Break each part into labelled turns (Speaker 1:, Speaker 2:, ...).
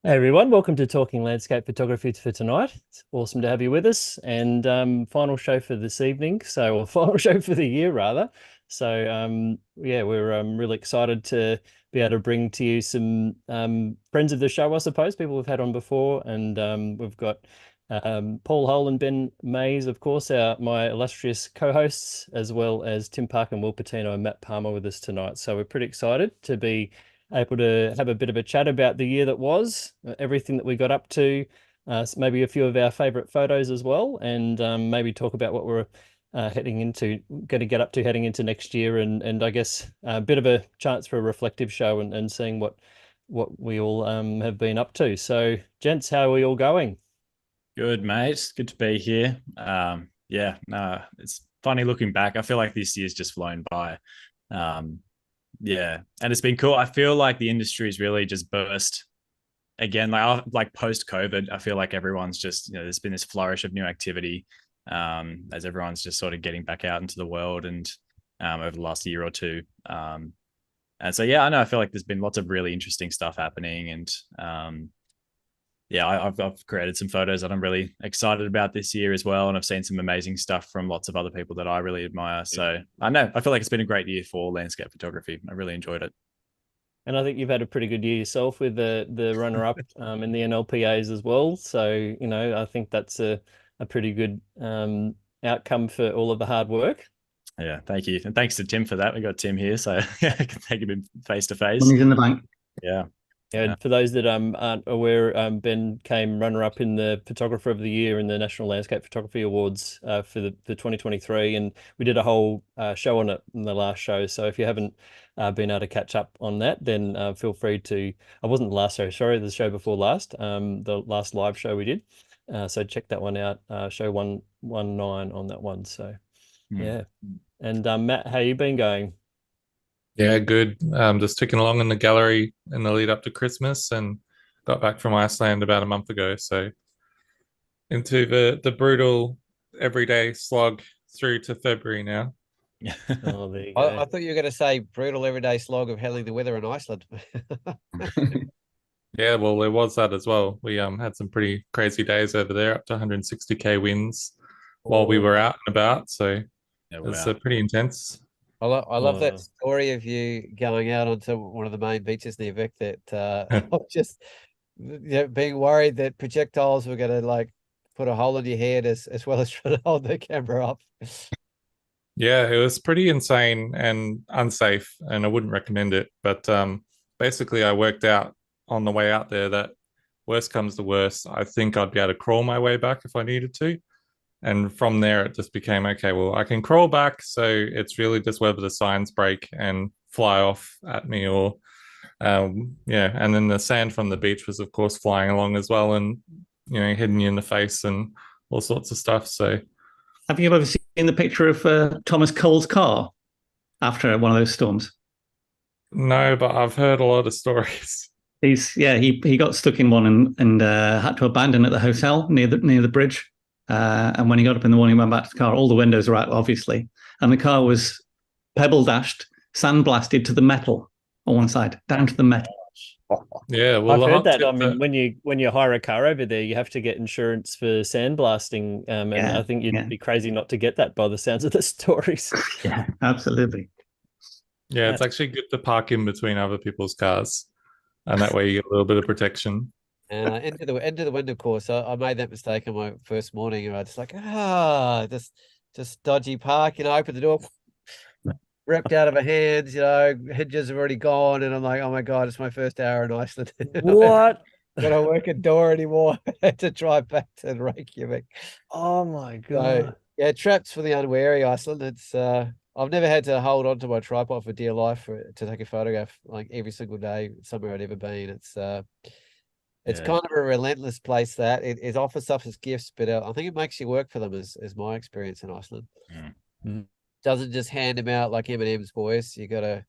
Speaker 1: Hey everyone, welcome to Talking Landscape Photography for tonight. It's awesome to have you with us, and final show for this evening, or final show for the year rather. Yeah, we're really excited to be able to bring to you some friends of the show, I suppose, people we've had on before, and we've got Paul Hoelen, Ben Mays, of course, my illustrious co-hosts, as well as Tim Parkin, Will Patino, and Matt Palmer with us tonight. So we're pretty excited to be able to have a bit of a chat about the year that was, everything that we got up to, maybe a few of our favorite photos as well, and maybe talk about what we're going to get up to heading into next year, and I guess a bit of a chance for a reflective show and seeing what we all have been up to. So, gents, how are we all going?
Speaker 2: Good, mate. Good to be here. Yeah, no, it's funny looking back. I feel like this year's just flown by. Um, yeah, and it's been cool. I feel like the industry's really just burst again. Like post COVID, I feel like everyone's just there's been this flourish of new activity as everyone's just sort of getting back out into the world and over the last year or two. And so yeah, I know. I feel like there's been lots of really interesting stuff happening, and yeah, I've created some photos that I'm really excited about this year as well. And I've seen some amazing stuff from lots of other people that I really admire. So I feel like it's been a great year for landscape photography. I really enjoyed it.
Speaker 1: And I think you've had a pretty good year yourself with the runner up in the NLPAs as well. So, I think that's a pretty good outcome for all of the hard work.
Speaker 2: Yeah, thank you. And thanks to Tim for that. We got Tim here, so I can take him face to face.
Speaker 3: Money's in the bank.
Speaker 2: Yeah.
Speaker 1: And for those that aren't aware, Ben came runner-up in the Photographer of the Year in the National Landscape Photography Awards for the 2023, and we did a whole show on it in the last show. So if you haven't been able to catch up on that, then feel free to. I wasn't the last show, sorry, the show before last, the last live show we did. So check that one out. Show 119 on that one. So yeah. And Matt, how you been going?
Speaker 4: Yeah, good. Just ticking along in the gallery in the lead up to Christmas and got back from Iceland about a month ago. So into the brutal everyday slog through to February now.
Speaker 1: Oh, there you
Speaker 5: I,
Speaker 1: go.
Speaker 5: I thought you were going to say brutal everyday slog of handling the weather in Iceland.
Speaker 4: Yeah, well, there was that as well. We had some pretty crazy days over there, up to 160k winds while we were out and about. So
Speaker 2: Yeah,
Speaker 4: it's
Speaker 2: wow.
Speaker 4: pretty intense.
Speaker 5: I love that
Speaker 1: Oh.
Speaker 5: story of you going out onto one of the main beaches near Vic that of just being worried that projectiles were going to like put a hole in your head as well as trying to hold the camera up.
Speaker 4: Yeah, it was pretty insane and unsafe, and I wouldn't recommend it. But basically, I worked out on the way out there that worst comes to worst, I think I'd be able to crawl my way back if I needed to. And from there, it just became okay, well, I can crawl back. So it's really just whether the signs break and fly off at me or, yeah. And then the sand from the beach was, of course, flying along as well and, hitting you in the face and all sorts of stuff. So,
Speaker 3: Have you ever seen the picture of Thomas Cole's car after one of those storms?
Speaker 4: no, but I've heard a lot of stories.
Speaker 3: He got stuck in one and had to abandon at the hotel near the bridge. And when he got up in the morning, went back to the car. All the windows were out, obviously, and the car was pebble dashed, sandblasted to the metal on one side, down to the metal.
Speaker 4: Yeah, well,
Speaker 1: I've
Speaker 4: the
Speaker 1: heard
Speaker 4: hot
Speaker 1: that.
Speaker 4: tip
Speaker 1: I mean, when you hire a car over there, you have to get insurance for sandblasting, and I
Speaker 3: Yeah,
Speaker 1: think you'd
Speaker 3: yeah,
Speaker 1: be crazy not to get that by the sounds of the stories.
Speaker 3: yeah, absolutely.
Speaker 4: yeah, it's actually good to park in between other people's cars, and that way you get a little bit of protection.
Speaker 5: And into the window course, I made that mistake on my first morning, and I just like just dodgy park. I opened the door, ripped out of my hands. Hinges have already gone, and I'm like, oh my god, it's my first hour in Iceland.
Speaker 1: What?
Speaker 5: Got to work a door anymore. I had to drive back to Reykjavik.
Speaker 1: Oh my
Speaker 5: So
Speaker 1: God.
Speaker 5: yeah, traps for the unwary, Iceland. It's I've never had to hold onto my tripod for dear life to take a photograph like every single day somewhere I'd ever been. It's
Speaker 2: Yeah.
Speaker 5: kind of a relentless place that it offers stuff as gifts, but I think it makes you work for them is my experience in Iceland.
Speaker 1: Mm.
Speaker 5: Doesn't just hand them out like Eminem's boys. You gotta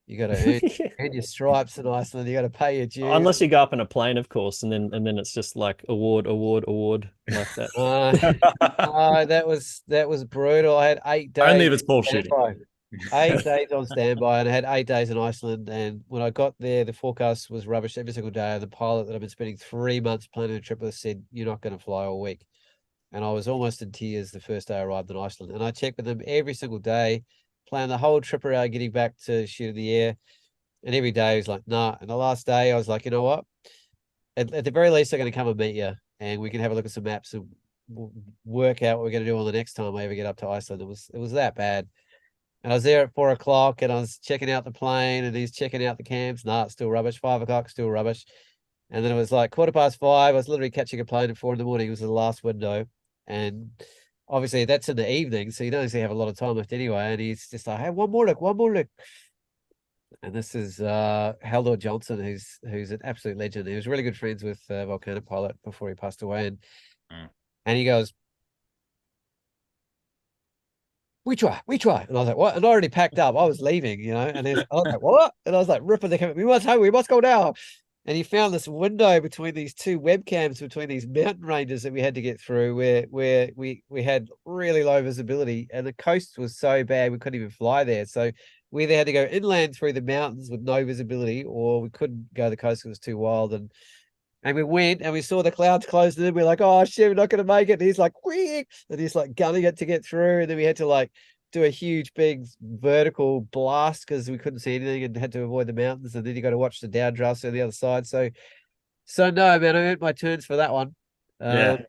Speaker 5: earn your stripes in Iceland. You gotta pay your dues.
Speaker 1: Unless you go up in a plane, of course, and then it's just like award, award, award like that.
Speaker 5: Uh, that was brutal. I had 8 days
Speaker 2: Only if it's Paul shooting.
Speaker 5: standby. 8 days on standby, and I had 8 days in Iceland. And when I got there, the forecast was rubbish every single day. And the pilot that I've been spending 3 months planning the trip with said, "You're not going to fly all week." And I was almost in tears the first day I arrived in Iceland. And I checked with them every single day, planned the whole trip around getting back to shoot of the air. And every day he was like, nah. And the last day I was like, you know what? At the very least, they're going to come and meet you, and we can have a look at some maps and work out what we're going to do on the next time I ever get up to Iceland. It was that bad. And I was there at 4 o'clock, and I was checking out the plane, and he's checking out the camps. Nah, it's still rubbish. 5 o'clock, still rubbish. And then it was like 5:15. I was literally catching a plane at 4 in the morning. It was the last window. And obviously that's in the evening, so you don't actually have a lot of time left anyway. And he's just like, hey, one more look. And this is Haldor Johnson, who's an absolute legend. He was really good friends with Volcano Pilot before he passed away. And he goes, we try. And I was like, what? And I already packed up. I was leaving, and I was like, what? And I was like, ripping the camera. We must go now. And he found this window between these two webcams, between these mountain ranges that we had to get through, where we had really low visibility, and the coast was so bad we couldn't even fly there. So we either had to go inland through the mountains with no visibility, or we couldn't go to the coast because it was too wild. And we went and we saw the clouds closing in. We're like, oh shit, we're not going to make it. And he's like, quick, and he's like gunning it to get through. And then we had to like do a huge big vertical blast because we couldn't see anything and had to avoid the mountains. And then you got to watch the downdrafts on the other side. So no, man, I earned my turns for that one.
Speaker 2: Yeah,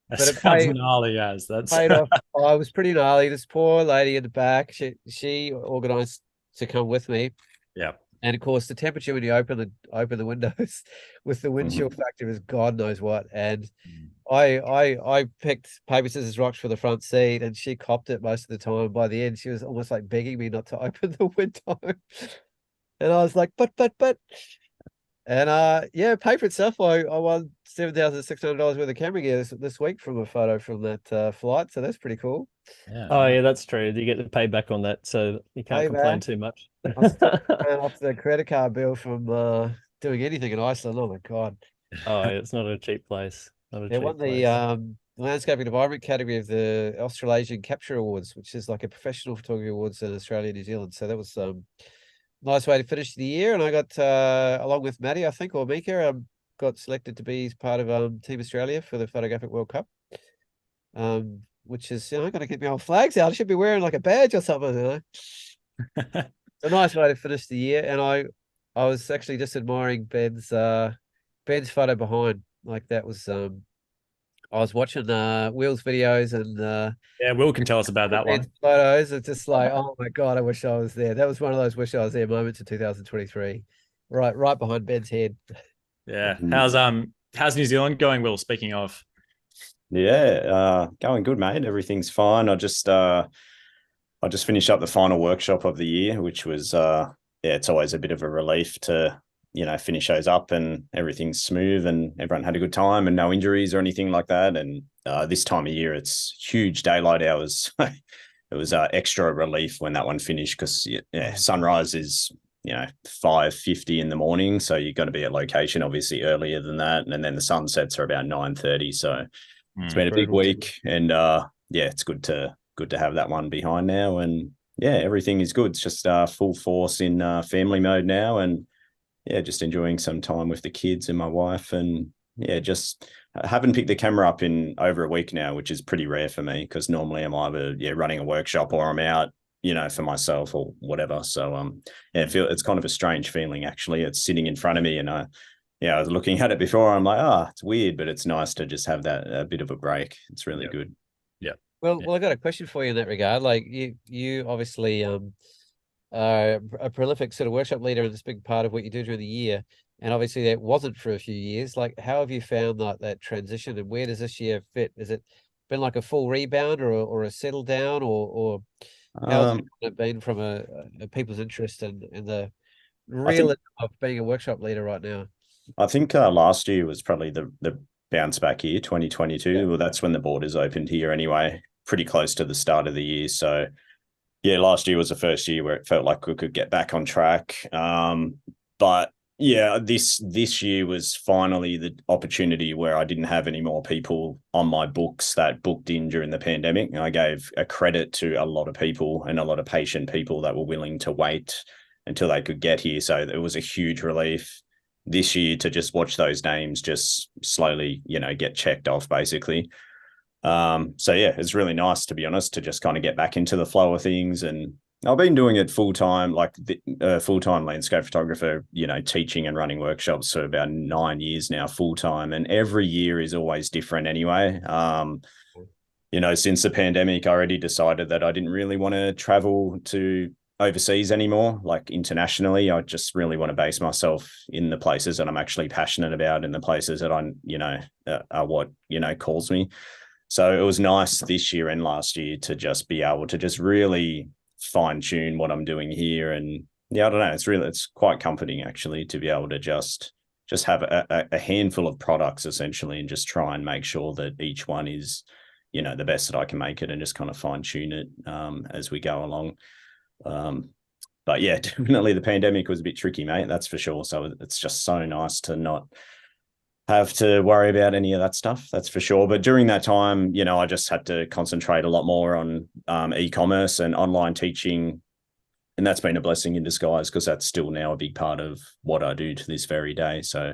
Speaker 5: but
Speaker 2: it sounds gnarly as that's
Speaker 5: paid off. I was pretty gnarly. This poor lady in the back, she organized to come with me.
Speaker 2: Yeah.
Speaker 5: And of course, the temperature when you open the windows with the wind chill factor is God knows what. And I picked paper, scissors, rocks for the front seat, and she copped it most of the time. By the end, she was almost like begging me not to open the window. And I was like, but. And pay for itself. I won $7,600 worth of camera gear this week from a photo from that flight. So that's pretty cool.
Speaker 2: Yeah.
Speaker 1: Oh yeah, that's true. You get the pay back on that, so you can't complain too much.
Speaker 5: I'm still paying off the credit card bill from doing anything in Iceland. Oh my God.
Speaker 1: Oh, it's not a cheap place. Not a cheap
Speaker 5: won
Speaker 1: place.
Speaker 5: the landscape environment category of the Australasian Capture Awards, which is like a professional photography awards in Australia and New Zealand. So that was nice way to finish the year. And I got along with Maddie, I think, or Mika, got selected to be part of Team Australia for the Photographic World Cup. Which is, got to get my old flags out. I should be wearing like a badge or something, It's a nice way to finish the year. And I was actually just admiring Ben's photo behind. Like that was I was watching Will's videos and
Speaker 2: yeah, Will can tell us about that one.
Speaker 5: Photos. It's just like, oh my God, I wish I was there. That was one of those wish I was there moments in 2023. Right behind Ben's head.
Speaker 2: Yeah. How's New Zealand going, Will, speaking of?
Speaker 6: Yeah, going good, mate. Everything's fine. I just finished up the final workshop of the year, which was it's always a bit of a relief to finish those up and everything's smooth and everyone had a good time and no injuries or anything like that. And this time of year, it's huge daylight hours. It was extra relief when that one finished because sunrise is 5:50 in the morning, so you've got to be at location obviously earlier than that, and then the sunsets are about 9:30. So it's been a big week, and it's good to have that one behind now, and everything is good. It's just full force in family mode now, and just enjoying some time with the kids and my wife, and just haven't picked the camera up in over a week now, which is pretty rare for me because normally I'm either running a workshop or I'm out for myself or whatever. So it's kind of a strange feeling actually. It's sitting in front of me, and I was looking at it before. I'm like, it's weird, but it's nice to just have that a bit of a break. It's really good.
Speaker 2: Yeah.
Speaker 5: Well, I got a question for you in that regard. Like you obviously are a prolific sort of workshop leader, and it's a big part of what you do during the year. And obviously that wasn't for a few years. Like, how have you found that transition, and where does this year fit? Has it been like a full rebound or a settle down, or how's it been from a people's interest and the real of being a workshop leader right now?
Speaker 6: I think last year was probably the bounce back year, 2022. Yeah. Well, that's when the borders opened here anyway, pretty close to the start of the year. So last year was the first year where it felt like we could get back on track. But Yeah, this year was finally the opportunity where I didn't have any more people on my books that booked in during the pandemic. And I gave a credit to a lot of people and a lot of patient people that were willing to wait until they could get here. So it was a huge relief this year to just watch those names just slowly, get checked off basically. So yeah, it's really nice, to be honest, to just kind of get back into the flow of things. And I've been doing it full-time, like the full-time landscape photographer, teaching and running workshops for about 9 years now, full-time. And every year is always different anyway. Since the pandemic, I already decided that I didn't really want to travel to overseas anymore, like internationally. I just really want to base myself in the places that I'm actually passionate about, and the places that are what, calls me. So it was nice this year and last year to just be able to just really fine tune what I'm doing here. And yeah, I don't know, it's quite comforting actually to be able to just have a handful of products essentially, and just try and make sure that each one is, the best that I can make it, and just kind of fine tune it as we go along. But yeah, definitely the pandemic was a bit tricky, mate, that's for sure. So it's just so nice to not have to worry about any of that stuff, that's for sure. But during that time, I just had to concentrate a lot more on e-commerce and online teaching. And that's been a blessing in disguise, because that's still now a big part of what I do to this very day. So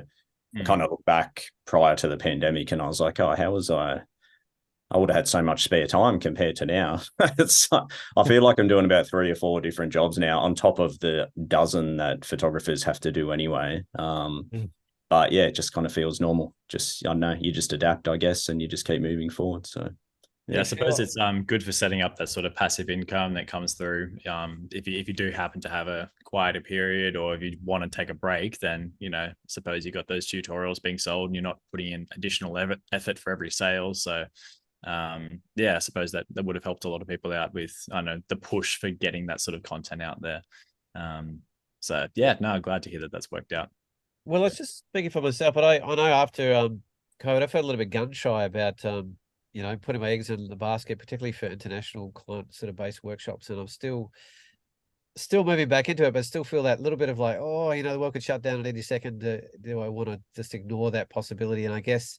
Speaker 6: I kind of look back prior to the pandemic and I was like, oh, how was I would have had so much spare time compared to now. I feel like I'm doing about 3 or 4 different jobs now on top of the dozen that photographers have to do anyway. But yeah, it just kind of feels normal. Just, I don't know, you just adapt, I guess, and you just keep moving forward. So
Speaker 2: yeah, I suppose it's good for setting up that sort of passive income that comes through. If you do happen to have a quieter period, or if you want to take a break, then suppose you got those tutorials being sold and you're not putting in additional effort for every sale. So yeah, I suppose that would have helped a lot of people out with, I don't know, the push for getting that sort of content out there. So yeah, no, glad to hear that that's worked out.
Speaker 5: Well, I was just speaking for myself, but I know after COVID, I felt a little bit gun shy about putting my eggs in the basket, particularly for international client sort of based workshops. And I'm still moving back into it, but still feel that little bit of like, oh, the world could shut down at any second. Do I want to just ignore that possibility? And I guess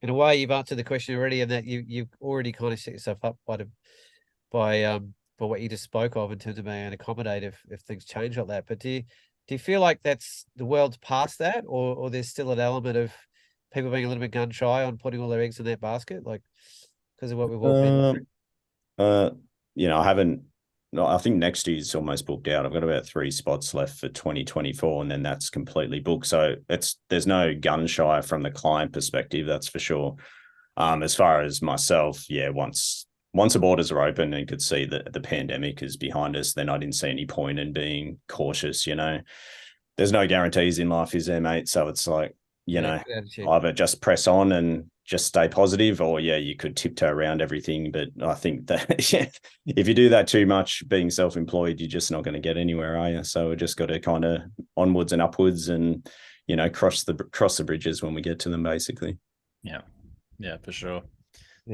Speaker 5: in a way, you've answered the question already, and that you've already kind of set yourself up by what you just spoke of in terms of being able to accommodate if things change like that. But do you feel like that's the world's past that, or there's still an element of people being a little bit gun shy on putting all their eggs in that basket, like because of what we've all been
Speaker 6: through? I think next year's almost booked out. I've got about 3 spots left for 2024, and then that's completely booked. So there's no gun shy from the client perspective, that's for sure. As far as myself, yeah, once the borders are open and could see that the pandemic is behind us, then I didn't see any point in being cautious. There's no guarantees in life, is there, mate? So it's like, either just press on and just stay positive, or yeah, you could tiptoe around everything. But I think that if you do that too much, being self-employed, you're just not going to get anywhere, are you? So we just got to kind of onwards and upwards, and cross the bridges when we get to them, basically.
Speaker 2: Yeah, for sure.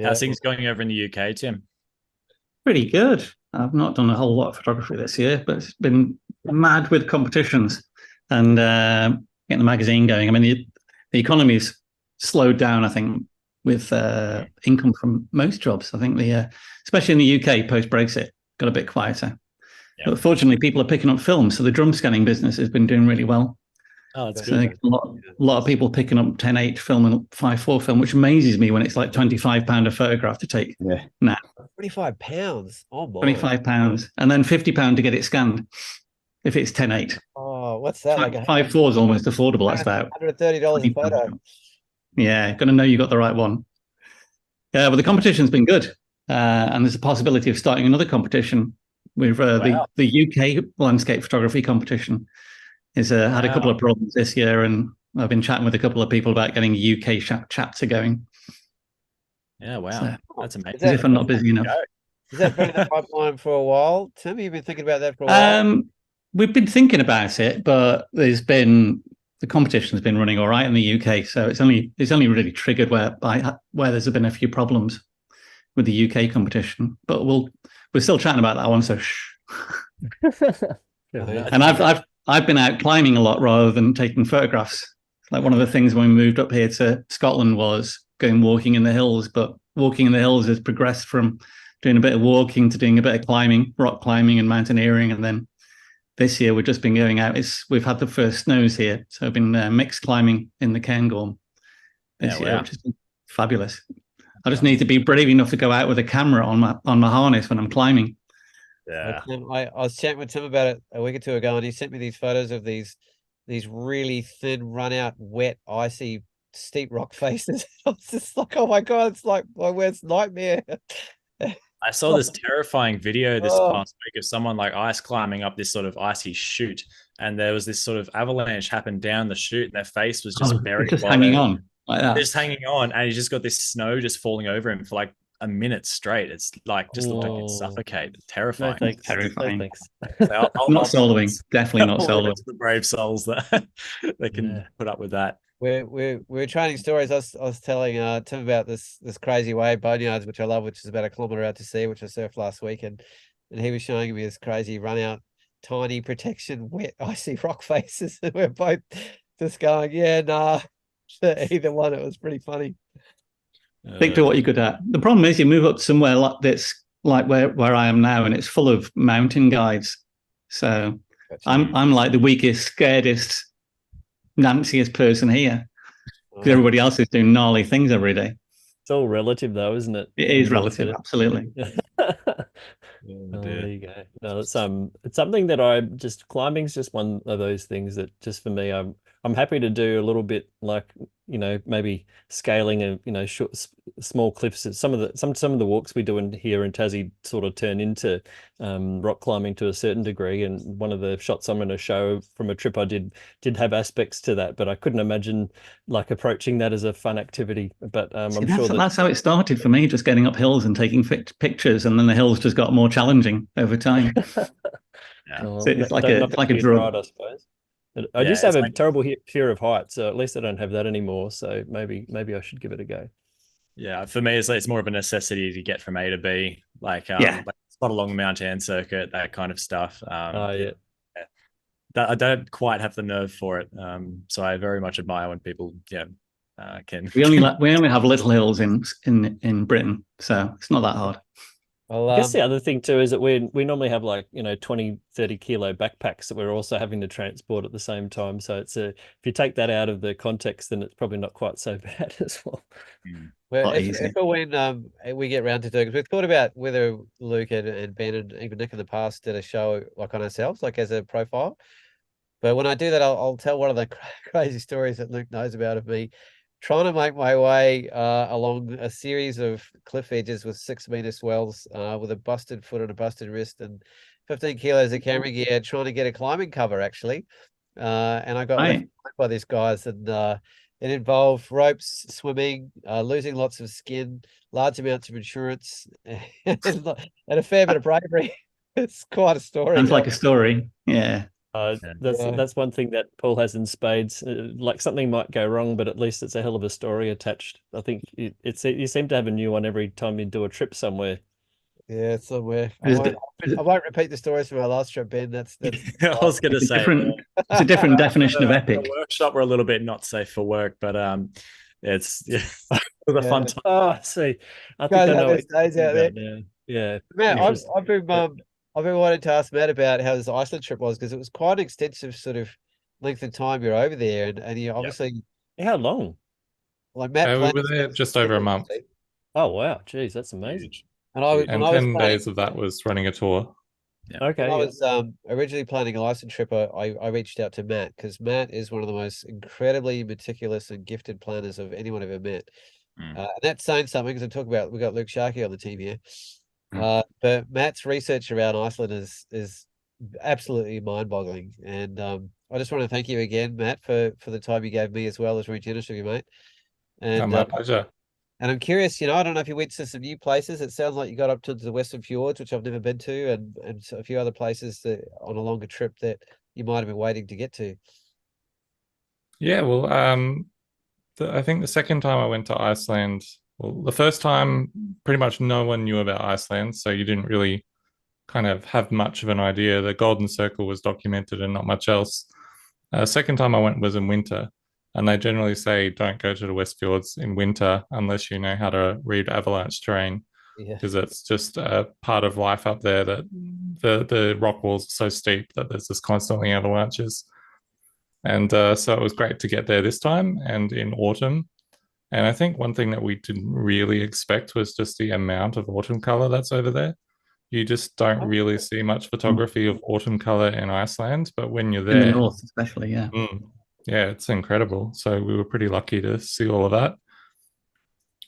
Speaker 2: How's things going over in the UK, Tim?
Speaker 3: Pretty good. I've not done a whole lot of photography this year, but it's been mad with competitions and getting the magazine going. I mean, the economy's slowed down, I think, with income from most jobs. I think especially in the UK post-Brexit, got a bit quieter. Yeah. But fortunately, people are picking up films, so the drum scanning business has been doing really well.
Speaker 2: Oh, that's
Speaker 3: so good. A lot of people picking up 10.8 film and 5.4 film, which amazes me when it's like £25 a photograph to take.
Speaker 6: Yeah.
Speaker 3: Now.
Speaker 5: £25. Oh my.
Speaker 3: £25, and then £50 to get it scanned if it's 10.8.
Speaker 5: Oh, what's that?
Speaker 3: 5.4 is almost affordable. That's about
Speaker 5: $130 a photo.
Speaker 3: Yeah, got to know you got the right one. Yeah, but the competition's been good, and there's a possibility of starting another competition with the UK landscape photography competition. Had a couple of problems this year, and I've been chatting with a couple of people about getting a UK chapter going.
Speaker 2: Yeah, wow, so, that's amazing.
Speaker 3: As if I'm not busy enough.
Speaker 5: Has that been in the pipeline for a while? Tim, you've been thinking about that for a while?
Speaker 3: We've been thinking about it, but the competition's been running all right in the UK, so it's only really triggered where there's been a few problems with the UK competition. But we're still chatting about that one, so shh.
Speaker 1: Yeah.
Speaker 3: And I've been out climbing a lot rather than taking photographs. Like one of the things when we moved up here to Scotland was going walking in the hills, but walking in the hills has progressed from doing a bit of walking to doing a bit of climbing, rock climbing and mountaineering. And then this year we've just been going out. We've had the first snows here. So I've been mixed climbing in the Cairngorm this year, which is fabulous. I just need to be brave enough to go out with a camera on my harness when I'm climbing.
Speaker 2: Yeah.
Speaker 5: I was chatting with Tim about it a week or two ago, and he sent me these photos of these really thin, run out, wet, icy, steep rock faces. I was just like, oh my God, it's like my worst nightmare.
Speaker 2: I saw this terrifying video this past week of someone like ice climbing up this sort of icy chute, and there was this sort of avalanche happened down the chute, and their face was just buried,
Speaker 3: just hanging on like that.
Speaker 2: Just hanging on, and he just got this snow just falling over him for like a minute straight. It's like just looked like it'd suffocate. It's terrifying.
Speaker 1: No, thanks.
Speaker 3: Terrifying.
Speaker 1: No, thanks.
Speaker 3: Not soloing. Definitely not soloing.
Speaker 2: The brave souls that they can put up with that.
Speaker 5: We're training stories. I was telling Tim about this crazy wave boneyards, which I love, which is about 1 kilometer out to sea, which I surfed last week, and he was showing me this crazy run out, tiny protection, wet, icy rock faces, and we're both just going, yeah, nah, either one. It was pretty funny.
Speaker 3: Stick to what you're good at. The problem is you move up somewhere like this, like where I am now, and it's full of mountain guides. So I'm like the weakest, scaredest, nanciest person here. Because everybody else is doing gnarly things every day.
Speaker 1: It's all relative, though, isn't it?
Speaker 3: It is relative, absolutely.
Speaker 1: There you go. No, it's something that climbing's just one of those things that just for me, I'm happy to do a little bit, like, maybe scaling a short, small cliffs. Some of the walks we do in here in Tassie sort of turn into rock climbing to a certain degree. And one of the shots I'm going to show from a trip I did have aspects to that, but I couldn't imagine like approaching that as a fun activity. But I'm sure
Speaker 3: that's how it started for me, just getting up hills and taking pictures, and then the hills just got more challenging over time. So it's like a drug,
Speaker 1: I suppose. I just have a terrible fear of heights, so at least I don't have that anymore. So maybe I should give it a go.
Speaker 2: Yeah, for me, it's more of a necessity to get from A to B, like spot along the Mount Ann circuit, that kind of stuff. I don't quite have the nerve for it, so I very much admire when people can.
Speaker 3: We only have little hills in Britain, so it's not that hard.
Speaker 1: Well, I guess the other thing too is that we normally have like 20, 30 kilo backpacks that we're also having to transport at the same time. So it's if you take that out of the context, then it's probably not quite so bad as well.
Speaker 5: Well, if or when we get round to doing, because we've thought about whether Luke and Ben and even Nick in the past did a show like on ourselves, like as a profile. But when I do that, I'll tell one of the crazy stories that Luke knows about of me trying to make my way along a series of cliff edges with 6-meter swells with a busted foot and a busted wrist and 15 kilos of camera gear, trying to get a climbing cover, actually. And I got left by these guys, and it involved ropes, swimming, losing lots of skin, large amounts of insurance, and a fair bit of bravery. It's quite a story.
Speaker 3: Sounds like a story. Yeah.
Speaker 1: That's one thing that Paul has in spades. Like something might go wrong, but at least it's a hell of a story attached. I think you seem to have a new one every time you do a trip somewhere.
Speaker 5: Yeah, somewhere. I won't repeat the stories from our last trip, Ben. That's
Speaker 2: I was going to say
Speaker 3: it's a different definition of epic.
Speaker 2: The workshop were a little bit not safe for work, but it's a fun time.
Speaker 1: Oh, see, I think I know what
Speaker 5: days out there.
Speaker 1: Yeah,
Speaker 5: man, I've been wanting to ask Matt about how this Iceland trip was, because it was quite an extensive sort of length of time you're over there, and you obviously
Speaker 1: how long?
Speaker 5: Like Matt,
Speaker 4: we were there just over a month.
Speaker 1: Oh wow, geez, that's amazing.
Speaker 5: And
Speaker 4: 10 days of that was running a tour.
Speaker 2: Yeah.
Speaker 1: Okay.
Speaker 5: When I was originally planning an Iceland trip, I reached out to Matt, because Matt is one of the most incredibly meticulous and gifted planners of anyone I've ever met. And that's saying something, because we got Luke Tscharke on the team here. But Matt's research around Iceland is absolutely mind-boggling, and I just want to thank you again, Matt, for the time you gave me as well. As very generous of you, mate. And
Speaker 4: my pleasure.
Speaker 5: And I'm curious, I don't know if you went to some new places. It sounds like you got up to the Western Fjords, which I've never been to, and a few other places that on a longer trip that you might have been waiting to get to.
Speaker 4: Yeah, well, I think the second time I went to Iceland, well, the first time pretty much no one knew about Iceland, so you didn't really kind of have much of an idea. The Golden Circle was documented and not much else. Second time I went was in winter, and they generally say don't go to the West Fjords in winter unless you know how to read avalanche terrain,
Speaker 5: Yeah.
Speaker 4: because it's just a part of life up there that the rock walls are so steep that there's just constantly avalanches. And so it was great to get there this time and in autumn. And I think one thing that we didn't really expect was just the amount of autumn color that's over there. You just don't really see much photography of autumn color in Iceland, but when you're
Speaker 3: In the
Speaker 4: there,
Speaker 3: north, especially, yeah.
Speaker 4: yeah, it's incredible. So we were pretty lucky to see all of that.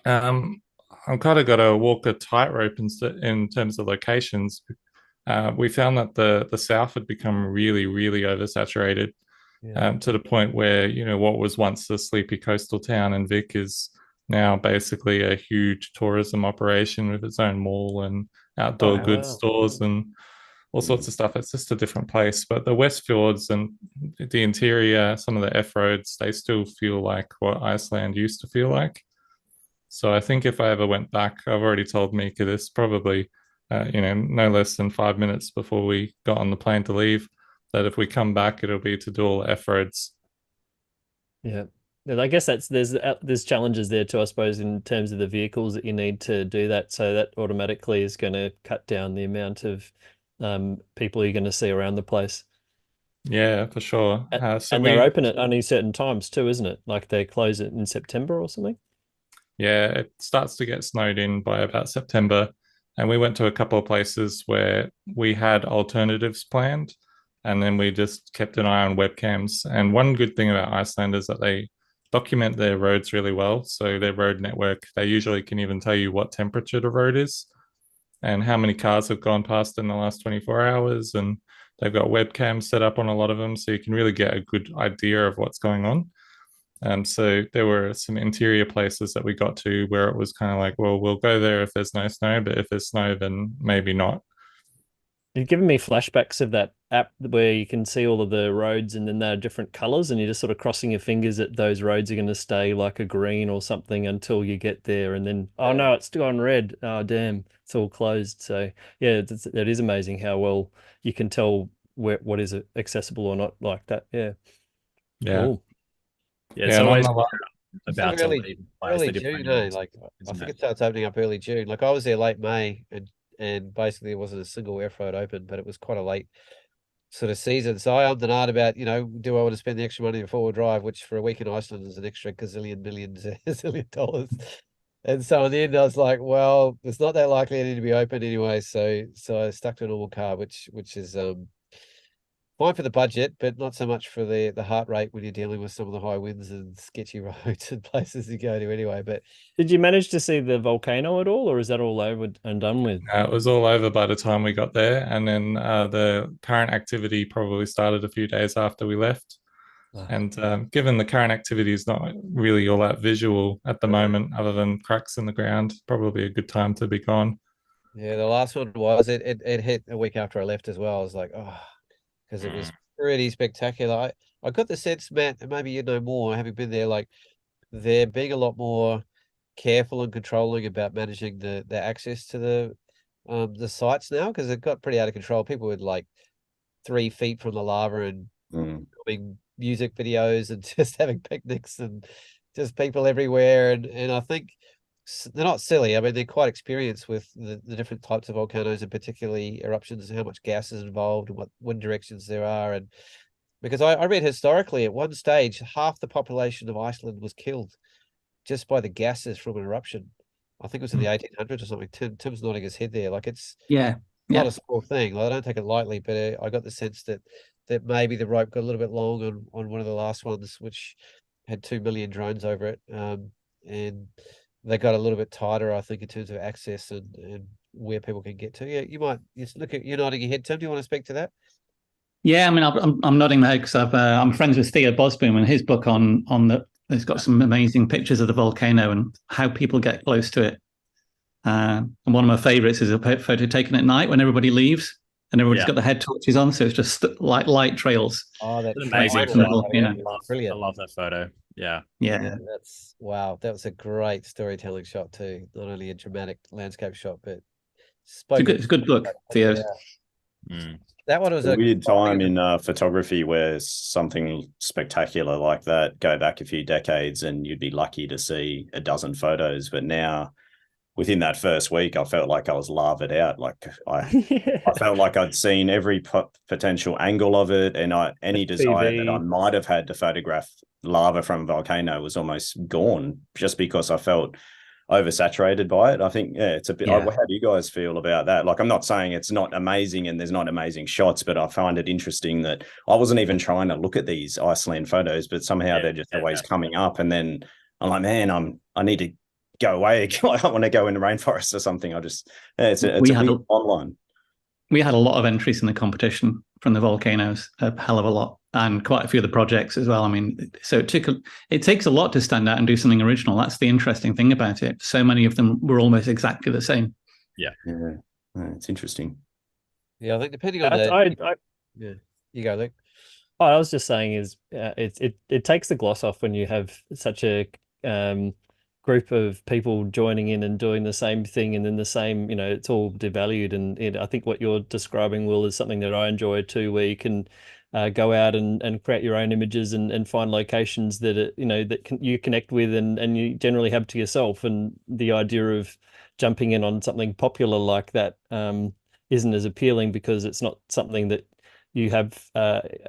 Speaker 4: I've kind of got to walk a tightrope in terms of locations. We found that the south had become really, really oversaturated, to the point where, you know, what was once a sleepy coastal town in Vic is now basically a huge tourism operation with its own mall and outdoor goods stores and all sorts of stuff. It's just a different place. But the West Fjords and the interior, some of the F roads, they still feel like what Iceland used to feel like. So I think if I ever went back, I've already told Mika this, probably, you know, no less than 5 minutes before we got on the plane to leave, that if we come back, it'll be to do all F roads.
Speaker 1: Yeah. I guess there's challenges there too, I suppose, in terms of the vehicles that you need to do that. So that automatically is going to cut down the amount of people you're going to see around the place.
Speaker 4: Yeah, for sure.
Speaker 1: And they're open at only certain times too, isn't it? Like they close it in September or something.
Speaker 4: Yeah, it starts to get snowed in by about September. And we went to a couple of places where we had alternatives planned, and then we just kept an eye on webcams. And one good thing about Iceland is that they document their roads really well. So their road network, they usually can even tell you what temperature the road is and how many cars have gone past in the last 24 hours. And they've got webcams set up on a lot of them, so you can really get a good idea of what's going on. So there were some interior places that we got to where it was kind of like, well, we'll go there if there's no snow, but if there's snow, then maybe not.
Speaker 1: You've given me flashbacks of that app where you can see all of the roads and then they're different colors, and you're just sort of crossing your fingers that those roads are going to stay like a green or something until you get there. And then, oh no, it's gone red. Oh, damn, it's all closed. So yeah, it is amazing how well you can tell what is accessible or not like that. Yeah.
Speaker 4: Yeah.
Speaker 1: Cool.
Speaker 2: Yeah, it's always
Speaker 5: about
Speaker 2: to leave.
Speaker 5: Early June, eh? Like I think it starts opening up early June. Like I was there late May, and basically there wasn't a single F road open, but it was quite a late sort of season. So I ummed and ahed about, you know, do I want to spend the extra money on four-wheel drive, which for a week in Iceland is an extra gazillion millions, zillion dollars. And so in the end, I was like, well, it's not that likely I need to be open anyway. So I stuck to a normal car, which is fine for the budget, but not so much for the heart rate when you're dealing with some of the high winds and sketchy roads and places you go to anyway. But
Speaker 1: did you manage to see the volcano at all, or is that all over and done with?
Speaker 4: It was all over by the time we got there, and then the current activity probably started a few days after we left. And given the current activity is not really all that visual at the moment, other than cracks in the ground, probably a good time to be gone.
Speaker 5: Yeah, the last one was it hit a week after I left as well. I was like, oh, because it was pretty spectacular. I got the sense, Matt, and maybe you know more, having been there, like they're being a lot more careful and controlling about managing the access to the sites now, because it got pretty out of control. People were like 3 feet from the lava and filming music videos and just having picnics and just people everywhere. And I think they're not silly. I mean, they're quite experienced with the different types of volcanoes and particularly eruptions and how much gas is involved and what wind directions there are. And because I read historically at one stage, half the population of Iceland was killed just by the gases from an eruption. I think it was in the 1800s or something. Tim's nodding his head there. Like it's not a small thing. Like, I don't take it lightly, but I got the sense that maybe the rope got a little bit long on one of the last ones, which had 2 million drones over it. And they got a little bit tighter, I think, in terms of access and where people can get to. Yeah, you might just look at, you're nodding your head, Tim. Do you want to speak to that?
Speaker 3: Yeah, I mean, I'm nodding my head because I'm friends with Theo Bosboom, and his book on the it's got some amazing pictures of the volcano and how people get close to it. And one of my favorites is a photo taken at night when everybody leaves and everybody's got the head torches on, so it's just light trails.
Speaker 5: Oh, that's
Speaker 2: amazing.
Speaker 5: Brilliant.
Speaker 2: I love that photo. Yeah,
Speaker 5: that's wow. That was a great storytelling shot too. Not only a dramatic landscape shot, but
Speaker 3: It's a good book, Theo.
Speaker 2: Mm.
Speaker 5: That one was
Speaker 6: a
Speaker 5: a
Speaker 6: weird time in photography where something spectacular like that, go back a few decades and you'd be lucky to see a dozen photos. But now, within that first week, I felt like I was lathered out. Like I felt like I'd seen every potential angle of it, and any desire that I might have had to photograph lava from a volcano was almost gone, just because I felt oversaturated by it. I think, it's a bit.
Speaker 3: Yeah.
Speaker 6: How do you guys feel about that? Like, I'm not saying it's not amazing and there's not amazing shots, but I find it interesting that I wasn't even trying to look at these Iceland photos, but somehow they're just always coming up, and then I'm like, man, I need to go away. I want to go in the rainforest or something. It's a big online.
Speaker 3: We had a lot of entries in the competition from the volcanoes, a hell of a lot, and quite a few of the projects as well. I mean, so it takes a lot to stand out and do something original. That's the interesting thing about it. So many of them were almost exactly the same.
Speaker 6: Yeah, it's interesting.
Speaker 5: Yeah, I think depending on yeah, you go, Luke.
Speaker 1: I was just saying is it takes the gloss off when you have such a group of people joining in and doing the same thing, and then the same, it's all devalued. And I think what you're describing, Will, is something that I enjoy too, where you can go out and create your own images and find locations that you connect with and you generally have to yourself. And the idea of jumping in on something popular like that isn't as appealing, because it's not something that you have.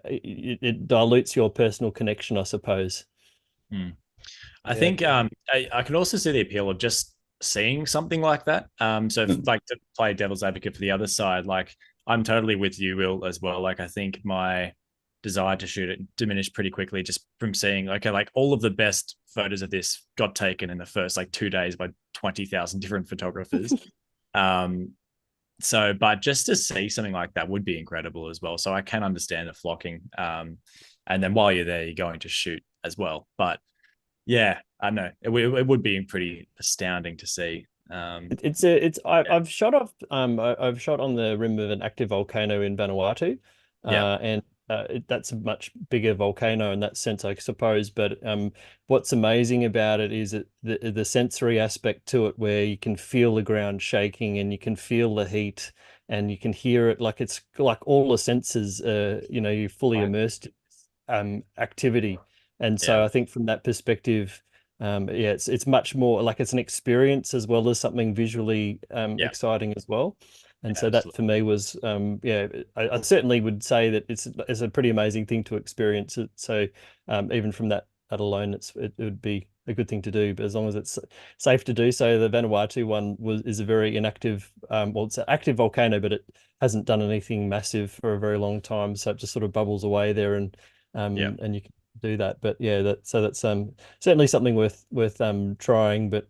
Speaker 1: It dilutes your personal connection, I suppose.
Speaker 2: I think I can also see the appeal of just seeing something like that. So like, to play devil's advocate for the other side, like, I'm totally with you, Will, as well. Like, I think my desire to shoot it diminished pretty quickly just from seeing, okay, like, all of the best photos of this got taken in the first 2 days by 20,000 different photographers. But just to see something like that would be incredible as well. So I can understand the flocking. And then while you're there, you're going to shoot as well. But yeah, I know it would be pretty astounding to see.
Speaker 1: I've shot I've shot on the rim of an active volcano in Vanuatu, and that's a much bigger volcano in that sense, I suppose. But what's amazing about it is the sensory aspect to it, where you can feel the ground shaking and you can feel the heat and you can hear it. Like, it's like all the senses, you're fully immersed in activity. And so I think from that perspective, it's much more like it's an experience as well as something visually exciting as well. And so that for me was, I certainly would say that it's a pretty amazing thing to experience it. So even from that alone, it would be a good thing to do, but as long as it's safe to do so. The Vanuatu one is a very inactive, it's an active volcano, but it hasn't done anything massive for a very long time. So it just sort of bubbles away there, and you can do that. But that's certainly something worth trying. But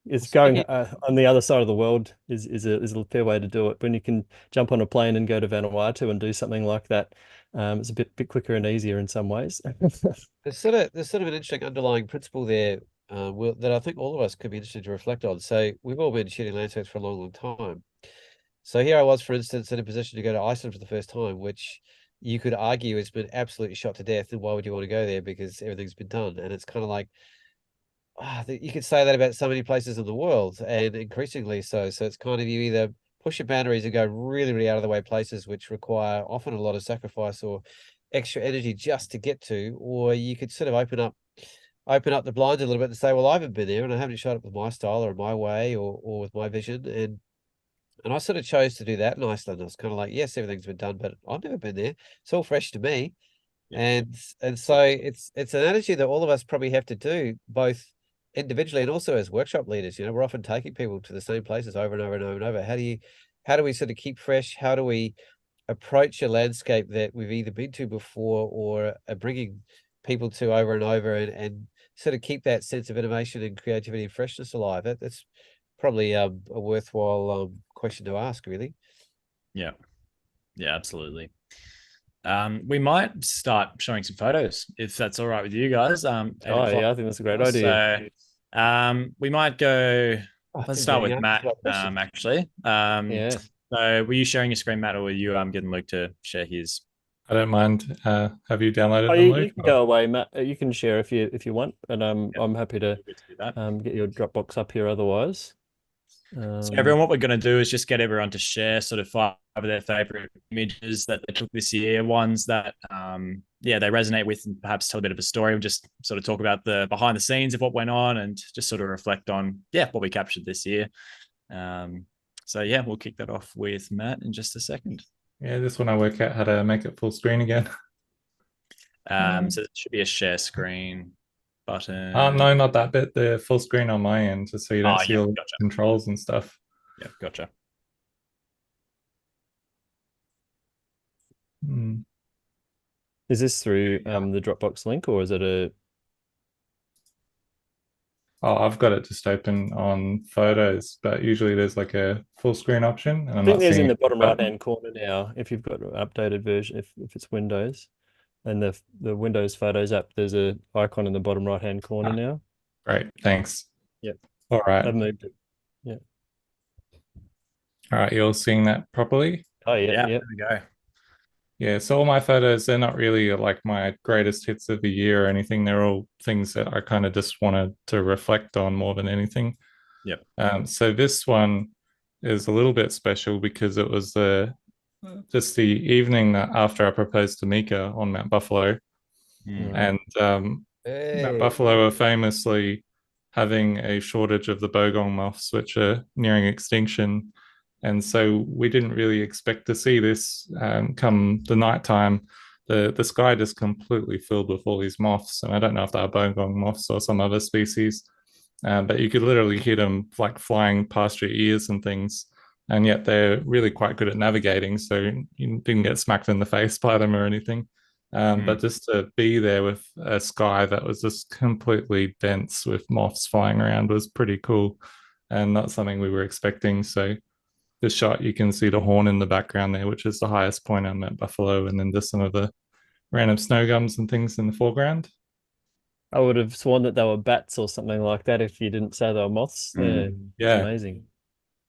Speaker 1: it's going on the other side of the world is a fair way to do it. When you can jump on a plane and go to Vanuatu and do something like that, it's a bit quicker and easier in some ways.
Speaker 5: There's sort of an interesting underlying principle there, that I think all of us could be interested to reflect on. So we've all been shooting landscapes for a long, long time. So here I was, for instance, in a position to go to Iceland for the first time, which you could argue has been absolutely shot to death. And why would you want to go there? Because everything's been done. And it's kind of like, you could say that about so many places in the world, and increasingly so. So it's kind of, you either push your boundaries and go really, really out of the way places, which require often a lot of sacrifice or extra energy just to get to, or you could sort of open up the blinds a little bit and say, well, I haven't been there and I haven't shot it with my style or my way or with my vision. And I sort of chose to do that in Iceland. I was kind of like, yes, everything's been done, but I've never been there. It's all fresh to me. And so it's an attitude that all of us probably have to do, both individually and also as workshop leaders. We're often taking people to the same places over and over and over and over. How do we sort of keep fresh? How do we approach a landscape that we've either been to before or are bringing people to over and over, and sort of keep that sense of innovation and creativity and freshness alive? That's probably a worthwhile question to ask, really.
Speaker 2: Yeah, absolutely. We might start showing some photos if that's all right with you guys.
Speaker 1: I think that's a great idea.
Speaker 2: So we might go. Let's start with Matt. Actually, So were you sharing your screen, Matt, or were you getting Luke to share his?
Speaker 4: I don't mind. Have you downloaded them,
Speaker 1: you
Speaker 4: Luke?
Speaker 1: can go away, Matt. You can share if you want, and I'm happy to get your Dropbox up here otherwise.
Speaker 2: So everyone, what we're going to do is just get everyone to share sort of 5 of their favorite images that they took this year, ones that, they resonate with, and perhaps tell a bit of a story. We'll just sort of talk about the behind the scenes of what went on and just sort of reflect on, what we captured this year. We'll kick that off with Matt in just a second.
Speaker 4: Yeah, this one I work out how to make it full screen again.
Speaker 2: So it should be a share screen button.
Speaker 4: No, not that bit. The full screen on my end, just so you don't see all the controls and stuff.
Speaker 2: Yeah, gotcha.
Speaker 1: Is this through the Dropbox link, or is it a?
Speaker 4: Oh, I've got it just open on photos, but usually there's like a full screen option. And
Speaker 1: I think there's in the bottom right-hand corner now. If you've got an updated version, if it's Windows, and the Windows Photos app, there's a icon in the bottom right-hand corner now.
Speaker 4: Great, thanks.
Speaker 1: Yep.
Speaker 4: All right.
Speaker 1: I've moved it. Yeah.
Speaker 4: All right, you're seeing that properly?
Speaker 1: Oh yeah.
Speaker 2: There we go.
Speaker 4: Yeah, so all my photos, they're not really like my greatest hits of the year or anything. They're all things that I kind of just wanted to reflect on more than anything.
Speaker 2: Yep.
Speaker 4: So this one is a little bit special because it was just the evening after I proposed to Mika on Mount Buffalo. And Mount Buffalo are famously having a shortage of the bogong moths, which are nearing extinction. And so we didn't really expect to see this come the nighttime. The sky just completely filled with all these moths. And I don't know if they are bogong moths or some other species, but you could literally hear them like flying past your ears and things. And yet they're really quite good at navigating. So you didn't get smacked in the face by them or anything. But just to be there with a sky that was just completely dense with moths flying around was pretty cool, and not something we were expecting. So this shot, you can see the horn in the background there, which is the highest point on Mount Buffalo, and then just some of the random snow gums and things in the foreground.
Speaker 1: I would have sworn that they were bats or something like that if you didn't say they were moths.
Speaker 4: Yeah.
Speaker 1: Amazing.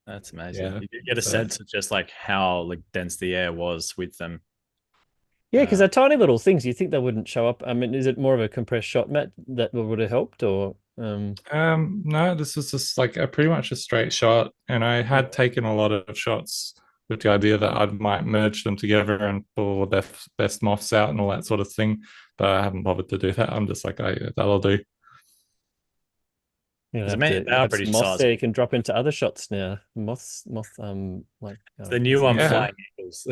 Speaker 2: That's amazing.
Speaker 4: Yeah.
Speaker 2: You get a sense of just like how dense the air was with them.
Speaker 1: Yeah, because they're tiny little things. You think they wouldn't show up. I mean, is it more of a compressed shot, Matt, that would have helped, or?
Speaker 4: No, this was just like pretty much a straight shot, and I had taken a lot of shots with the idea that I might merge them together and pull the best moths out and all that sort of thing, but I haven't bothered to do that. I'm just like, that'll do.
Speaker 1: You
Speaker 2: They
Speaker 1: have
Speaker 2: are
Speaker 1: have
Speaker 2: pretty
Speaker 1: some moths
Speaker 2: sizable.
Speaker 1: there. You can drop into other shots now. Like
Speaker 2: The new one,
Speaker 4: Yeah.
Speaker 2: flying eagles.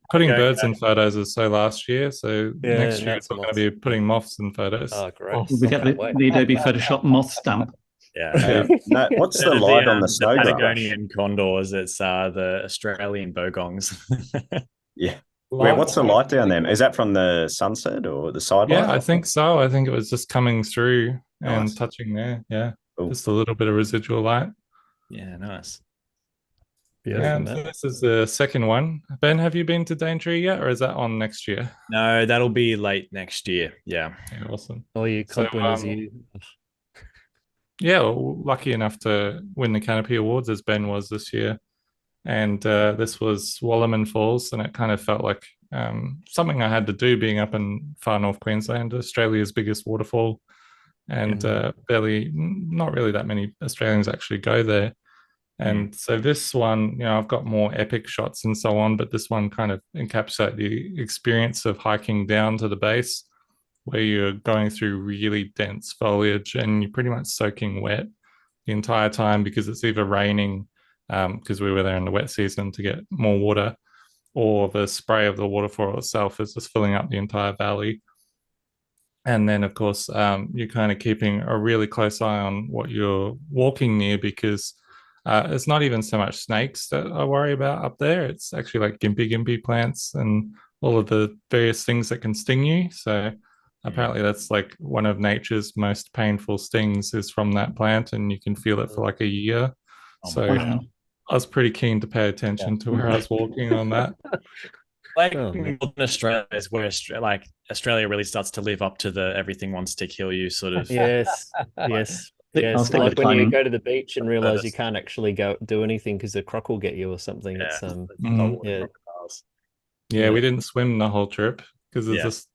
Speaker 4: Putting birds in photos is so last year, so
Speaker 1: Yeah,
Speaker 4: next year
Speaker 1: that's
Speaker 4: we're going
Speaker 1: moths.
Speaker 4: to be putting moths in photos.
Speaker 1: Oh, great.
Speaker 3: We get
Speaker 1: Can't wait.
Speaker 3: the Adobe Photoshop moth stamp.
Speaker 2: Yeah.
Speaker 6: No, what's the light on the snow brush?
Speaker 2: Patagonian condors. It's the Australian bogongs.
Speaker 6: Yeah. Wait, what's the light down there? Is that from the sunset or the side light?
Speaker 4: Yeah, I think so. I think it was just coming through
Speaker 6: Nice.
Speaker 4: and touching there. Yeah,
Speaker 6: Cool.
Speaker 4: just a little bit of residual light.
Speaker 2: Yeah, nice.
Speaker 1: Beautiful,
Speaker 4: And
Speaker 1: Matt.
Speaker 4: this is the second one. Ben, have you been to Daintree yet, or is that on next year?
Speaker 2: No, that'll be late next year. Yeah.
Speaker 4: Yeah, awesome.
Speaker 1: All you
Speaker 4: So,
Speaker 1: comp winners, you.
Speaker 4: Yeah, well, lucky enough to win the Canopy Awards as Ben was this year. And this was Wallerman Falls, and it kind of felt like something I had to do being up in far north Queensland, Australia's biggest waterfall. And not really that many Australians actually go there. And so this one, I've got more epic shots and so on, but this one kind of encapsulates the experience of hiking down to the base, where you're going through really dense foliage and you're pretty much soaking wet the entire time because it's either raining, because we were there in the wet season to get more water, or the spray of the waterfall itself is just filling up the entire valley. And then, of course, you're kind of keeping a really close eye on what you're walking near, because it's not even so much snakes that I worry about up there. It's actually like gimpy plants and all of the various things that can sting you. So apparently that's like one of nature's most painful stings is from that plant, and you can feel it for like a year. So I was pretty keen to pay attention to where I was walking on that.
Speaker 2: Northern Australia is where Australia really starts to live up to the everything wants to kill you sort of.
Speaker 1: Yes. Yes. Like when you go to the beach and realize you can't actually do anything because the croc will get you or something.
Speaker 2: Yeah.
Speaker 1: It's
Speaker 4: Yeah, we didn't swim the whole trip because it's just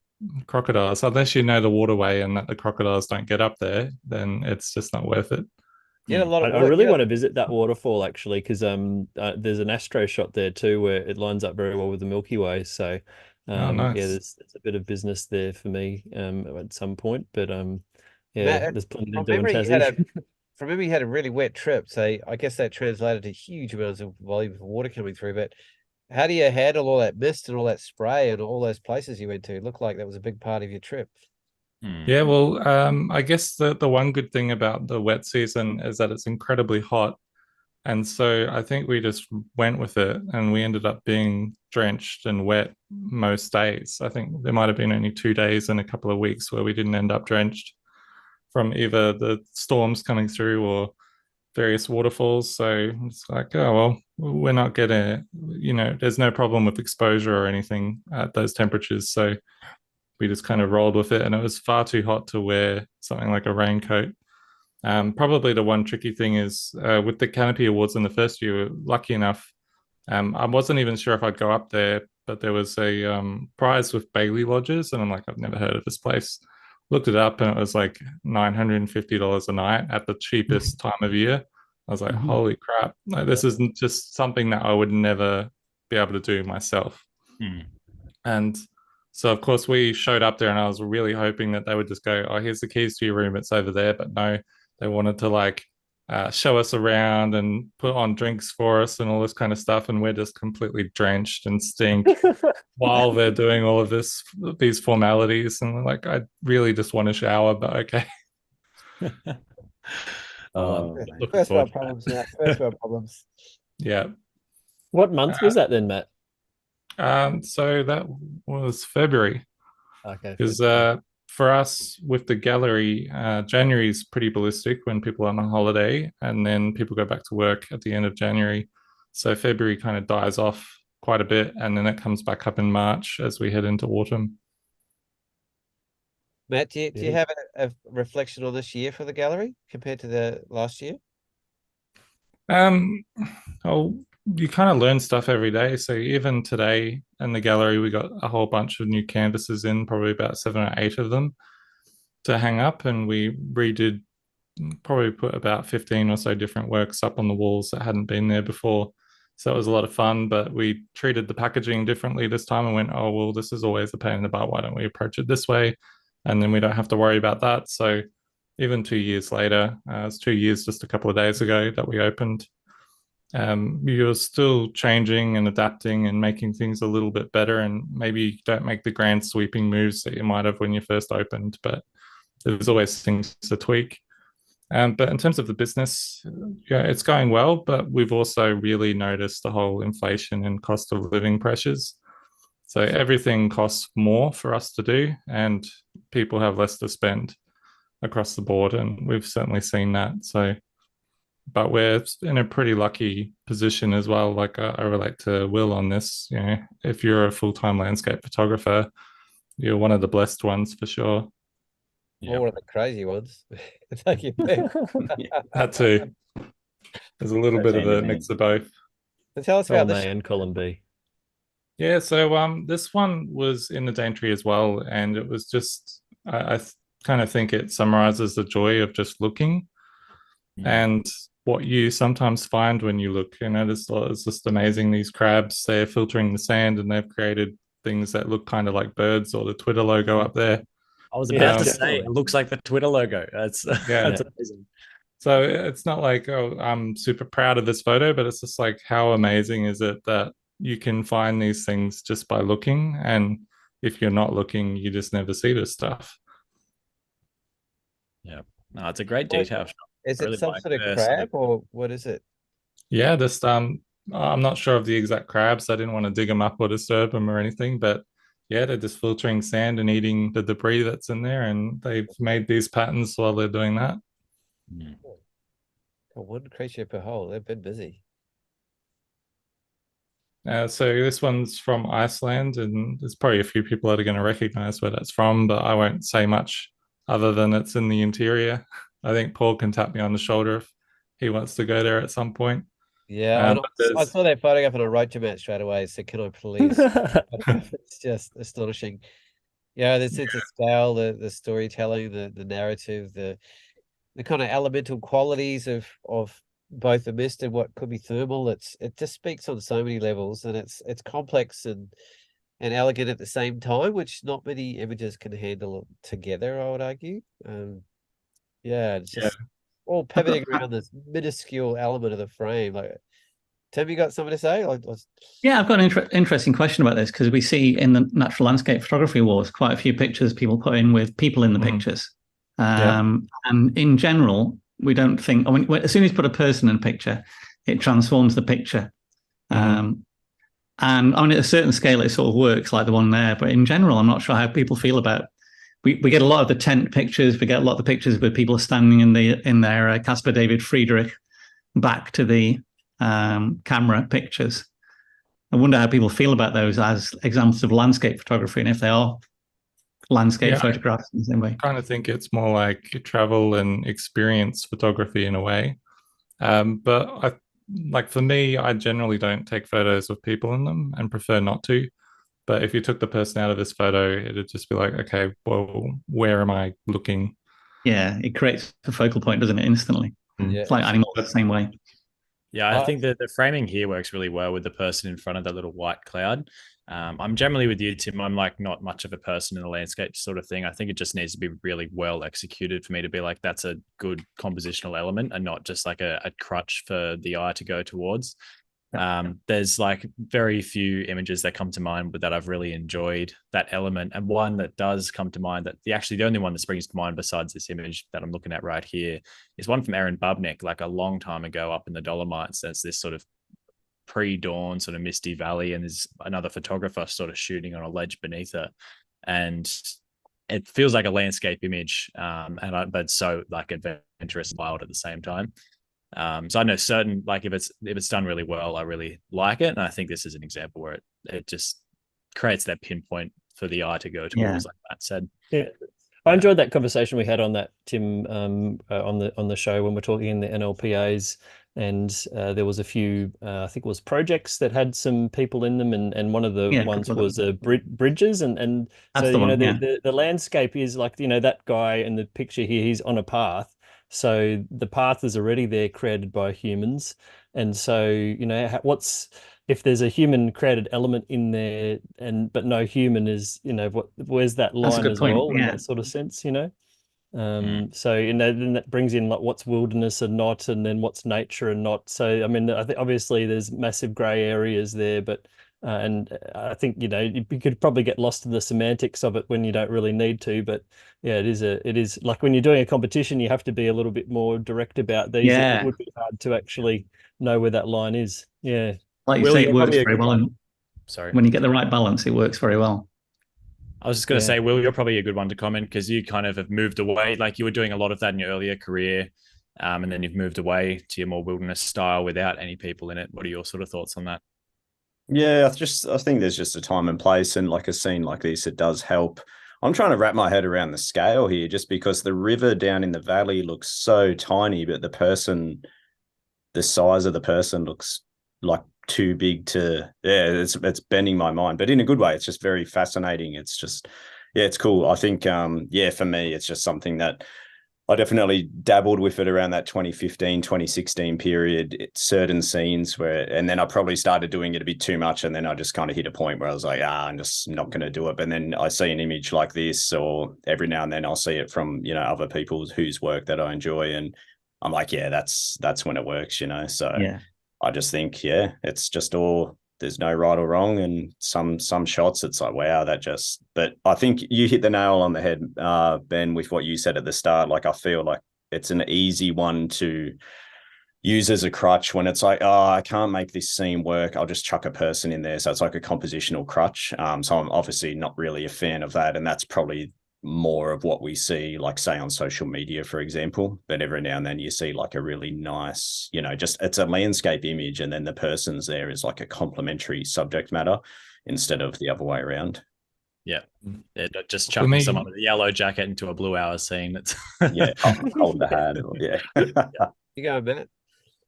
Speaker 4: crocodiles. Unless you know the waterway and that the crocodiles don't get up there, then it's just not worth it.
Speaker 5: You had a lot
Speaker 1: I
Speaker 5: of
Speaker 1: I
Speaker 5: work.
Speaker 1: really
Speaker 5: You
Speaker 1: want
Speaker 5: know,
Speaker 1: to visit that waterfall actually, because there's an astro shot there too where it lines up very well with the Milky Way. So
Speaker 4: Oh,
Speaker 1: yeah,
Speaker 4: nice.
Speaker 1: there's a bit of business there for me at some point. But yeah,
Speaker 5: Matt,
Speaker 1: there's plenty to
Speaker 5: from
Speaker 1: do in
Speaker 5: memory, you had
Speaker 1: Tassie.
Speaker 5: from memory, you had a really wet trip. So I guess that translated to huge amounts of volume of water coming through. But how do you handle all that mist and all that spray and all those places you went to? It looked like that was a big part of your trip.
Speaker 4: Yeah, well, I guess the one good thing about the wet season is that it's incredibly hot. And so I think we just went with it and we ended up being drenched and wet most days. I think there might have been only 2 days in a couple of weeks where we didn't end up drenched from either the storms coming through or various waterfalls. So it's like, oh, well, we're not getting, there's no problem with exposure or anything at those temperatures. So we just kind of rolled with it. And it was far too hot to wear something like a raincoat. Probably the one tricky thing is with the Canopy Awards in the first year, we were lucky enough. I wasn't even sure if I'd go up there, but there was a prize with Bailey Lodges, and I'm like, I've never heard of this place. Looked it up, and it was like $950 a night at the cheapest time of year. I was like, holy crap! Like, this isn't just something that I would never be able to do myself. And so, of course, we showed up there, and I was really hoping that they would just go, "Oh, here's the keys to your room. It's over there." But no, they wanted to like show us around and put on drinks for us and all this kind of stuff, and we're just completely drenched and stink while they're doing all of these formalities. And we're like, I really just want a shower, but okay.
Speaker 2: Looking
Speaker 5: First
Speaker 2: forward
Speaker 5: world
Speaker 2: to
Speaker 5: problems,
Speaker 2: that.
Speaker 5: Matt. First world problems.
Speaker 4: Yeah.
Speaker 1: What month was that then, Matt?
Speaker 4: So that was February.
Speaker 1: Okay,
Speaker 4: Because
Speaker 1: February.
Speaker 4: for us with the gallery, January is pretty ballistic when people are on a holiday, and then people go back to work at the end of January. So February kind of dies off quite a bit, and then it comes back up in March as we head into autumn.
Speaker 5: Matt, do you
Speaker 1: Yeah.
Speaker 5: have a reflection on this year for the gallery compared to the last year?
Speaker 4: Um, oh, you kind of learn stuff every day. So even today in the gallery, we got a whole bunch of new canvases in, probably about 7 or 8 of them to hang up, and we redid, probably put about 15 or so different works up on the walls that hadn't been there before. So it was a lot of fun, but we treated the packaging differently this time and went, oh, well, this is always a pain in the butt. Why don't we approach it this way? And then we don't have to worry about that. So even 2 years later, it's 2 years just a couple of days ago that we opened. You're still changing and adapting and making things a little bit better. And maybe you don't make the grand sweeping moves that you might have when you first opened, but there's always things to tweak. But in terms of the business, yeah, it's going well, but we've also really noticed the whole inflation and cost of living pressures. So everything costs more for us to do, and people have less to spend across the board. And we've certainly seen that. So, but we're in a pretty lucky position as well. Like I relate to Will on this. If you're a full-time landscape photographer, you're one of the blessed ones for sure.
Speaker 5: Or one of the crazy ones. Take your pick.
Speaker 4: That too. There's a little bit of a
Speaker 6: Handyman.
Speaker 4: mix of both.
Speaker 5: So tell us about
Speaker 1: Column
Speaker 5: this.
Speaker 1: A and column B.
Speaker 4: Yeah, so this one was in the Daintree as well, and it was just I kind of think it summarizes the joy of just looking and what you sometimes find when you look. It's just amazing. These crabs, they're filtering the sand, and they've created things that look kind of like birds or the Twitter logo up there.
Speaker 2: I was
Speaker 1: Yeah,
Speaker 2: about to say
Speaker 1: definitely.
Speaker 2: it looks like the Twitter logo. That's
Speaker 4: Yeah.
Speaker 2: that's amazing.
Speaker 4: So it's not like, oh, I'm super proud of this photo, but it's just like, how amazing is it that you can find these things just by looking? And if you're not looking, you just never see this stuff.
Speaker 2: Yeah. No, it's a great detail shot.
Speaker 5: Is
Speaker 2: Really
Speaker 5: it some
Speaker 2: like
Speaker 5: sort of
Speaker 2: the
Speaker 5: crab or what is it?
Speaker 4: Yeah, just I'm not sure of the exact crabs. I didn't want to dig them up or disturb them or anything, but yeah, they're just filtering sand and eating the debris that's in there, and they've made these patterns while they're doing that.
Speaker 5: One creature per hole. They've been busy.
Speaker 4: So this one's from Iceland, and there's probably a few people that are going to recognize where that's from, but I won't say much other than it's in the interior. I think Paul can tap me on the shoulder if he wants to go there at some point.
Speaker 5: Yeah, I saw that photograph and I wrote to Matt straight away. So can I please? It's just astonishing. Yeah, the sense of scale, the storytelling, the narrative, the kind of elemental qualities of both the mist and what could be thermal. It just speaks on so many levels, and it's complex and elegant at the same time, which not many images can handle together, I would argue. It's just all pivoting around this minuscule element of the frame. Like, Tim, you got something to say?
Speaker 3: Yeah, I've got an interesting question about this, because we see in the Natural Landscape Photography Awards quite a few pictures people put in with people in the pictures. And in general, we don't think, as soon as you put a person in a picture, it transforms the picture. And at a certain scale, it sort of works, like the one there. But in general, I'm not sure how people feel about. We get a lot of the tent pictures. We get a lot of the pictures where people are standing in their Caspar David Friedrich back to the camera pictures. I wonder how people feel about those as examples of landscape photography, and if they are landscape photographs in the same way.
Speaker 4: I kind of think it's more like travel and experience photography in a way. But for me, I generally don't take photos of people in them and prefer not to. But if you took the person out of this photo, it'd just be like, okay, well, where am I looking?
Speaker 3: Yeah, it creates a focal point, doesn't it, instantly?
Speaker 5: Yeah.
Speaker 3: It's like animals the same way.
Speaker 2: Yeah, I think that the framing here works really well with the person in front of that little white cloud. I'm generally with you, Tim. I'm like not much of a person in the landscape sort of thing. I think it just needs to be really well executed for me to be like, that's a good compositional element and not just like a crutch for the eye to go towards. There's like very few images that come to mind, but that I've really enjoyed that element. And one that does come to mind, that the only one that springs to mind besides this image that I'm looking at right here, is one from Aaron Bubnick, like a long time ago up in the Dolomites. There's this sort of pre-dawn sort of misty valley, and there's another photographer sort of shooting on a ledge beneath her, and it feels like a landscape image, but so like adventurous and wild at the same time. So I know certain, like if it's done really well, I really like it, and I think this is an example where it just creates that pinpoint for the eye to go towards, like Matt said.
Speaker 1: Yeah, I enjoyed that conversation we had on that, Tim, on the show when we're talking in the NLPAs, and there was a few, I think it was projects that had some people in them, and one of the ones was bridges, and so the landscape is like, that guy in the picture here, he's on a path. So the path is already there, created by humans. And so, if there's a human created element in there, but no human is, where's that line as well, in that sort of sense, So, then that brings in like what's wilderness and not, and then what's nature and not. So, I mean, I think obviously there's massive gray areas there, but and I think, you could probably get lost in the semantics of it when you don't really need to. But yeah, it is like when you're doing a competition, you have to be a little bit more direct about these.
Speaker 3: Yeah.
Speaker 1: It would be hard to actually know where that line is. Yeah.
Speaker 3: Like you say, it works very well.
Speaker 2: Sorry.
Speaker 3: When you get the right balance, it works very well.
Speaker 2: I was just going to say, Will, you're probably a good one to comment, because you kind of have moved away. Like you were doing a lot of that in your earlier career, and then you've moved away to your more wilderness style without any people in it. What are your sort of thoughts on that?
Speaker 6: Yeah, I think there's just a time and place, and like a scene like this, it does help. I'm trying to wrap my head around the scale here, just because the river down in the valley looks so tiny, but the size of the person looks like too big to, it's bending my mind, but in a good way. It's just very fascinating. It's just, it's cool. I think, for me, it's just something that I definitely dabbled with it around that 2015, 2016 period, certain scenes and then I probably started doing it a bit too much. And then I just kind of hit a point where I was like, I'm just not going to do it. But then I see an image like this, or every now and then I'll see it from, other people's whose work that I enjoy. And I'm like, that's when it works, So I just think, it's just all, there's no right or wrong. And some shots, it's like, wow, but I think you hit the nail on the head, Ben, with what you said at the start. Like, I feel like it's an easy one to use as a crutch when it's like, I can't make this scene work, I'll just chuck a person in there. So it's like a compositional crutch. So I'm obviously not really a fan of that. And that's probably more of what we see, like say on social media, for example. But every now and then you see like a really nice, just it's a landscape image, and then the person's there is like a complementary subject matter instead of the other way around.
Speaker 2: Yeah, just chucking someone with a yellow jacket into a blue hour scene. That's
Speaker 6: hold the hand.
Speaker 5: You go, Matt.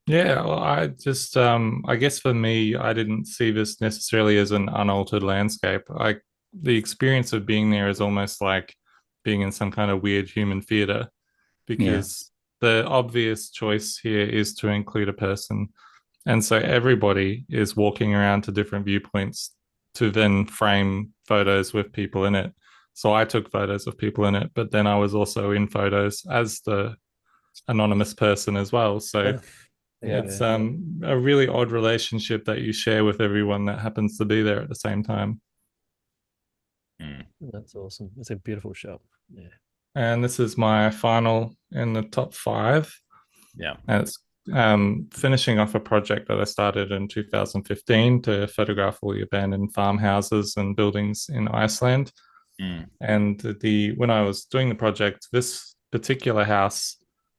Speaker 4: Yeah, well, I just I guess for me, I didn't see this necessarily as an unaltered landscape. The experience of being there is almost like being in some kind of weird human theater, because the obvious choice here is to include a person. And so everybody is walking around to different viewpoints to then frame photos with people in it. So I took photos of people in it, but then I was also in photos as the anonymous person as well. So it's a really odd relationship that you share with everyone that happens to be there at the same time.
Speaker 1: That's awesome. It's a beautiful shot. Yeah.
Speaker 4: And this is my final in the top 5.
Speaker 2: Yeah.
Speaker 4: And it's finishing off a project that I started in 2015 to photograph all the abandoned farmhouses and buildings in Iceland. And when I was doing the project, this particular house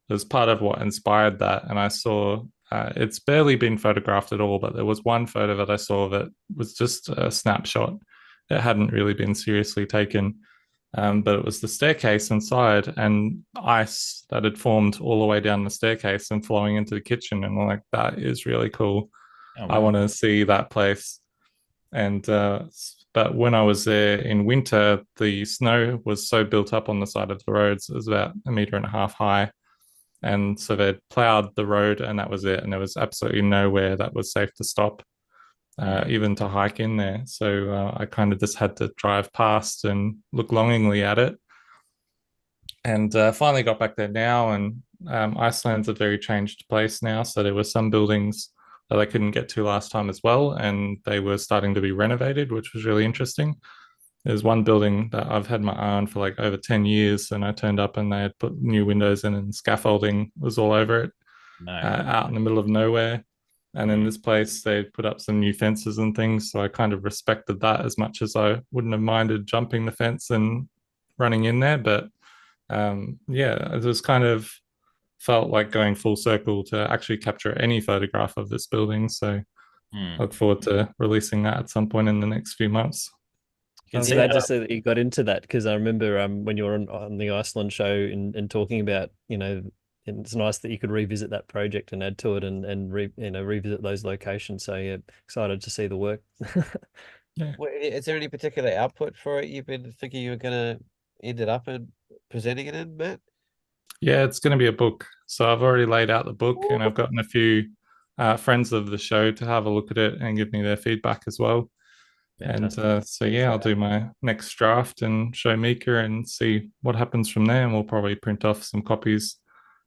Speaker 4: was part of what inspired that. And I saw it's barely been photographed at all, but there was one photo that I saw that was just a snapshot. It hadn't really been seriously taken. But it was the staircase inside and ice that had formed all the way down the staircase and flowing into the kitchen. And I'm like, that is really cool.
Speaker 2: Oh, wow.
Speaker 4: I want to see that place. And but when I was there in winter, the snow was so built up on the side of the roads, it was about 1.5 meters high. And so they'd plowed the road and that was it. And there was absolutely nowhere that was safe to stop. Even to hike in there. So I kind of just had to drive past and look longingly at it. And finally got back there now. And Iceland's a very changed place now. So there were some buildings that I couldn't get to last time as well. And they were starting to be renovated, which was really interesting. There's one building that I've had my eye on for like over 10 years. And I turned up and they had put new windows in and scaffolding was all over it, out in the middle of nowhere. And in this place, they put up some new fences and things. So I kind of respected that as much as I wouldn't have minded jumping the fence and running in there. But it was kind of felt like going full circle to actually capture any photograph of this building. So I look forward to releasing that at some point in the next few months.
Speaker 1: I'm glad to see that you got into that, because I remember when you were on the Iceland show and talking about, it's nice that you could revisit that project and add to it and revisit those locations. So yeah, excited to see the work.
Speaker 5: Is there any particular output for it you've been thinking you were going to end it up and presenting it in, Matt?
Speaker 4: Yeah, it's going to be a book. So I've already laid out the book and I've gotten a few friends of the show to have a look at it and give me their feedback as well. Fantastic. And I'll do my next draft and show Mika and see what happens from there. And we'll probably print off some copies,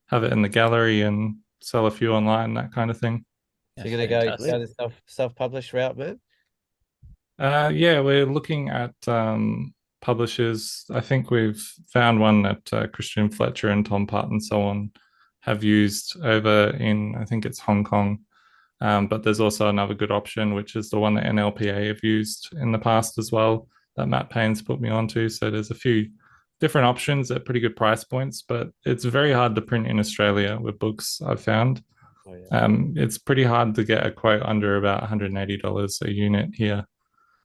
Speaker 4: have it in the gallery and sell a few online, that kind of thing.
Speaker 5: So you're going to go the self-published route, man?
Speaker 4: We're looking at publishers. I think we've found one that Christian Fletcher and Tom Putt and so on have used over in, I think it's Hong Kong. But there's also another good option, which is the one that NLPA have used in the past as well, that Matt Payne's put me onto. So there's a few different options at pretty good price points, but it's very hard to print in Australia with books, I've found. It's pretty hard to get a quote under about $180 a unit here.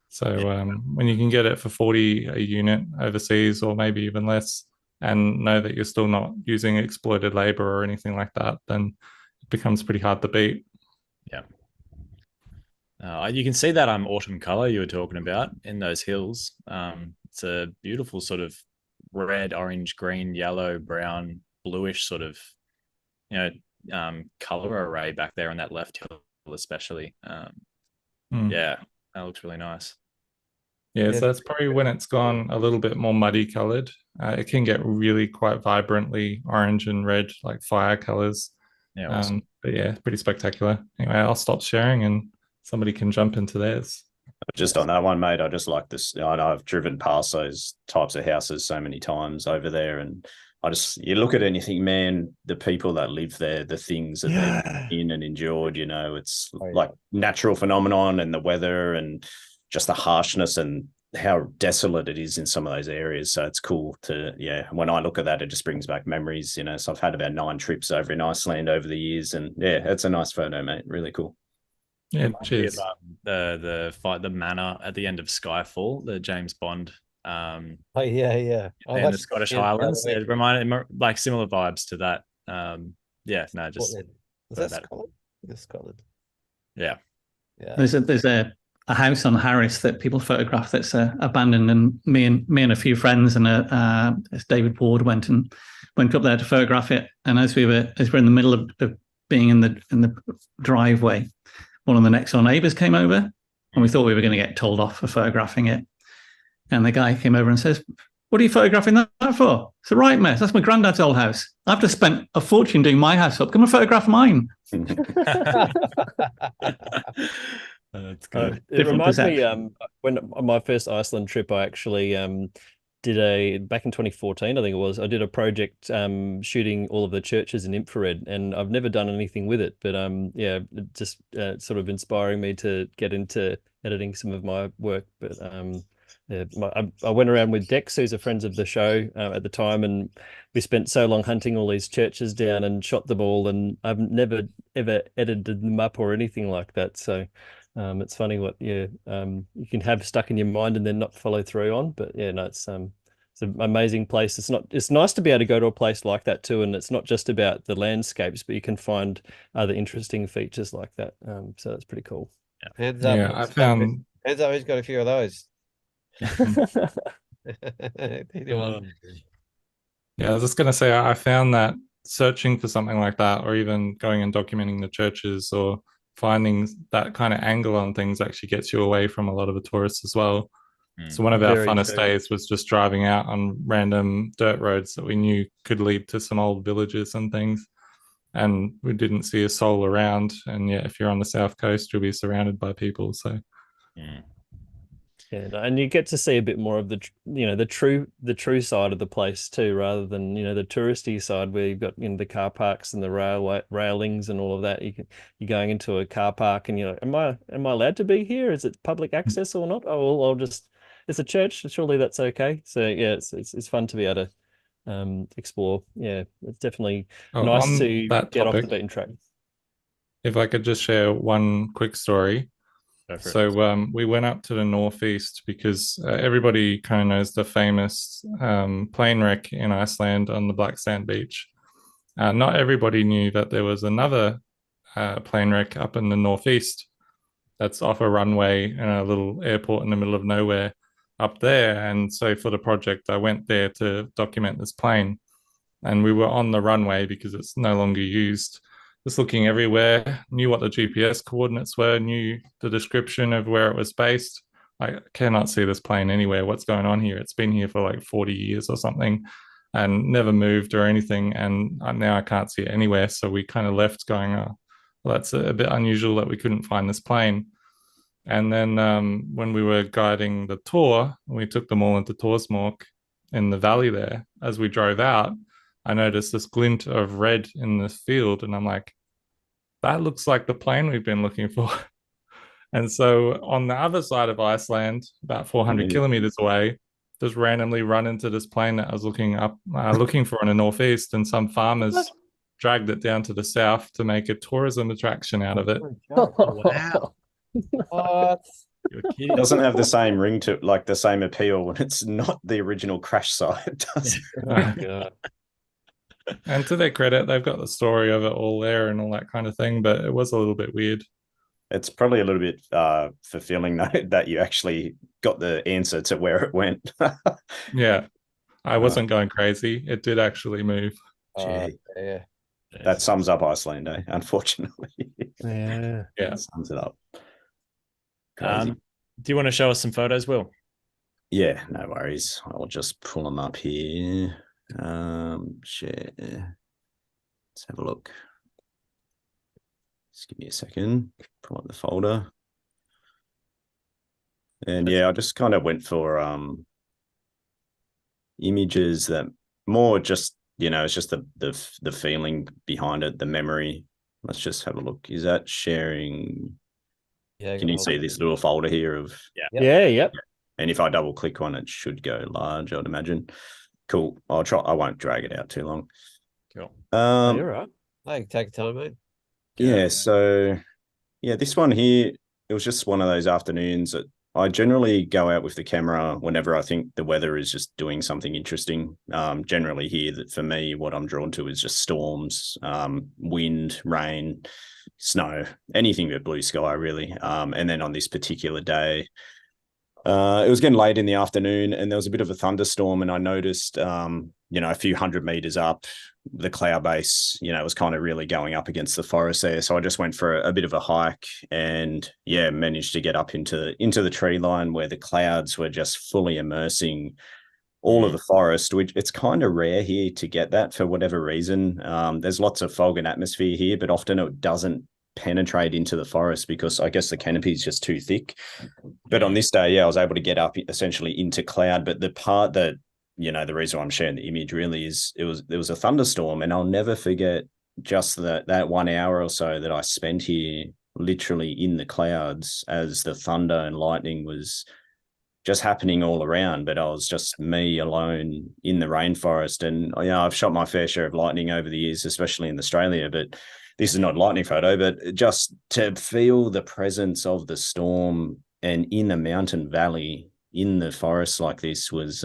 Speaker 4: So when you can get it for $40 a unit overseas, or maybe even less, and know that you're still not using exploited labor or anything like that, then it becomes pretty hard to beat.
Speaker 2: You can see that autumn color you were talking about in those hills. It's a beautiful sort of red, orange, green, yellow, brown, bluish sort of, color array back there on that left hill, especially. Yeah, that looks really nice.
Speaker 4: Yeah, so that's probably when it's gone a little bit more muddy colored. It can get really quite vibrantly orange and red, like fire colors.
Speaker 2: Yeah, awesome.
Speaker 4: But yeah, pretty spectacular. Anyway, I'll stop sharing and somebody can jump into theirs.
Speaker 6: Just on that one, mate, I just like this. I know I've driven past those types of houses so many times over there, and you look at it and you think, man, the people that live there, the things that they've in and endured, it's like natural phenomenon, and the weather and just the harshness and how desolate it is in some of those areas. So it's cool to, when I look at that, it just brings back memories, So I've had about 9 trips over in Iceland over the years, and it's a nice photo, mate. Really cool.
Speaker 4: Yeah, cheers.
Speaker 2: The manor at the end of Skyfall, the James Bond.
Speaker 5: In
Speaker 2: the Scottish Highlands. It reminded me like similar vibes to that.
Speaker 5: Is that Scotland? Scotland.
Speaker 2: Yeah.
Speaker 3: There's a house on Harris that people photographed that's abandoned, and me and a few friends and as David Ward went up there to photograph it. And as we're in the middle of being in the driveway, one of the next door neighbours came over, and we thought we were going to get told off for photographing it. And the guy came over and says, "What are you photographing that for?" It's a right mess. That's my granddad's old house. I've just spent a fortune doing my house up. Come and photograph mine.
Speaker 2: That's good.
Speaker 1: It reminds me, when on my first Iceland trip, I actually did back in 2014, I think it was, I did a project shooting all of the churches in infrared, and I've never done anything with it, but yeah, it just sort of inspiring me to get into editing some of my work. But yeah, I went around with Dex, who's a friend of the show at the time, and we spent so long hunting all these churches down and shot them all, and I've never ever edited them up or anything like that. So it's funny what you can have stuck in your mind and then not follow through on. But yeah, no, it's an amazing place. It's nice to be able to go to a place like that too, and it's not just about the landscapes, but you can find other interesting features like that. So that's pretty cool.
Speaker 5: Hands up.
Speaker 4: Yeah, I found.
Speaker 5: Hands up. Who's got a few of those?
Speaker 4: Yeah, I was just going to say, I found that searching for something like that, or even going and documenting the churches, or finding that kind of angle on things, actually gets you away from a lot of the tourists as well. So one of our funnest days was just driving out on random dirt roads that we knew could lead to some old villages and things. And we didn't see a soul around. And yeah, if you're on the south coast, you'll be surrounded by people. So
Speaker 1: yeah, and you get to see a bit more of the the true side of the place too, rather than the touristy side where you've got the car parks and the railings and all of that. You're going into a car park and you're like, am I allowed to be here? Is it public access or not? Oh well, it's a church. Surely that's okay. So yeah, it's fun to be able to explore. Yeah, it's definitely nice to get off the beaten track.
Speaker 4: If I could just share one quick story. So we went up to the northeast because everybody kind of knows the famous plane wreck in Iceland on the Black Sand Beach. Not everybody knew that there was another plane wreck up in the northeast that's off a runway in a little airport in the middle of nowhere up there. And so for the project, I went there to document this plane. And we were on the runway because it's no longer used. Just looking everywhere, knew what the GPS coordinates were, knew the description of where it was based. I cannot see this plane anywhere. What's going on here? It's been here for like 40 years or something and never moved or anything. And now I can't see it anywhere. So we kind of left going, oh, well, that's a bit unusual that we couldn't find this plane. And then when we were guiding the tour, we took them all into Torsmork in the valley there. As we drove out, I noticed this glint of red in the field, and I'm like, that looks like the plane we've been looking for. And so on the other side of Iceland, about 400 kilometers away, just randomly run into this plane that I was looking for in the northeast, and some farmers dragged it down to the south to make a tourism attraction out of it.
Speaker 5: Wow. What?
Speaker 6: It doesn't have the same ring to like the same appeal when it's not the original crash site, does it?
Speaker 1: Oh, God.
Speaker 4: And to their credit, they've got the story of it all there and all that kind of thing, but it was a little bit weird.
Speaker 6: It's probably a little bit fulfilling though that you actually got the answer to where it went.
Speaker 4: Yeah, I wasn't going crazy. It did actually move.
Speaker 5: Yeah.
Speaker 6: That sums up Iceland, eh? Unfortunately.
Speaker 1: Yeah.
Speaker 6: That sums it up. Crazy.
Speaker 2: Do you want to show us some photos, Will?
Speaker 6: Yeah, no worries. I'll just pull them up here. Share. Let's have a look. Just give me a second. Pull up the folder. And yeah, I just kind of went for images that more just, it's just the feeling behind it, the memory. Let's just have a look. Is that sharing?
Speaker 5: Yeah.
Speaker 6: Can you see this little folder here of?
Speaker 1: Yeah. Yep.
Speaker 6: And if I double click on it, should go large, I'd imagine. Cool. I'll try. I won't drag it out too long.
Speaker 2: Cool.
Speaker 1: You're right.
Speaker 5: Hey, take your time, mate.
Speaker 6: Yeah. So, yeah, this one here, it was just one of those afternoons that I generally go out with the camera whenever I think the weather is just doing something interesting. Generally here, that for me, what I'm drawn to is just storms, wind, rain, snow, anything but blue sky, really. And then on this particular day, it was getting late in the afternoon and there was a bit of a thunderstorm, and I noticed, a few 100 meters up, the cloud base, was kind of really going up against the forest there. So I just went for a bit of a hike and managed to get up into the tree line where the clouds were just fully immersing all of the forest, which it's kind of rare here to get that for whatever reason. There's lots of fog and atmosphere here, but often it doesn't penetrate into the forest because I guess the canopy is just too thick. But on this day, I was able to get up essentially into cloud. But the part that, the reason why I'm sharing the image really is there was a thunderstorm, and I'll never forget just that 1 hour or so that I spent here literally in the clouds as the thunder and lightning was just happening all around. But I was just me alone in the rainforest. And, I've shot my fair share of lightning over the years, especially in Australia, but this is not a lightning photo, but just to feel the presence of the storm and in a mountain valley in the forest like this was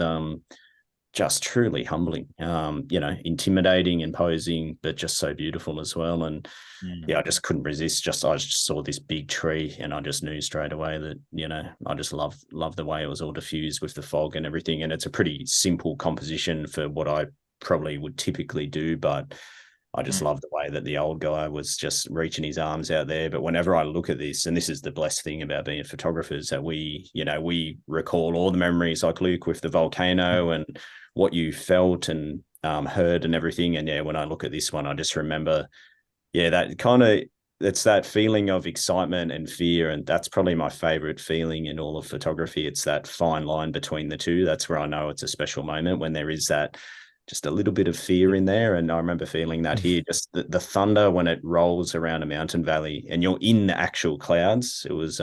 Speaker 6: just truly humbling, intimidating, imposing, but just so beautiful as well. And I just couldn't resist. I just saw this big tree and I just knew straight away that, I just love the way it was all diffused with the fog and everything. And it's a pretty simple composition for what I probably would typically do, but I just love the way that the old guy was just reaching his arms out there. But whenever I look at this, and this is the blessed thing about being photographers, that we recall all the memories like Luke with the volcano and what you felt and heard and everything. And when I look at this one, I just remember, it's that feeling of excitement and fear. And that's probably my favorite feeling in all of photography. It's that fine line between the two. That's where I know it's a special moment, when there is that just a little bit of fear in there. And I remember feeling that here, just the thunder when it rolls around a mountain valley and you're in the actual clouds. It was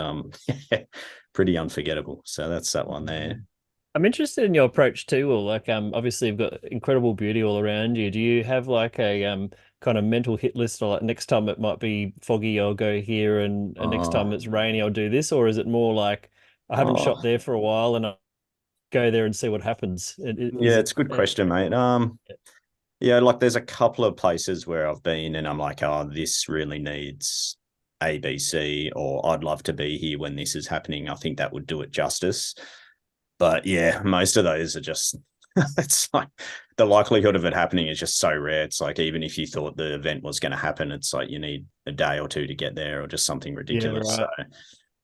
Speaker 6: pretty unforgettable. So that's that one there.
Speaker 1: I'm interested in your approach too. Or like, obviously you've got incredible beauty all around you. Do you have like a kind of mental hit list, or like next time it might be foggy, I'll go here, and next time it's rainy, I'll do this? Or is it more like I haven't shot there for a while and I go there and see what happens?
Speaker 6: It's a good question, mate. Like there's a couple of places where I've been and I'm like, this really needs ABC, or I'd love to be here when this is happening. I think that would do it justice. But most of those are just, it's like the likelihood of it happening is just so rare. It's like, even if you thought the event was going to happen, it's like you need a day or two to get there, or just something ridiculous.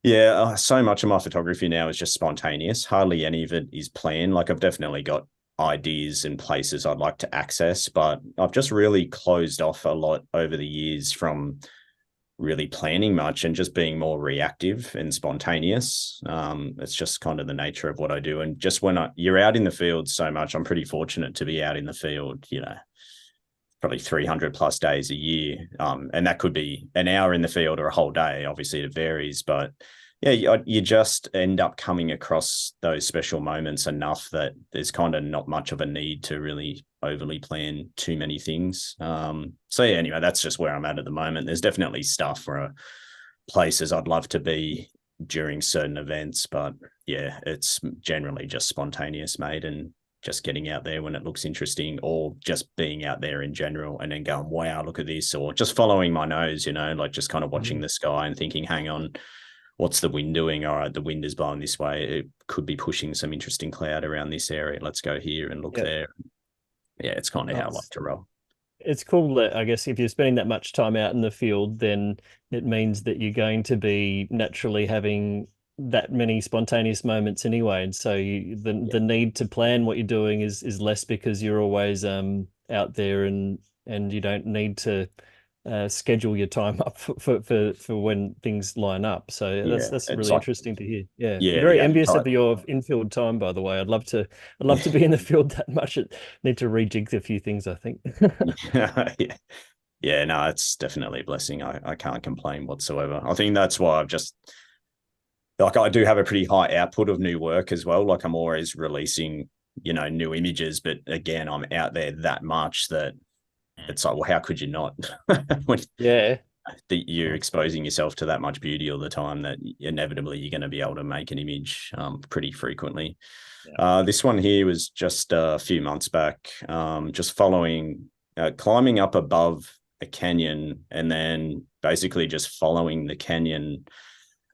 Speaker 1: Yeah, right.
Speaker 6: So much of my photography now is just spontaneous. Hardly any of it is planned. Like I've definitely got ideas and places I'd like to access, but I've just really closed off a lot over the years from really planning much and just being more reactive and spontaneous. It's just kind of the nature of what I do. And just when you're out in the field so much, I'm pretty fortunate to be out in the field, probably 300 plus days a year. And that could be an hour in the field or a whole day. Obviously it varies, but you just end up coming across those special moments enough that there's kind of not much of a need to really overly plan too many things. Anyway, that's just where I'm at the moment. There's definitely stuff or places I'd love to be during certain events, but it's generally just spontaneous, mate, and just getting out there when it looks interesting, or just being out there in general and then going, wow, look at this, or just following my nose, like just kind of watching the sky and thinking, hang on, what's the wind doing? All right, the wind is blowing this way. It could be pushing some interesting cloud around this area. Let's go here and look there. It's kind of how I like to roll.
Speaker 1: It's cool that, I guess, if you're spending that much time out in the field, then it means that you're going to be naturally having that many spontaneous moments anyway. And so the need to plan what you're doing is less, because you're always out there and you don't need to schedule your time up for when things line up. So that's really interesting to hear. I'm very envious of your infield time, by the way. I'd love to be in the field that much. I need to rejig a few things, I think.
Speaker 6: No, it's definitely a blessing. I can't complain whatsoever. I think that's why I've just, like, I do have a pretty high output of new work as well. Like I'm always releasing, new images, but again, I'm out there that much that it's like, well, how could you not? that you're exposing yourself to that much beauty all the time that inevitably you're going to be able to make an image pretty frequently. This one here was just a few months back, just following, climbing up above a canyon and then basically just following the canyon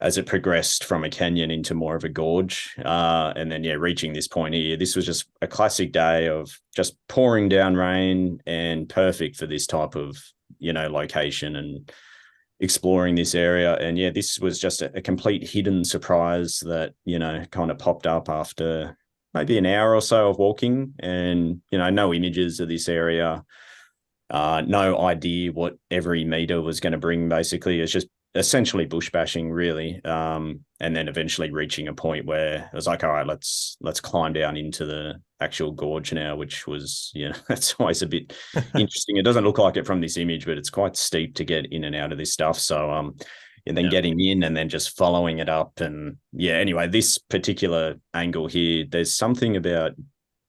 Speaker 6: as it progressed from a canyon into more of a gorge. And then, reaching this point here, this was just a classic day of just pouring down rain and perfect for this type of, location and exploring this area. And this was just a complete hidden surprise that, kind of popped up after maybe an hour or so of walking, and, no images of this area, no idea what every meter was going to bring. Basically, it's just essentially bush bashing, really. And then eventually reaching a point where I was like, all right, let's climb down into the actual gorge now, which was, that's always a bit interesting. It doesn't look like it from this image, but it's quite steep to get in and out of this stuff. So, and then getting in and then just following it up. And anyway, this particular angle here, there's something about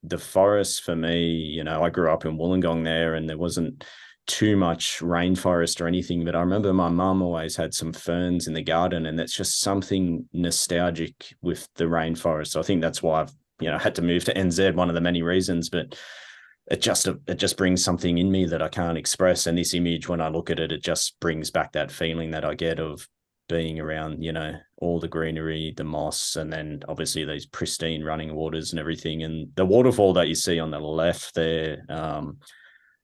Speaker 6: the forest for me. I grew up in Wollongong there, and there wasn't too much rainforest or anything, but I remember my mum always had some ferns in the garden, and that's just something nostalgic with the rainforest. So I think that's why I've had to move to NZ, one of the many reasons, but it just brings something in me that I can't express. And this image, when I look at it, it just brings back that feeling that I get of being around, all the greenery, the moss, and then obviously these pristine running waters and everything. And the waterfall that you see on the left there,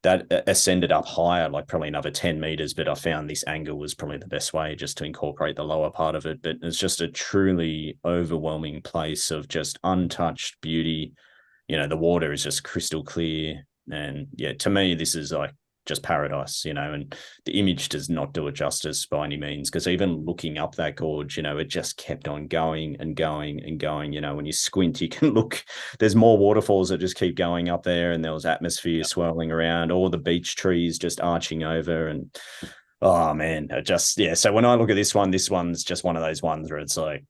Speaker 6: that ascended up higher, like probably another 10 meters, but I found this angle was probably the best way just to incorporate the lower part of it. But it's just a truly overwhelming place of just untouched beauty. The water is just crystal clear. And to me, this is like just paradise, and the image does not do it justice by any means, because even looking up that gorge, it just kept on going and going and going. When you squint, you can look, there's more waterfalls that just keep going up there, and there was atmosphere swirling around, all the beech trees just arching over. And oh man, so when I look at this one's just one of those ones where it's like,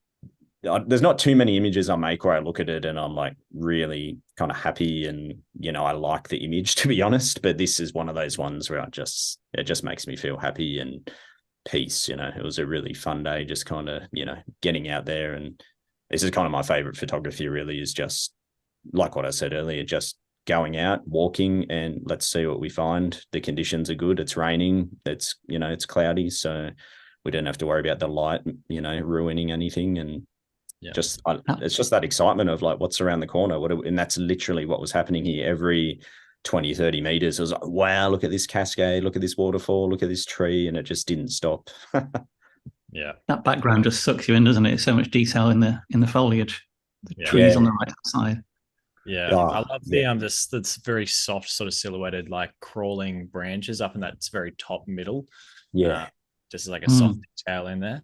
Speaker 6: there's not too many images I make where I look at it and I'm like really kind of happy and, I like the image, to be honest. But this is one of those ones where it just makes me feel happy and peace. It was a really fun day, just kind of, getting out there. And this is kind of my favorite photography, really, is just like what I said earlier, just going out, walking, and let's see what we find. The conditions are good. It's raining. It's, it's cloudy. So we don't have to worry about the light, ruining anything. And it's just that excitement of like what's around the corner. And that's literally what was happening here. Every 20, 30 meters, it was like, wow, look at this cascade, look at this waterfall, look at this tree. And it just didn't stop.
Speaker 3: That background just sucks you in, doesn't it? So much detail in the foliage, the trees on the right hand side.
Speaker 2: I love the that's very soft sort of silhouetted, like crawling branches up in that very top middle. Just like a soft detail in there.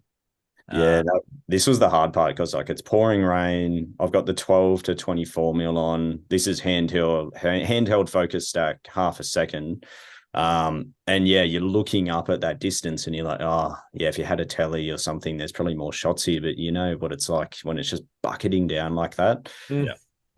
Speaker 6: This was the hard part, because like it's pouring rain. I've got the 12 to 24 mil on. This is handheld focus stack, half a second. And you're looking up at that distance and you're like, if you had a telly or something, there's probably more shots here. But you know what it's like when it's just bucketing down like that.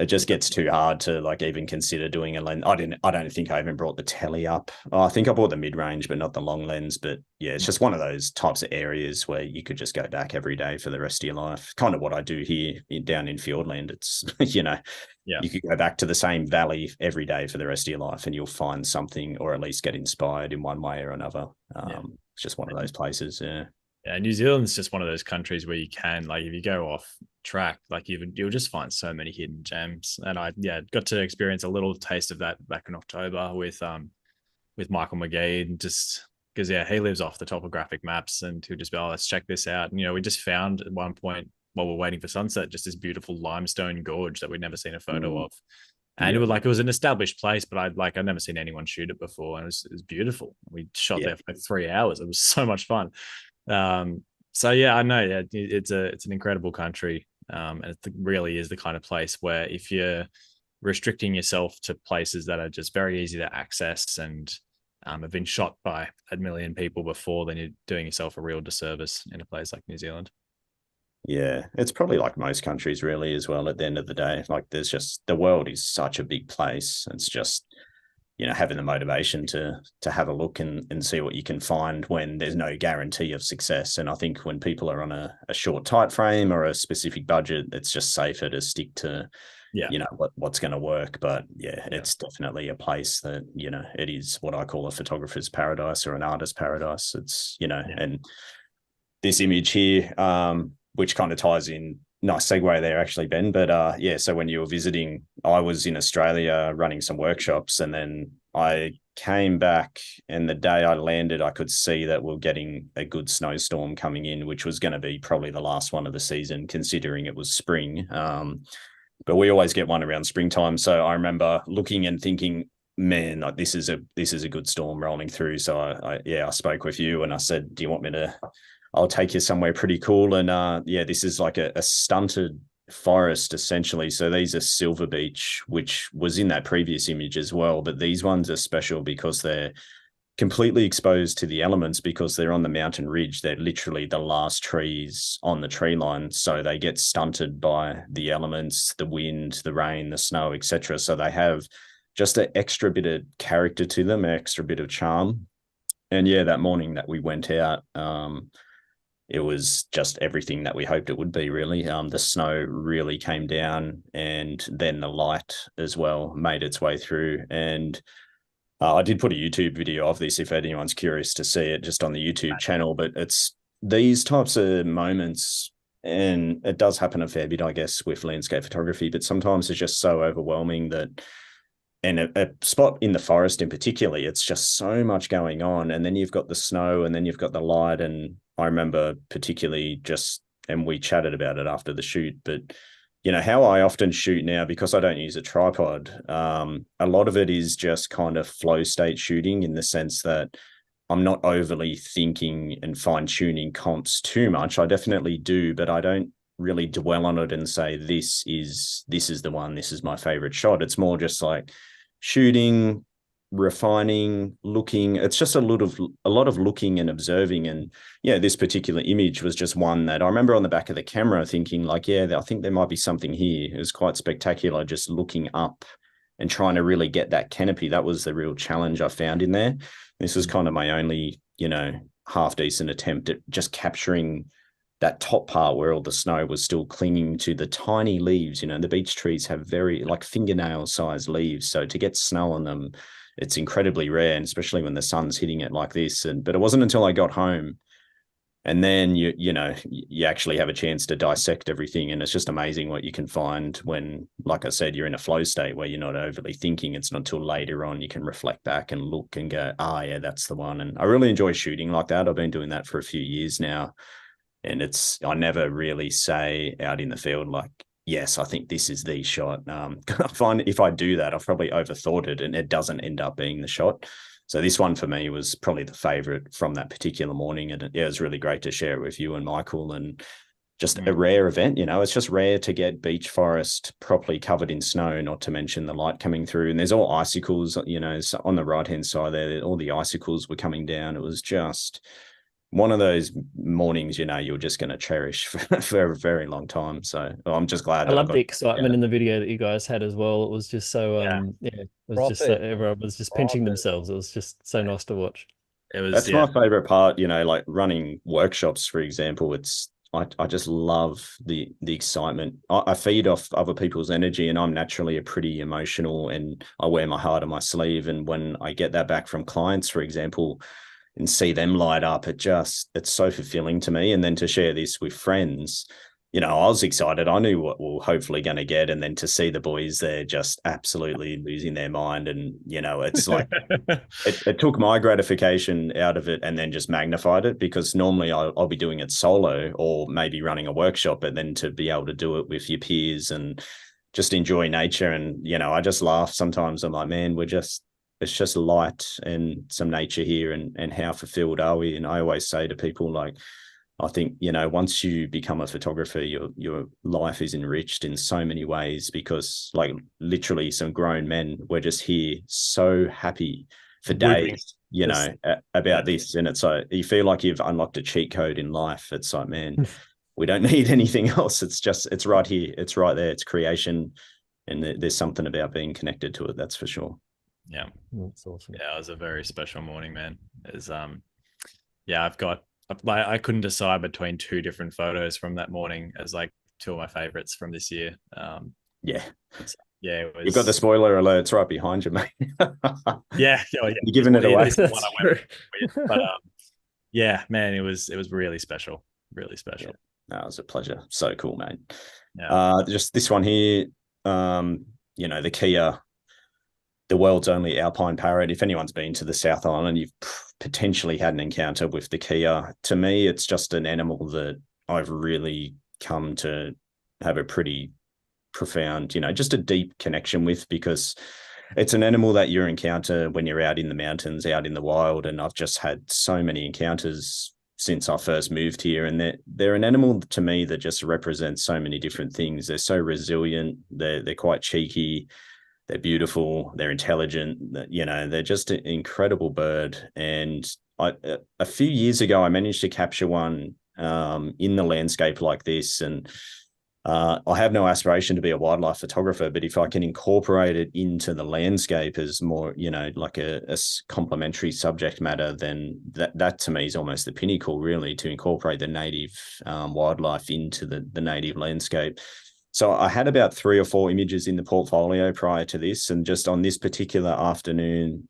Speaker 6: It just gets too hard to like even consider doing a lens. I don't think I even brought the telly up. I think I bought the mid-range, but not the long lens. But it's just one of those types of areas where you could just go back every day for the rest of your life. Kind of what I do here down in Fiordland. It's, you could go back to the same valley every day for the rest of your life and you'll find something, or at least get inspired in one way or another. It's just one of those places.
Speaker 2: Yeah, New Zealand's just one of those countries where you can, like, if you go off track, like you'll just find so many hidden gems. And I got to experience a little taste of that back in October with Michael McGee, and just because he lives off the topographic maps, and he'll just be, let's check this out. And we just found at one point while we're waiting for sunset just this beautiful limestone gorge that we'd never seen a photo of. And it was an established place, but I'd never seen anyone shoot it before. And it was beautiful. We shot there for like 3 hours. It was so much fun. I know it's an incredible country, and it really is the kind of place where if you're restricting yourself to places that are just very easy to access and have been shot by a million people before, then you're doing yourself a real disservice in a place like New Zealand.
Speaker 6: It's probably like most countries really as well. At the end of the day, like there's just, the world is such a big place. It's just having the motivation to have a look and see what you can find when there's no guarantee of success. And I think when people are on a short time frame or a specific budget, it's just safer to stick to what's going to work. But it's definitely a place that it is what I call a photographer's paradise or an artist's paradise. It's and this image here, which kind of ties in. Nice segue there, actually, Ben. But so when you were visiting, I was in Australia running some workshops, and then I came back, and the day I landed, I could see that we're getting a good snowstorm coming in, which was going to be probably the last one of the season, considering it was spring. But we always get one around springtime. So I remember looking and thinking, man, like this is a good storm rolling through. So I spoke with you and I said, do you want me to? I'll take you somewhere pretty cool. And this is like a stunted forest, essentially. So these are silver beech, which was in that previous image as well. But these ones are special because they're completely exposed to the elements because they're on the mountain ridge. They're literally the last trees on the tree line. So they get stunted by the elements, the wind, the rain, the snow, etc. So they have just an extra bit of character to them, an extra bit of charm. And that morning that we went out, it was just everything that we hoped it would be, really. The snow really came down, and then the light as well made its way through. And I did put a YouTube video of this if anyone's curious to see it, just on the YouTube channel. But it's these types of moments, and it does happen a fair bit, I guess, with landscape photography, but sometimes it's just so overwhelming that, and a spot in the forest in particular, it's just so much going on. And then you've got the snow, and then you've got the light. And I remember particularly and we chatted about it after the shoot, but how I often shoot now, because I don't use a tripod, a lot of it is just kind of flow state shooting, in the sense that I'm not overly thinking and fine tuning comps too much. I definitely do, but I don't really dwell on it and say, this is the one, this is my favorite shot. It's more just like shooting, refining, looking. It's just a lot of looking and observing. And this particular image was just one that I remember on the back of the camera thinking like, I think there might be something here. It was quite spectacular, just looking up and trying to really get that canopy. That was the real challenge I found in there. This was kind of my only half decent attempt at just capturing that top part where all the snow was still clinging to the tiny leaves. The beech trees have very like fingernail sized leaves, so to get snow on them, it's incredibly rare, and especially when the sun's hitting it like this. But it wasn't until I got home, and then you actually have a chance to dissect everything, and it's just amazing what you can find when, like I said, you're in a flow state where you're not overly thinking. It's not until later on you can reflect back and look and go, that's the one. And I really enjoy shooting like that. I've been doing that for a few years now, and I never really say out in the field like, yes, I think this is the shot. I find if I do that, I've probably overthought it and it doesn't end up being the shot. So this one for me was probably the favorite from that particular morning. And it was really great to share it with you and Michael, and just a rare event. It's just rare to get beech forest properly covered in snow, not to mention the light coming through. And there's all icicles, on the right-hand side there, all the icicles were coming down. It was just one of those mornings, you're just going to cherish for a very long time. So I'm just glad.
Speaker 1: I love the excitement in the video that you guys had as well. It was just so, it was just so, everyone was just pinching themselves. It was just so nice to watch.
Speaker 6: That's my favorite part, like running workshops, for example. I just love the excitement. I feed off other people's energy, and I'm naturally a pretty emotional, and I wear my heart on my sleeve. And when I get that back from clients, for example, and see them light up, it's so fulfilling to me. And then to share this with friends, I was excited. I knew what we're hopefully going to get. And then to see the boys there just absolutely losing their mind. And, it's like, it took my gratification out of it and then just magnified it, because normally I'll be doing it solo or maybe running a workshop, but then to be able to do it with your peers and just enjoy nature. And, I just laugh sometimes. I'm like, man, it's just light and some nature here, and how fulfilled are we? And I always say to people, like, I think, once you become a photographer, your life is enriched in so many ways, because like literally some grown men, we're just here so happy for days, about this. And it's like, you feel like you've unlocked a cheat code in life. It's like, man, we don't need anything else. It's right here. It's right there. It's creation. And there's something about being connected to it. That's for sure.
Speaker 2: Yeah.
Speaker 1: That's awesome.
Speaker 2: Yeah, it was a very special morning, man. It's yeah, I couldn't decide between two different photos from that morning as like two of my favorites from this year.
Speaker 6: Yeah.
Speaker 2: Yeah, it was.
Speaker 6: You've got the spoiler alerts right behind you, mate.
Speaker 2: Yeah, oh, yeah.
Speaker 6: You're giving it away.
Speaker 2: That's the one I went with. But yeah, man, it was really special. Really special.
Speaker 6: Yeah. No, it was a pleasure. So cool, mate.
Speaker 2: Yeah.
Speaker 6: Just this one here, the Kia, the world's only Alpine parrot. If anyone's been to the South Island, you've potentially had an encounter with the Kia. To me, it's just an animal that I've really come to have a pretty profound, just a deep connection with, because it's an animal that you encounter when you're out in the mountains, out in the wild. And I've just had so many encounters since I first moved here. And they're an animal to me that just represents so many different things. They're so resilient. They're quite cheeky. They're beautiful. They're intelligent. They're just an incredible bird. And a few years ago, I managed to capture one in the landscape like this. And I have no aspiration to be a wildlife photographer, but if I can incorporate it into the landscape as more, like a complementary subject matter, then that to me is almost the pinnacle, really, to incorporate the native wildlife into the native landscape. So I had about 3 or 4 images in the portfolio prior to this, and just on this particular afternoon,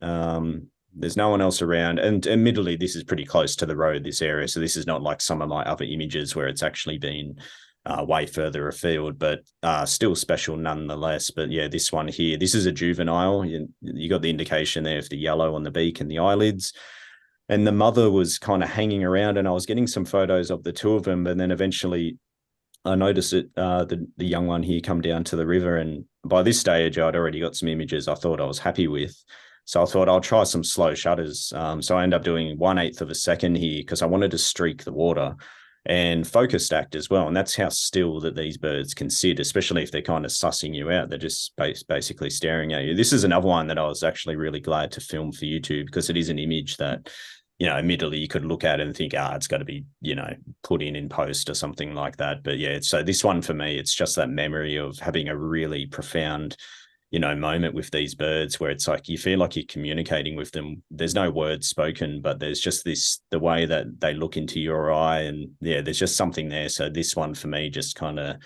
Speaker 6: there's no one else around. And admittedly, this is pretty close to the road, this area. So this is not like some of my other images where it's actually been way further afield, but still special nonetheless. But yeah, this one here, this is a juvenile. You got the indication there of the yellow on the beak and the eyelids. And the mother was kind of hanging around, and I was getting some photos of the two of them. And then eventually I noticed it, the young one here come down to the river. And by this stage, I'd already got some images I thought I was happy with. So I thought I'll try some slow shutters. So I ended up doing 1/8 of a second here because I wanted to streak the water and focus stacked as well. And that's how still that these birds can sit, especially if they're kind of sussing you out. They're just basically staring at you. This is another one that I was actually really glad to film for YouTube, because it is an image that, admittedly you could look at it and think, it's got to be, put in post or something like that. But yeah, so this one for me, it's just that memory of having a really profound, moment with these birds where it's like you feel like you're communicating with them. There's no words spoken, but there's just the way that they look into your eye, and yeah, there's just something there. So this one for me just kind of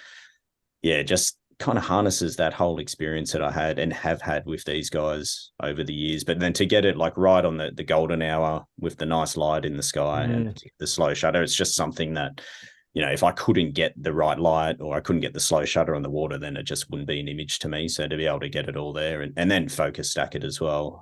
Speaker 6: harnesses that whole experience that I had and have had with these guys over the years. But then to get it like right on the golden hour with the nice light in the sky and the slow shutter, it's just something that, if I couldn't get the right light or I couldn't get the slow shutter on the water, then it just wouldn't be an image to me. So to be able to get it all there and then focus stack it as well,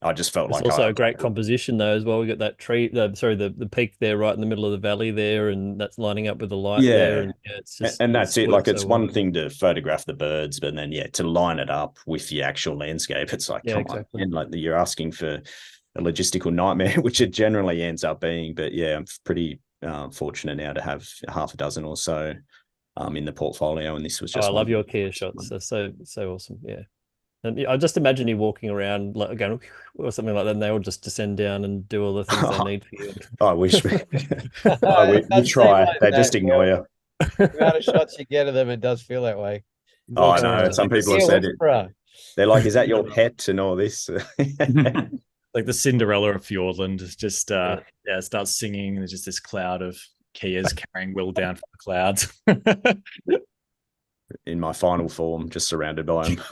Speaker 6: I just felt
Speaker 1: it's
Speaker 6: like
Speaker 1: also a great composition though as well. We got that tree, the peak there right in the middle of the valley there, and that's lining up with the light there. And it's just,
Speaker 6: and that's it. Like it's one thing to photograph the birds, but then to line it up with the actual landscape, it's like, come on, and like you're asking for a logistical nightmare, which it generally ends up being. But yeah, I'm pretty fortunate now to have half a dozen or so in the portfolio, and this was just
Speaker 1: I love your Kia shots. They're so awesome. Yeah. And I just imagine you walking around like going or something like that, and they all just descend down and do all the things they need for you.
Speaker 6: I wish we try. They just ignore you.
Speaker 5: The amount of shots you get of them, it does feel that way.
Speaker 6: Oh, I know. Some people have said it. They're like, "Is that your pet?" and all this.
Speaker 2: Like the Cinderella of Fjordland, just starts singing. There's just this cloud of Kias carrying Will down from the clouds.
Speaker 6: In my final form, just surrounded by them.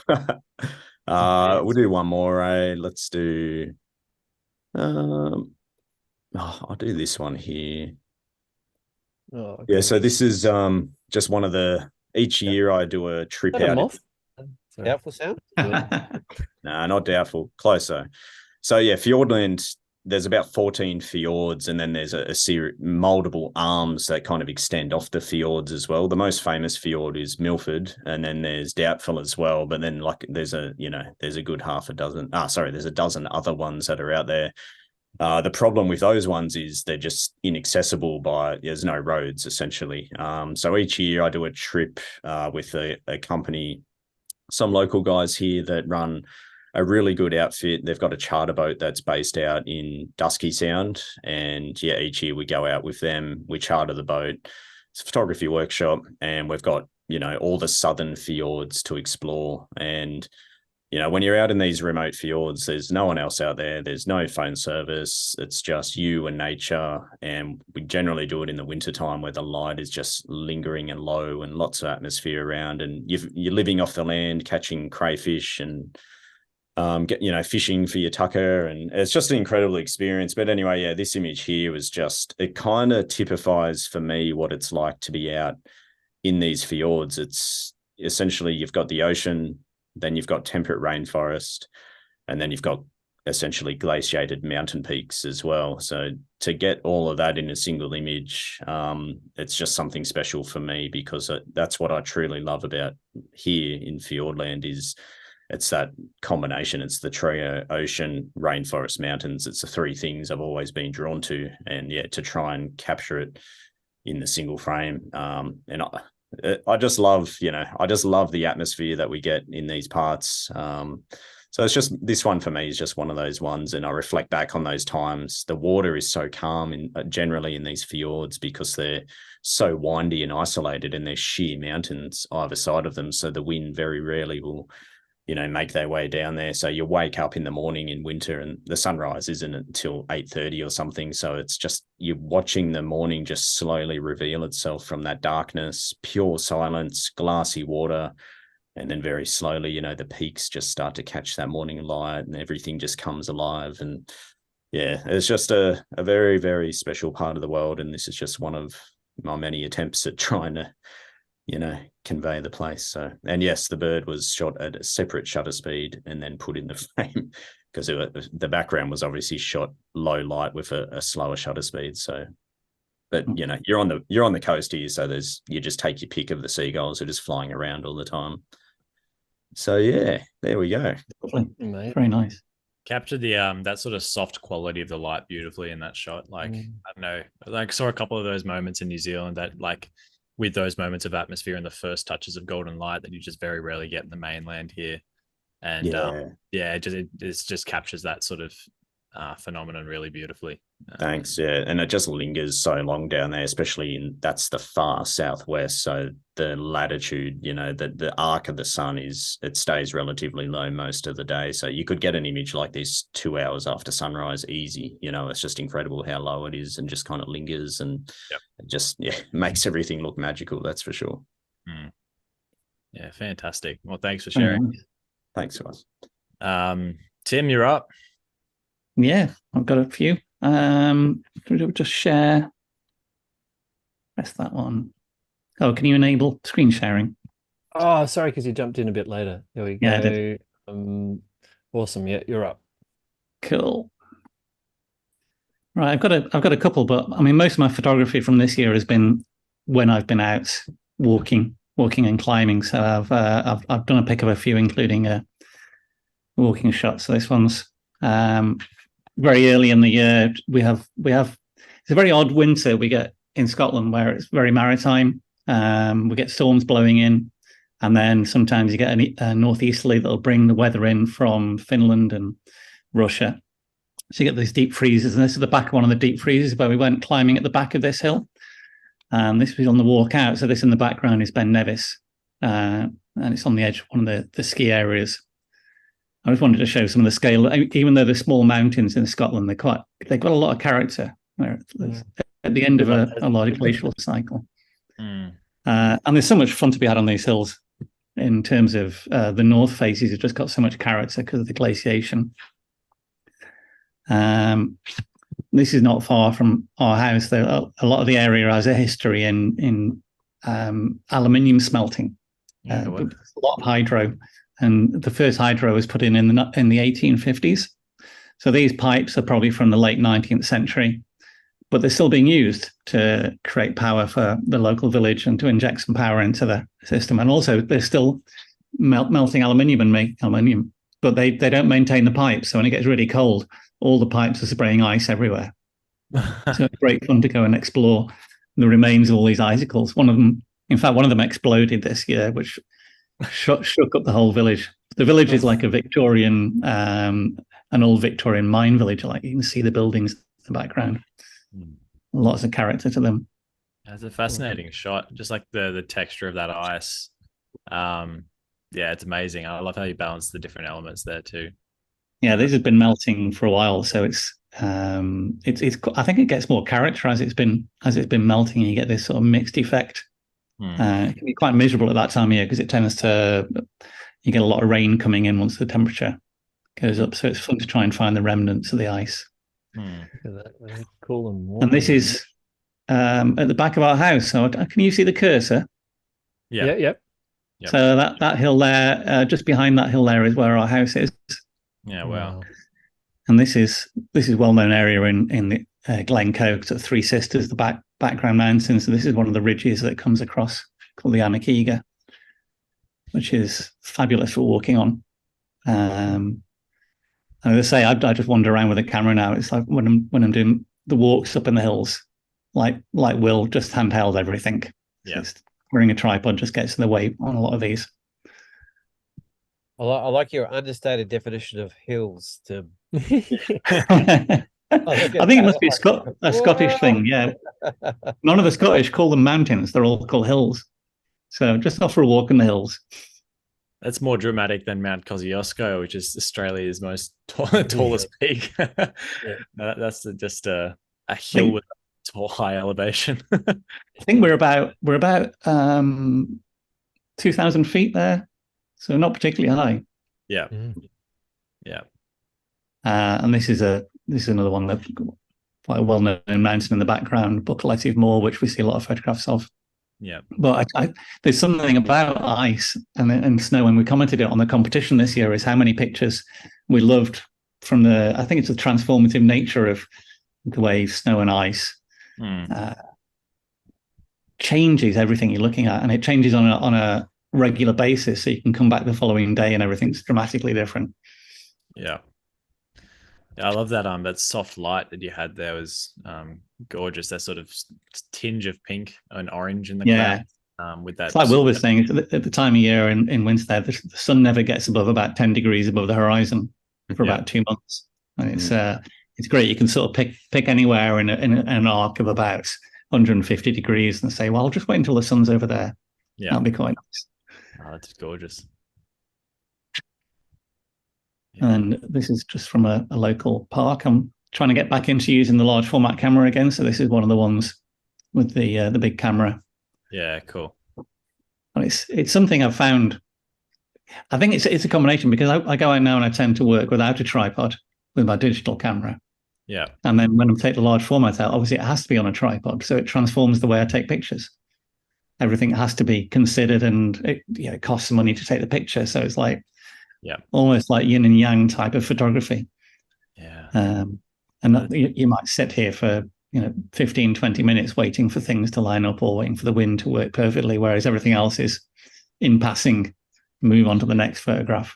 Speaker 6: We'll do one more. Let's do. I'll do this one here. Oh, okay. Yeah. So this is just one of the. Each year I do a trip out.
Speaker 5: Doubtful sound?
Speaker 6: No, not doubtful. Closer. So yeah, Fjordland, there's about 14 fjords, and then there's a series, multiple arms that kind of extend off the fjords as well. The most famous fjord is Milford, and then there's Doubtful as well. But then like there's a good there's a dozen other ones that are out there. The problem with those ones is they're just inaccessible there's no roads essentially. So each year I do a trip with a company, some local guys here that run a really good outfit. They've got a charter boat that's based out in Dusky Sound. And yeah, each year we go out with them, we charter the boat. It's a photography workshop, and we've got, all the southern fjords to explore. And you know, when you're out in these remote fjords, there's no one else out there. There's no phone service. It's just you and nature. And we generally do it in the wintertime where the light is just lingering and low and lots of atmosphere around. And you're living off the land, catching crayfish and, fishing for your tucker. And it's just an incredible experience. But anyway, yeah, this image here was just, it kind of typifies for me what it's like to be out in these fjords. It's essentially, you've got the ocean, then you've got temperate rainforest, and then you've got essentially glaciated mountain peaks as well. So to get all of that in a single image, it's just something special for me, because that's what I truly love about here in Fiordland is it's that combination. It's the trio: ocean, rainforest, mountains. It's the three things I've always been drawn to. And yeah, to try and capture it in the single frame. And I just love, I just love the atmosphere that we get in these parts. So it's just, this one for me is just one of those ones. And I reflect back on those times. The water is so calm generally in these fjords because they're so windy and isolated, and there's sheer mountains either side of them. So the wind very rarely will, make their way down there. So you wake up in the morning in winter and the sunrise isn't until 8:30 or something. So it's just, you're watching the morning just slowly reveal itself from that darkness, pure silence, glassy water. And then very slowly, the peaks just start to catch that morning light and everything just comes alive. And yeah, it's just a very, very special part of the world. And this is just one of my many attempts at trying to, convey the place. So, and yes, the bird was shot at a separate shutter speed and then put in the frame because the background was obviously shot low light with a slower shutter speed. So, but you're on the coast here, so you just take your pick of the seagulls who are just flying around all the time. So yeah, there we go.
Speaker 3: Lovely. Very nice.
Speaker 2: Captured the that sort of soft quality of the light beautifully in that shot. Like I don't know, like saw a couple of those moments in New Zealand that like with those moments of atmosphere and the first touches of golden light that you just very rarely get in the mainland here. And it just captures that sort of phenomenon really beautifully.
Speaker 6: Thanks. Yeah. And it just lingers so long down there, especially that's the far southwest. So the latitude, the arc of the sun it stays relatively low most of the day. So you could get an image like this 2 hours after sunrise easy. It's just incredible how low it is and just kind of lingers and it just makes everything look magical. That's for sure.
Speaker 2: Yeah. Fantastic. Well, thanks for sharing.
Speaker 6: Thanks, guys.
Speaker 2: Tim, you're up.
Speaker 3: Yeah, I've got a few. Just share. Press that one. Oh, can you enable screen sharing?
Speaker 1: Oh, sorry, because you jumped in a bit later. There we go.
Speaker 3: Yeah, I did.
Speaker 1: Awesome. Yeah, you're up.
Speaker 3: Cool. Right, I've got a couple, but I mean, most of my photography from this year has been when I've been out walking and climbing. So I've done a pick of a few, including a walking shot. So this one's very early in the year. We have it's a very odd winter we get in Scotland where it's very maritime. We get storms blowing in, and then sometimes you get a northeasterly that'll bring the weather in from Finland and Russia. So you get these deep freezes, and this is the back of one of the deep freezes where we went climbing at the back of this hill. This was on the walk out. So this in the background is Ben Nevis, and it's on the edge of one of the ski areas. I just wanted to show some of the scale. Even though they're small mountains in Scotland, they've got a lot of character. At the end of a large glacial cycle. And there's so much fun to be had on these hills in terms of the north faces have just got so much character because of the glaciation. This is not far from our house, though. A lot of the area has a history in aluminium smelting. A lot of hydro. And the first hydro was put in the 1850s. So these pipes are probably from the late 19th century, but they're still being used to create power for the local village and to inject some power into the system. And also they're still melting aluminium and make aluminium, but they don't maintain the pipes. So when it gets really cold, all the pipes are spraying ice everywhere. So it's great fun to go and explore the remains of all these icicles. One of them exploded this year, which shook up the whole village. The village is like a Victorian, an old Victorian mine village. Like you can see the buildings in the background. Lots of character to them.
Speaker 2: That's a fascinating shot. Just like the texture of that ice. yeah, it's amazing. I love how you balance the different elements there too.
Speaker 3: Yeah, this has been melting for a while, so it's I think it gets more character as it's been melting, and you get this sort of mixed effect. It can be quite miserable at that time of year because it tends to, you get a lot of rain coming in once the temperature goes up. So it's fun to try and find the remnants of the ice.
Speaker 1: Look at that. Very cool and warm.
Speaker 3: And this is at the back of our house. So can you see the cursor?
Speaker 2: Yeah.
Speaker 1: Yep.
Speaker 3: So that hill there, just behind that hill there, is where our house is.
Speaker 2: Yeah. Wow.
Speaker 3: And this is well-known area in the Glencoe, sort of Three Sisters, the background mountains. So this is one of the ridges that comes across, called the Anakiga, which is fabulous for walking on. And as I say, I just wander around with a camera now. It's like when I'm doing the walks up in the hills, like Will, just handheld everything.
Speaker 2: Yeah.
Speaker 3: Just wearing a tripod just gets in the way on a lot of these.
Speaker 5: I like your understated definition of hills, Tim.
Speaker 3: I think it must be a Scottish thing. Yeah, none of the Scottish call them mountains; they're all called hills. So just off for a walk in the hills.
Speaker 2: That's more dramatic than Mount Kosciuszko, which is Australia's most tallest peak. That's just a hill with a tall, high elevation.
Speaker 3: I think we're about 2,000 feet there, so not particularly high.
Speaker 2: Yeah, yeah.
Speaker 3: And this is another one that quite a well-known mountain in the background, Buccleuch Moor, which we see a lot of photographs of.
Speaker 2: Yeah,
Speaker 3: but there's something about ice and snow, and we commented it on the competition this year, is how many pictures we loved from I think it's the transformative nature of the way snow and ice changes everything you're looking at, and it changes on a regular basis, so you can come back the following day and everything's dramatically different.
Speaker 2: Yeah, I love that soft light that you had there was gorgeous. That sort of tinge of pink and orange in the clouds. With that, it's like
Speaker 3: Will was saying, at the time of year in winter, the sun never gets above about 10 degrees above the horizon for about 2 months, and it's great. You can sort of pick anywhere in an arc of about 150 degrees and say, well, I'll just wait until the sun's over there. Yeah, that'll be quite nice.
Speaker 2: Oh, that's gorgeous.
Speaker 3: And this is just from a local park. I'm trying to get back into using the large format camera again. So this is one of the ones with the big camera.
Speaker 2: Yeah, cool.
Speaker 3: And it's something I've found. I think it's a combination, because I go out now and I tend to work without a tripod with my digital camera.
Speaker 2: Yeah.
Speaker 3: And then when I take the large format out, obviously it has to be on a tripod. So it transforms the way I take pictures. Everything has to be considered, and it costs money to take the picture. So it's like, almost like yin and yang type of photography.
Speaker 2: Yeah.
Speaker 3: And you might sit here for 15, 20 minutes waiting for things to line up, or waiting for the wind to work perfectly, whereas everything else is in passing, move on to the next photograph.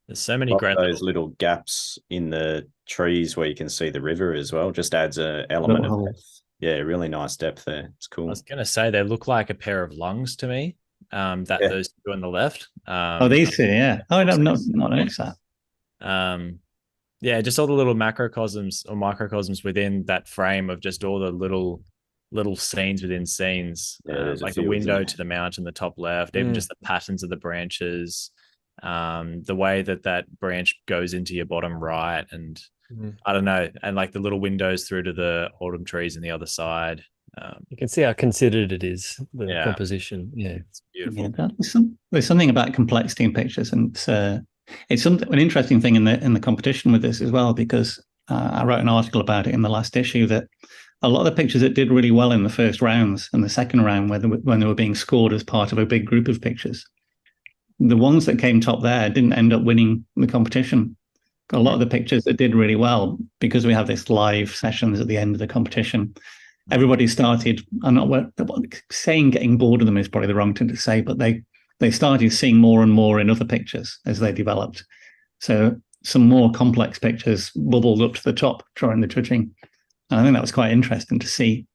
Speaker 2: There's so many great
Speaker 6: those little gaps in the trees where you can see the river as well. Just adds an element of depth. Yeah, really nice depth there. It's cool.
Speaker 2: I was going to say they look like a pair of lungs to me. Those two on the left.
Speaker 3: These two, yeah. Oh, I've not noticed that.
Speaker 2: Yeah, just all the little macrocosms or microcosms within that frame of just all the little scenes within scenes, like the window to the mountain, the top left, even just the patterns of the branches, the way that branch goes into your bottom right, and I don't know, and like the little windows through to the autumn trees on the other side.
Speaker 1: You can see how considered it is, the composition. Yeah,
Speaker 2: it's beautiful.
Speaker 3: Yeah, there's something about complexity in pictures, and it's an interesting thing in the competition with this as well, because I wrote an article about it in the last issue, that a lot of the pictures that did really well in the first rounds and the second round, when they were being scored as part of a big group of pictures, the ones that came top there didn't end up winning the competition. A lot of the pictures that did really well, because we have this live sessions at the end of the competition, everybody started, I'm not saying getting bored of them is probably the wrong thing to say, but they started seeing more and more in other pictures as they developed. So some more complex pictures bubbled up to the top during the judging. And I think that was quite interesting to see.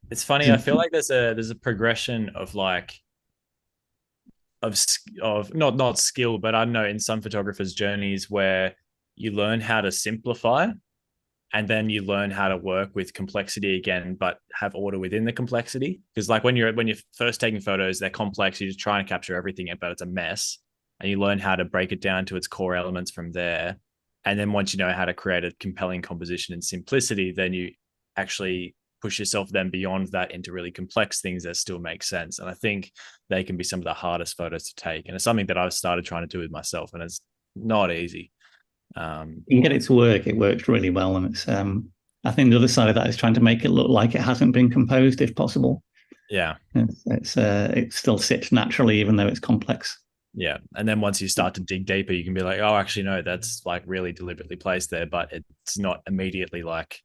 Speaker 2: It's funny. I feel like there's a progression of not skill, but I don't know, in some photographers' journeys where you learn how to simplify and then you learn how to work with complexity again, but have order within the complexity. Because like when you're first taking photos, they're complex. You're just trying to capture everything, but it's a mess. And you learn how to break it down to its core elements from there. And then once you know how to create a compelling composition and simplicity, then you actually push yourself then beyond that into really complex things that still make sense. And I think they can be some of the hardest photos to take. And it's something that I've started trying to do with myself, and it's not easy.
Speaker 3: You can get it to work. It works really well, and it's. I think the other side of that is trying to make it look like it hasn't been composed, if possible.
Speaker 2: Yeah,
Speaker 3: it still sits naturally, even though it's complex.
Speaker 2: Yeah, and then once you start to dig deeper, you can be like, oh, actually, no, that's like really deliberately placed there, but it's not immediately like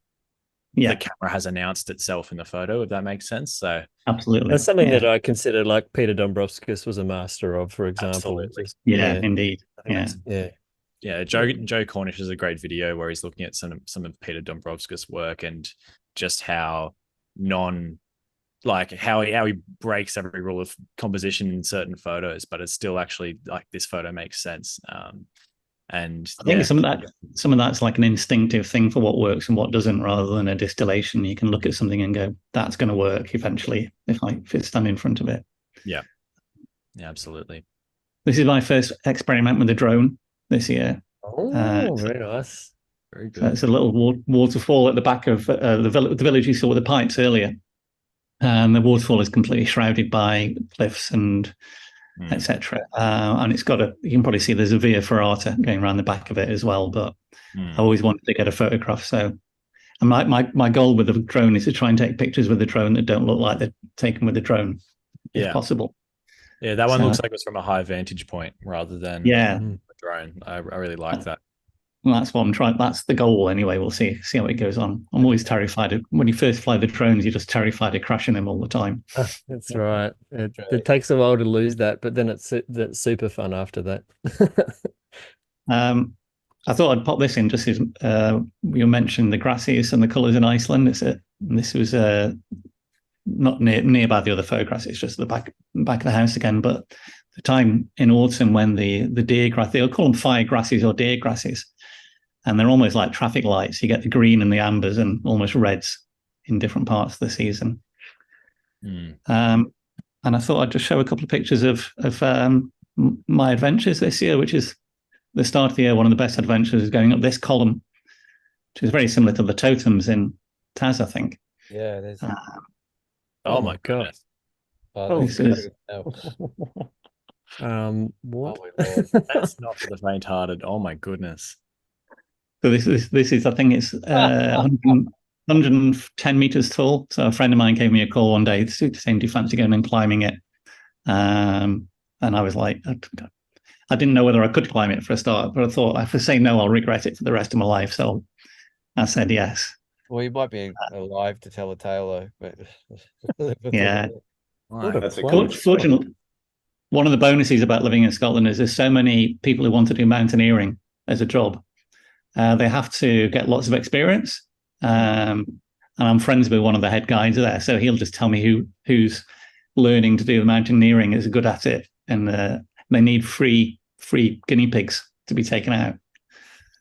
Speaker 2: the camera has announced itself in the photo, if that makes sense. So
Speaker 3: absolutely,
Speaker 1: that's something that I consider like Peter Dombrovskis was a master of, for example.
Speaker 3: Indeed,
Speaker 2: yeah. Joe Cornish has a great video where he's looking at some of Peter Dombrovskis' work and just how how he breaks every rule of composition in certain photos, but it's still actually like this photo makes sense. And
Speaker 3: I think some of that's like an instinctive thing for what works and what doesn't, rather than a distillation. You can look at something and go, "That's going to work eventually if it's stand in front of it."
Speaker 2: Yeah, absolutely.
Speaker 3: This is my first experiment with a drone this year.
Speaker 1: Oh, very nice.
Speaker 2: Very good.
Speaker 3: So it's a little waterfall at the back of the village you saw with the pipes earlier. And the waterfall is completely shrouded by cliffs and etc. And it's got you can probably see there's a via ferrata going around the back of it as well. But I always wanted to get a photograph. So my goal with the drone is to try and take pictures with the drone that don't look like they're taken with the drone, if possible.
Speaker 2: Yeah, that one looks like it's from a high vantage point rather than a drone. I really like that.
Speaker 3: Well, that's what I'm trying. That's the goal anyway. We'll see how it goes on. I'm always terrified when you first fly the drones. You're just terrified of crashing them all the time.
Speaker 1: That's right. It takes a while to lose that, but then that's super fun after that.
Speaker 3: I thought I'd pop this in just as you mentioned the grasses and the colours in Iceland. This was not nearby the other photographs. It's just the back of the house again. But the time in autumn when the deer grass, they'll call them fire grasses or deer grasses. And they're almost like traffic lights. You get the green and the ambers and almost reds in different parts of the season. And I thought I'd just show a couple of pictures of my adventures this year, which is the start of the year. One of the best adventures is going up this column, which is very similar to the totems in Taz, I think.
Speaker 5: Yeah, it is.
Speaker 2: Oh my God.
Speaker 3: This is...
Speaker 1: what?
Speaker 5: Oh my Lord.
Speaker 2: That's not for the faint-hearted. Oh my goodness.
Speaker 3: So this is I think it's 110 meters tall. So a friend of mine gave me a call one day saying, "Do you fancy going and climbing it?" And I was like, I didn't know whether I could climb it for a start, but I thought if I say no, I'll regret it for the rest of my life. So I said yes.
Speaker 5: Well, you might be alive to tell a tale, though. But
Speaker 3: yeah,
Speaker 6: that's a cool.
Speaker 3: Fortunately, one of the bonuses about living in Scotland is there's so many people who want to do mountaineering as a job. They have to get lots of experience. And I'm friends with one of the head guides there. So he'll just tell me who's learning to do the mountaineering is good at it. And they need free guinea pigs to be taken out.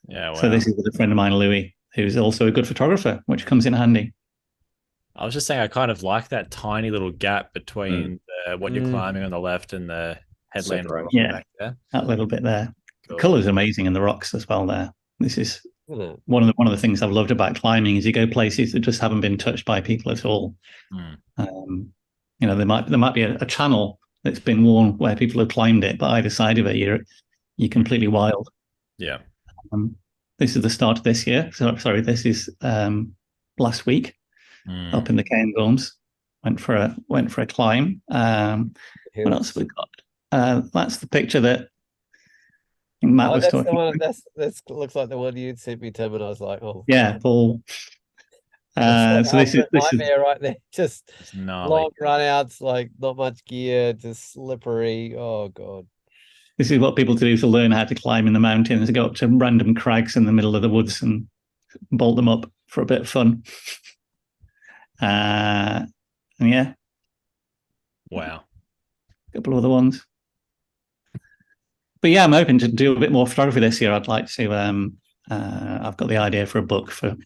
Speaker 2: Yeah. Wow.
Speaker 3: So this is with a friend of mine, Louis, who's also a good photographer, which comes in handy.
Speaker 2: I was just saying, I kind of like that tiny little gap between what you're climbing on the left and the headland.
Speaker 3: Back there. That little bit there. Cool. The colour's amazing in the rocks as well there. This is one of the things I've loved about climbing is you go places that just haven't been touched by people at all. There might be a channel that's been worn where people have climbed it, but either side of it, you're completely wild.
Speaker 2: Yeah.
Speaker 3: This is the start of this year. Sorry, this is last week up in the Cairngorms. Went for a climb. What else have we got? That's the picture that Matt was talking about.
Speaker 5: That looks like the one you sent me, Tim, and I was like, oh.
Speaker 3: Yeah, Paul. So this is
Speaker 5: right there. Just
Speaker 2: gnarly.
Speaker 5: Long run outs, like not much gear, just slippery. Oh God.
Speaker 3: This is what people do to learn how to climb in the mountains. They go up to random crags in the middle of the woods and bolt them up for a bit of fun. And yeah.
Speaker 2: Wow.
Speaker 3: A couple of other ones. But yeah, I'm hoping to do a bit more photography this year. I'd like to. I've got the idea for a book for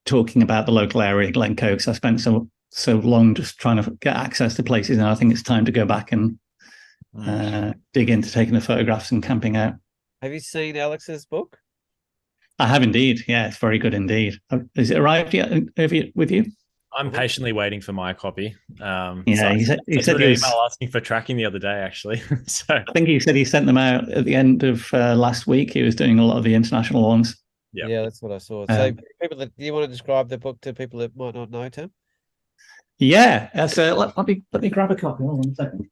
Speaker 3: talking about the local area, Glencoe, because I spent so long just trying to get access to places. And I think it's time to go back and dig into taking the photographs and camping out.
Speaker 5: Have you seen Alex's book?
Speaker 3: I have indeed. Yeah, it's very good indeed. Has it arrived yet with you?
Speaker 2: I'm patiently waiting for my copy.
Speaker 3: Yeah,
Speaker 2: so
Speaker 3: he said
Speaker 2: he
Speaker 3: he
Speaker 2: was email asking for tracking the other day, actually. So
Speaker 3: I think he said he sent them out at the end of last week. He was doing a lot of the international ones.
Speaker 5: Yeah, that's what I saw. So, people that do you want to describe the book to people that might not know, Tim?
Speaker 3: Yeah, so let me grab a copy. Hold on a second.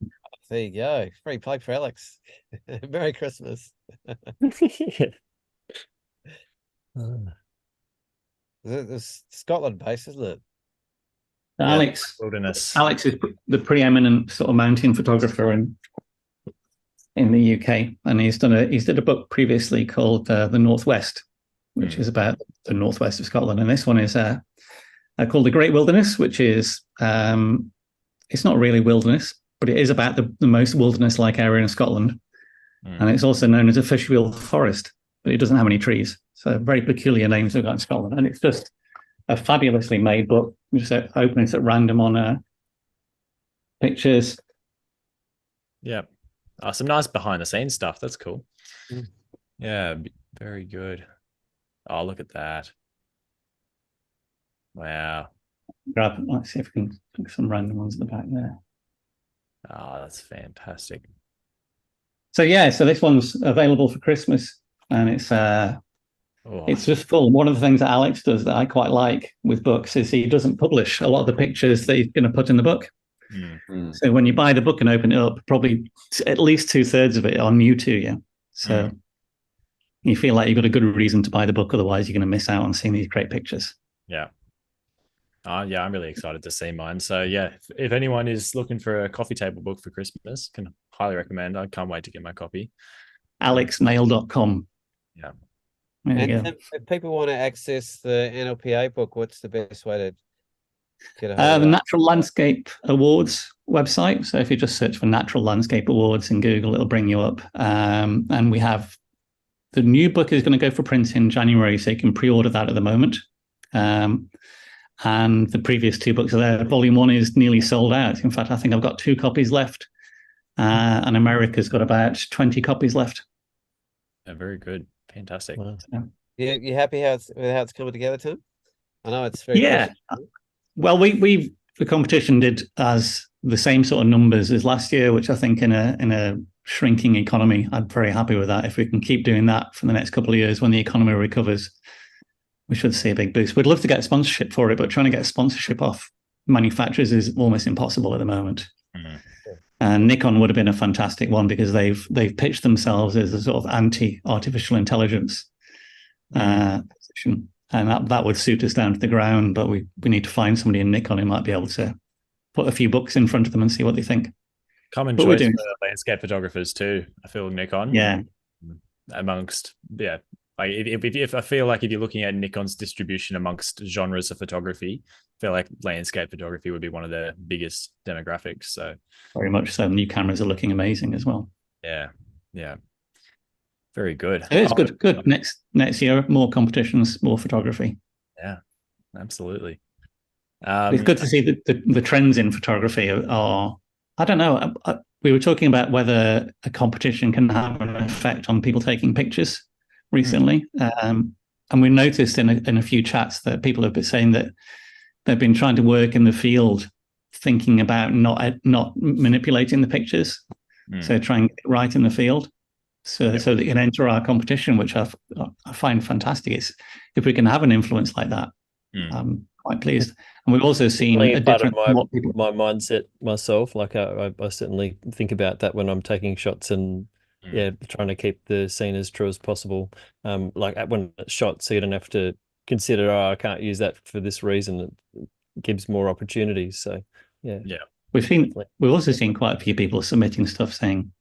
Speaker 5: There you go. Free plug for Alex. Merry Christmas. It's Scotland based, isn't it?
Speaker 3: Alex
Speaker 2: wilderness.
Speaker 3: Alex is the preeminent sort of mountain photographer in the UK, and he's done a book previously called The Northwest, which is about the northwest of Scotland, and this one is called The Great Wilderness, which is it's not really wilderness, but it is about the most wilderness-like area in Scotland, and it's also known as a fishwheel forest, but it doesn't have any trees. So very peculiar names they've got in Scotland, and it's just a fabulously made book. You just open it at random on pictures.
Speaker 2: Yeah, some nice behind-the-scenes stuff. That's cool. Yeah, very good. Oh, look at that! Wow.
Speaker 3: Let's see if we can pick some random ones at the back there.
Speaker 2: Oh, that's fantastic.
Speaker 3: So yeah, so this one's available for Christmas, and it's just full. One of the things that Alex does that I quite like with books is he doesn't publish a lot of the pictures that he's going to put in the book. So when you buy the book and open it up, probably at least 2/3 of it are new to you. So you feel like you've got a good reason to buy the book. Otherwise, you're going to miss out on seeing these great pictures.
Speaker 2: Yeah. Yeah, I'm really excited to see mine. So yeah, if anyone is looking for a coffee table book for Christmas, can highly recommend. I can't wait to get my copy.
Speaker 3: alexmail.com.
Speaker 2: Yeah.
Speaker 5: And if people want to access the NLPA book, what's the best way to get a hold of
Speaker 3: the
Speaker 5: that?
Speaker 3: Natural Landscape Awards website. So if you just search for Natural Landscape Awards in Google, it'll bring you up. And we have the new book is going to go for print in January, so you can pre-order that at the moment. And the previous two books are there. Volume 1 is nearly sold out. In fact, I think I've got 2 copies left. And America's got about 20 copies left.
Speaker 2: Yeah, very good. Fantastic.
Speaker 1: Wow.
Speaker 5: Yeah, you happy with how it's coming together, Tim? I know it's very
Speaker 3: Well, the competition did as the same sort of numbers as last year, which I think in a shrinking economy, I'm very happy with that. If we can keep doing that for the next couple of years when the economy recovers, we should see a big boost. We'd love to get sponsorship for it, but trying to get sponsorship off manufacturers is almost impossible at the moment. And Nikon would have been a fantastic one because they've pitched themselves as a sort of anti-artificial intelligence position, and that would suit us down to the ground. But we need to find somebody in Nikon who might be able to put a few books in front of them and see what they think.
Speaker 2: Common choice for landscape photographers too. I feel Nikon.
Speaker 3: Yeah.
Speaker 2: Amongst like if I feel like if you're looking at Nikon's distribution amongst genres of photography, I feel like landscape photography would be one of their biggest demographics. So
Speaker 3: very much so. New cameras are looking amazing as well.
Speaker 2: Yeah. Very good.
Speaker 3: It's good. Next year, more competitions, more photography.
Speaker 2: Yeah, absolutely.
Speaker 3: It's good to see the trends in photography are. I don't know. We were talking about whether a competition can have an effect on people taking pictures recently, and we noticed in a few chats that people have been saying that they've been trying to work in the field, thinking about not manipulating the pictures, so try and get it right in the field, so that you can enter our competition, which I find fantastic. It's if we can have an influence like that, I'm quite pleased. And we've also seen a different
Speaker 1: my mindset myself. Like I certainly think about that when I'm taking shots and trying to keep the scene as true as possible. Like when it's shot, so you don't have to consider, I can't use that for this reason. It gives more opportunities. So yeah.
Speaker 3: We've also seen quite a few people submitting stuff saying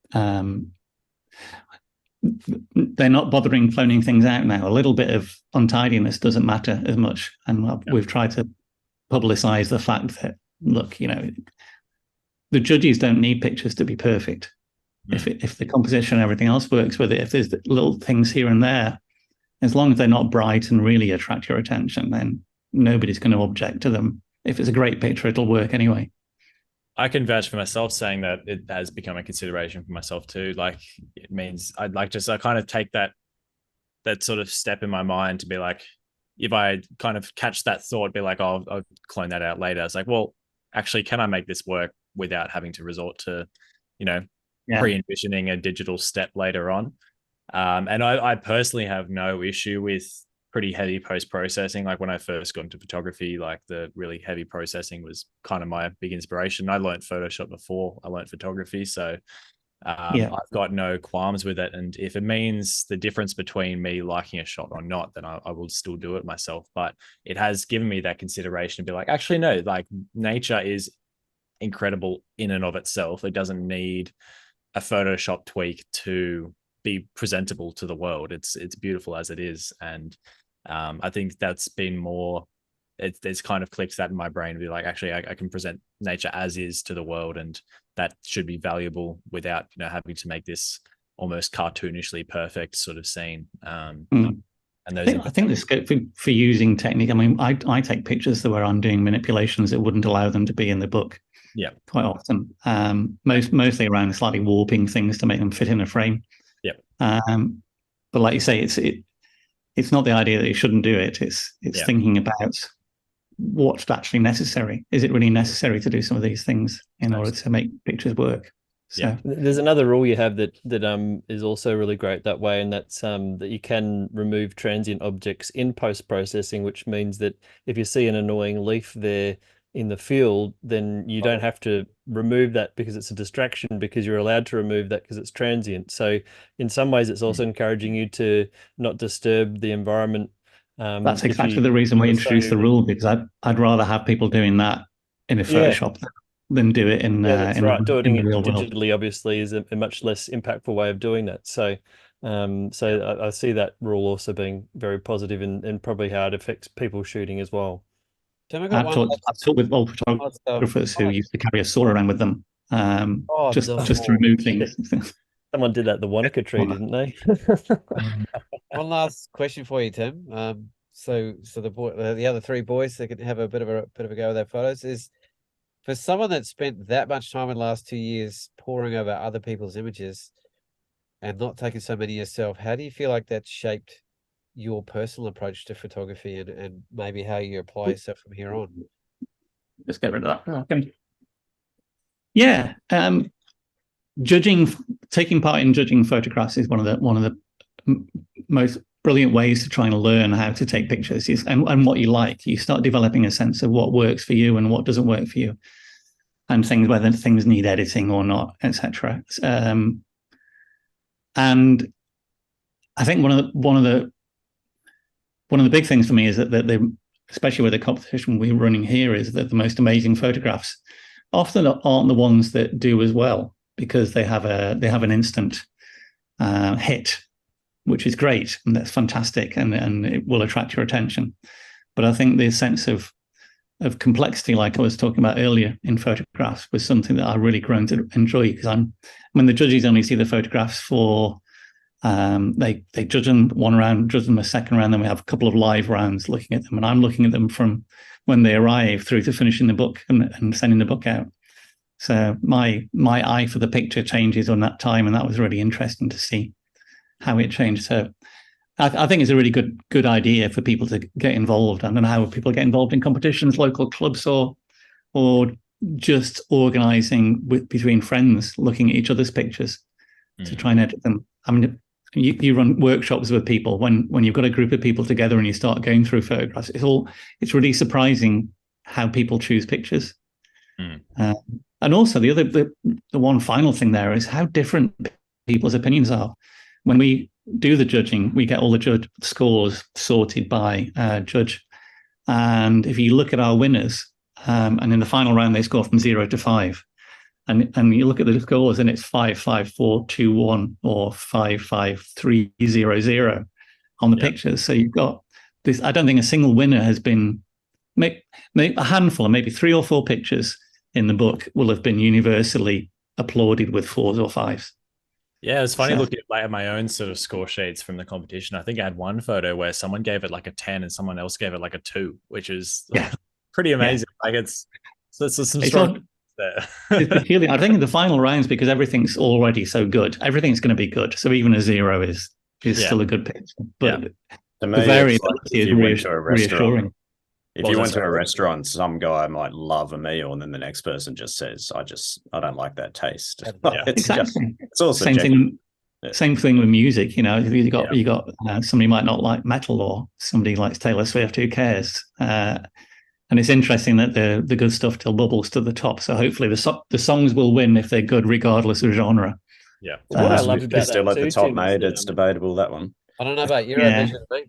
Speaker 3: they're not bothering cloning things out now. A little bit of untidiness doesn't matter as much, and we've tried to publicize the fact that look, the judges don't need pictures to be perfect. If the composition and everything else works with it, if there's little things here and there, as long as they're not bright and really attract your attention, then nobody's going to object to them. If it's a great picture, it'll work anyway.
Speaker 2: I can vouch for myself saying that it has become a consideration for myself too. Like, it means I kind of take that sort of step in my mind to be like, if I kind of catch that thought, be like, oh, I'll clone that out later. It's like, well, actually, can I make this work without having to resort to, pre-envisioning a digital step later on? And I personally have no issue with pretty heavy post-processing. Like, when I first got into photography, like, the really heavy processing was kind of my big inspiration. I learned Photoshop before I learned photography. So I've got no qualms with it. And if it means the difference between me liking a shot or not, then I will still do it myself. But it has given me that consideration to be like, actually, no, like, nature is incredible in and of itself. It doesn't need a Photoshop tweak to be presentable to the world. It's beautiful as it is. And I think that's been more, it's kind of clicked that in my brain to be like, actually, I can present nature as is to the world, and that should be valuable without having to make this almost cartoonishly perfect sort of scene. And those
Speaker 3: I think the scope for using technique, I mean, I take pictures where I'm doing manipulations that wouldn't allow them to be in the book.
Speaker 2: Yeah,
Speaker 3: quite often. Mostly around slightly warping things to make them fit in a frame.
Speaker 2: Yeah.
Speaker 3: But like you say, it's not the idea that you shouldn't do it. It's thinking about what's actually necessary. Is it really necessary to do some of these things in order to make pictures work? So.
Speaker 1: Yeah, there's another rule you have that is also really great that way, and that's that you can remove transient objects in post-processing, which means that if you see an annoying leaf there in the field, then you don't have to remove that because it's a distraction, because you're allowed to remove that because it's transient. So in some ways, it's also encouraging you to not disturb the environment.
Speaker 3: That's exactly the reason we introduced the rule, because I'd rather have people doing that in a Photoshop than do it in
Speaker 1: that's right. Doing
Speaker 3: in the
Speaker 1: it
Speaker 3: real
Speaker 1: digitally
Speaker 3: world.
Speaker 1: obviously is a much less impactful way of doing that. So I see that rule also being very positive in probably how it affects people shooting as well.
Speaker 3: I've talked with old photographers who used to carry a saw around with them, just to remove things.
Speaker 1: Someone did that at the Wanaka tree, didn't they?
Speaker 5: One last question for you, Tim. So the other three boys, they could have a bit of a go with their photos. Is for someone that spent that much time in the last 2 years poring over other people's images and not taking so many yourself, how do you feel like that shaped your personal approach to photography and maybe how you apply yourself from here on?
Speaker 3: Just get rid of that. Okay. Yeah. Taking part in judging photographs is one of the most brilliant ways to try and learn how to take pictures and what you like. You start developing a sense of what works for you and what doesn't work for you, and whether things need editing or not, etc. And I think one of the big things for me is that especially with the competition we're running here, is that the most amazing photographs often aren't the ones that do as well, because they have an instant hit, which is great, and that's fantastic, and it will attract your attention. But I think the sense of complexity, like I was talking about earlier in photographs, was something that I really grown to enjoy, because when the judges only see the photographs for they judge them one round, judge them a second round, then we have a couple of live rounds looking at them, and I'm looking at them from when they arrive through to finishing the book and sending the book out. So my eye for the picture changes on that time, and that was really interesting to see how it changed. So I think it's a really good idea for people to get involved. I don't know how people get involved in competitions, local clubs, or just organising between friends, looking at each other's pictures to try and edit them. I mean, you run workshops with people when you've got a group of people together and you start going through photographs. It's really surprising how people choose pictures. And also the one final thing there is how different people's opinions are. When we do the judging, we get all the judge scores sorted by judge. And if you look at our winners, and in the final round, they score from 0 to 5. And you look at the scores and it's 5, 5, 4, 2, 1, or 5, 5, 3, 0, 0 on the pictures. So you've got this. I don't think a single winner has been, maybe a handful, maybe 3 or 4 pictures in the book will have been universally applauded with 4s or 5s.
Speaker 2: Yeah, it was funny
Speaker 3: So-
Speaker 2: looking at my own sort of score sheets from the competition. I think I had one photo where someone gave it like a 10 and someone else gave it like a 2, which is
Speaker 3: Yeah.
Speaker 2: pretty amazing. Like it's some
Speaker 3: It's
Speaker 2: strong there.
Speaker 3: It's peculiar. I think in the final rounds, because everything's already so good, everything's going to be good. So even a 0 is
Speaker 2: Yeah.
Speaker 3: still a good picture. But
Speaker 6: To me,
Speaker 3: the
Speaker 6: it's
Speaker 3: variability
Speaker 6: like if
Speaker 3: is
Speaker 6: you went to a restaurant.
Speaker 3: reassuring.
Speaker 6: If
Speaker 2: What
Speaker 6: you
Speaker 2: was
Speaker 6: went
Speaker 2: that,
Speaker 6: to a
Speaker 2: sorry?
Speaker 6: restaurant, some guy might love a meal, and then the next person just says, I don't like that taste."
Speaker 2: Yeah.
Speaker 6: It's just,
Speaker 3: Exactly.
Speaker 6: it's all
Speaker 3: Same
Speaker 6: subjective.
Speaker 3: thing.
Speaker 6: Yeah.
Speaker 3: Same thing with music. You know, you got
Speaker 2: Yeah.
Speaker 3: you got somebody might not like metal, or somebody likes Taylor Swift. Who cares? And it's interesting that the good stuff still bubbles to the top. So hopefully the songs will win if they're good, regardless of genre.
Speaker 2: Yeah.
Speaker 1: Well, what I
Speaker 3: Um,
Speaker 1: love
Speaker 6: It's
Speaker 1: about
Speaker 6: still
Speaker 1: that
Speaker 6: at the
Speaker 1: too,
Speaker 6: top,
Speaker 1: Tim, is
Speaker 6: mate.
Speaker 1: that,
Speaker 6: It's debatable, that one.
Speaker 5: I don't know about
Speaker 3: Yeah.
Speaker 5: Eurovision, mate.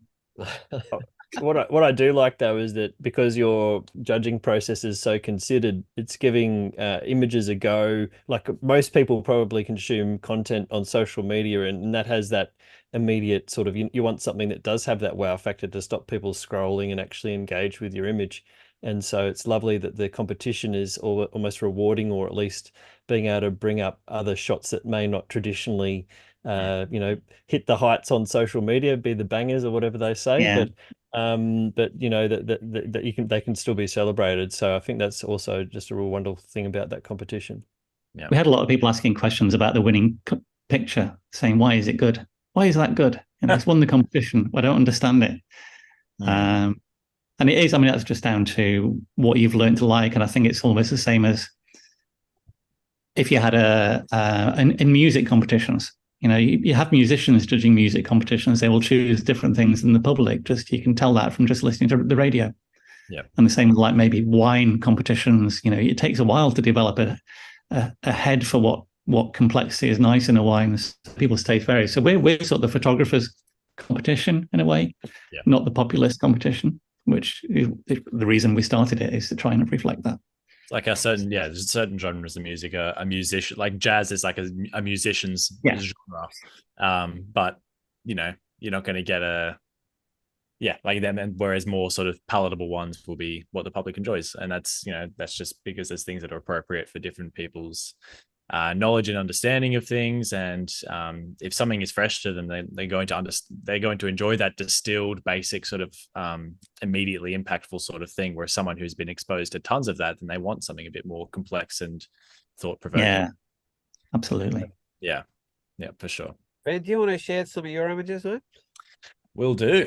Speaker 1: what I do like though is that because your judging process is so considered, it's giving images a go. Like most people probably consume content on social media, and that has that immediate sort of you want something that does have that wow factor to stop people scrolling and actually engage with your image. And so it's lovely that the competition is almost rewarding, or at least being able to bring up other shots that may not traditionally, hit the heights on social media, be the bangers or whatever they say.
Speaker 3: Yeah.
Speaker 1: But you know that they can still be celebrated. So I think that's also just a real wonderful thing about that competition.
Speaker 2: Yeah.
Speaker 3: We had a lot of people asking questions about the winning picture, saying, "Why is it good? Why is that good? You know, it's won the competition. I don't understand it." And it is. I mean, that's just down to what you've learned to like, and I think it's almost the same as if you had in music competitions. You know, you have musicians judging music competitions. They will choose different things than the public. Just you can tell that from just listening to the radio.
Speaker 2: Yeah.
Speaker 3: And the same with like maybe wine competitions. You know, it takes a while to develop a head for what complexity is nice in a wine. People's taste vary. So we're sort of the photographers' competition in a way, not the populist competition. Which is the reason we started it, is to try and reflect that.
Speaker 2: Like there's certain genres of music. A musician, like jazz is like a musician's genre. But you know, you're not going to get like them. And whereas more sort of palatable ones will be what the public enjoys, and that's just because there's things that are appropriate for different people's knowledge and understanding of things. And if something is fresh to them, they're going to enjoy that distilled, basic sort of immediately impactful sort of thing. Whereas someone who's been exposed to tons of that, then they want something a bit more complex and thought-provoking.
Speaker 3: Yeah, absolutely.
Speaker 2: Yeah, for sure.
Speaker 5: Ben, do you want to share some of your images, mate?
Speaker 2: Will do.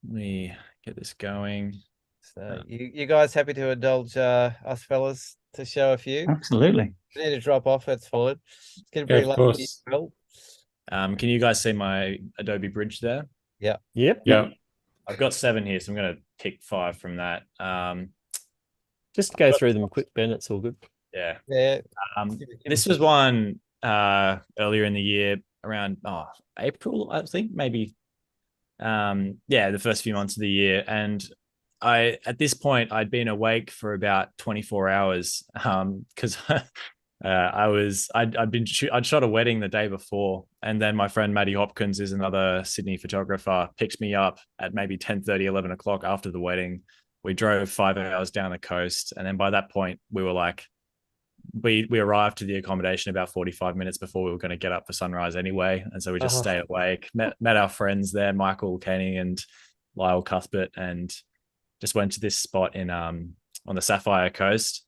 Speaker 2: Let me get this going.
Speaker 5: So you guys happy to indulge us fellas to show a few?
Speaker 3: Absolutely.
Speaker 5: If you need to drop off, that's fine. It's getting
Speaker 4: Yeah,
Speaker 5: pretty
Speaker 4: of
Speaker 5: late.
Speaker 4: course.
Speaker 5: Well.
Speaker 2: Can you guys see my Adobe Bridge there?
Speaker 5: Yeah.
Speaker 1: Yep.
Speaker 4: Yeah.
Speaker 2: I've got 7 here, so I'm going to pick 5 from that.
Speaker 1: Just go through them quick, Ben. It's all good.
Speaker 2: Yeah.
Speaker 5: Yeah.
Speaker 2: This was one earlier in the year, around April, I think, maybe. The first few months of the year. And at this point, I'd been awake for about 24 hours because I'd shot a wedding the day before, and then my friend Maddie Hopkins is another Sydney photographer, picked me up at maybe 10:30, 11 o'clock after the wedding. We drove 5 hours down the coast, and then by that point we were like, we arrived to the accommodation about 45 minutes before we were going to get up for sunrise anyway, and so we just stayed awake, met our friends there, Michael Kenny and Lyle Cuthbert, and just went to this spot in on the Sapphire Coast.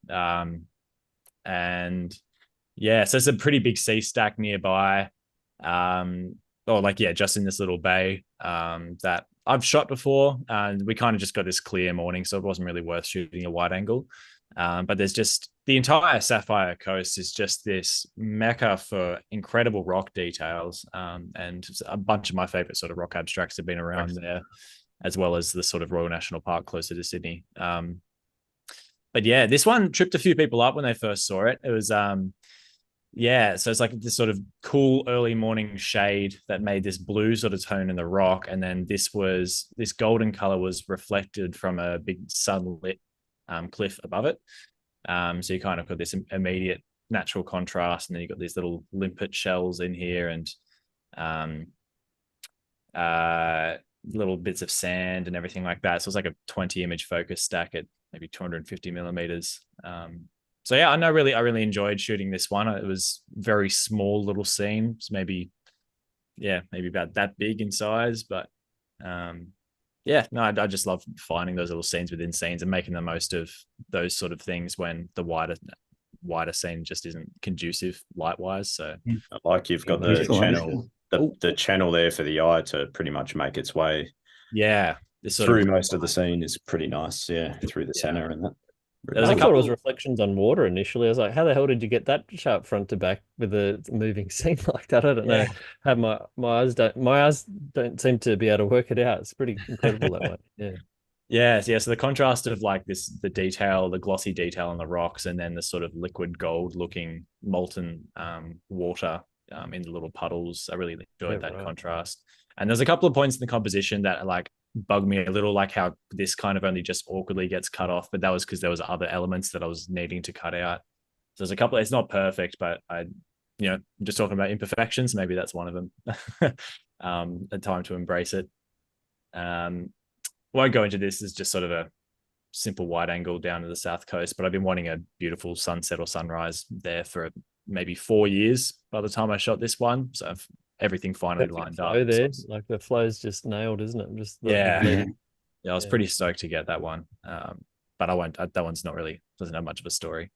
Speaker 2: And yeah, so it's a pretty big sea stack nearby, just in this little bay that I've shot before, and we kind of just got this clear morning, so it wasn't really worth shooting a wide angle. But there's just the entire Sapphire Coast is just this mecca for incredible rock details, and a bunch of my favorite sort of rock abstracts have been around there, as well as the sort of Royal National Park closer to Sydney. But yeah, this one tripped a few people up when they first saw it. It was so it's like this sort of cool early morning shade that made this blue sort of tone in the rock, and then this golden color was reflected from a big sunlit cliff above it. So you kind of got this immediate natural contrast, and then you got these little limpet shells in here, and little bits of sand and everything like that. So it's like a 20 image focus stack at maybe 250 millimeters. So yeah, I really enjoyed shooting this one. It was very small little scenes, maybe about that big in size, but yeah, no, I just love finding those little scenes within scenes and making the most of those sort of things when the wider scene just isn't conducive light wise. So
Speaker 6: like you've got the channel there for the eye to pretty much make its way.
Speaker 2: Yeah,
Speaker 6: through most of the scene is pretty nice. Yeah, through the center and that.
Speaker 1: I thought it was reflections on water initially. I was like, how the hell did you get that sharp front to back with a moving scene like that? I don't know. How my eyes don't seem to be able to work it out. It's pretty incredible that way. Yeah.
Speaker 2: Yeah. So the contrast of like the detail, the glossy detail on the rocks, and then the sort of liquid gold looking molten water in the little puddles. I really enjoyed that contrast. And there's a couple of points in the composition that like bug me a little, like how this kind of only just awkwardly gets cut off, but that was because there was other elements that I was needing to cut out. So there's a couple, it's not perfect, but I'm just talking about imperfections. Maybe that's one of them. A time to embrace it. Won't go into this. Is just sort of a simple wide angle down to the south coast, but I've been wanting a beautiful sunset or sunrise there for maybe 4 years by the time I shot this one. So everything finally lined up.
Speaker 1: There, like the flow's just nailed, isn't it? Just
Speaker 2: I was pretty stoked to get that one, but I won't. That one's not really, doesn't have much of a story.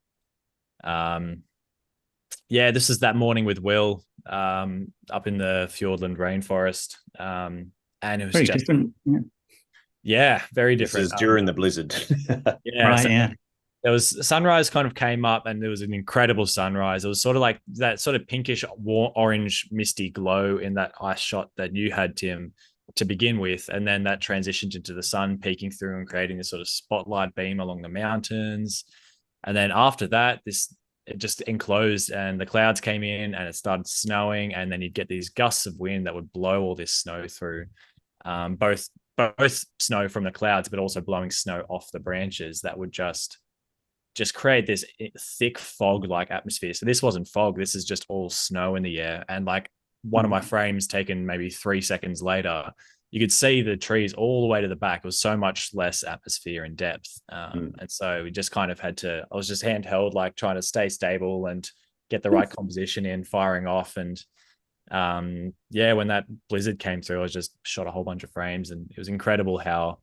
Speaker 2: This is that morning with Will up in the Fjordland rainforest, and it was
Speaker 3: very
Speaker 2: just
Speaker 3: different.
Speaker 2: Very different.
Speaker 6: This is during the blizzard.
Speaker 2: There was sunrise kind of came up, and there was an incredible sunrise. It was sort of like that sort of pinkish orange misty glow in that ice shot that you had, Tim, to begin with. And then that transitioned into the sun peeking through and creating this sort of spotlight beam along the mountains. And then after that, it just enclosed and the clouds came in and it started snowing. And then you'd get these gusts of wind that would blow all this snow through, both snow from the clouds, but also blowing snow off the branches that would just create this thick fog-like atmosphere. So this wasn't fog. This is just all snow in the air. And like one of my frames taken maybe 3 seconds later, you could see the trees all the way to the back. It was so much less atmosphere and depth. And so we just kind of had to, I was just handheld, like trying to stay stable and get the right composition in, firing off. And when that blizzard came through, I was just shot a whole bunch of frames, and it was incredible how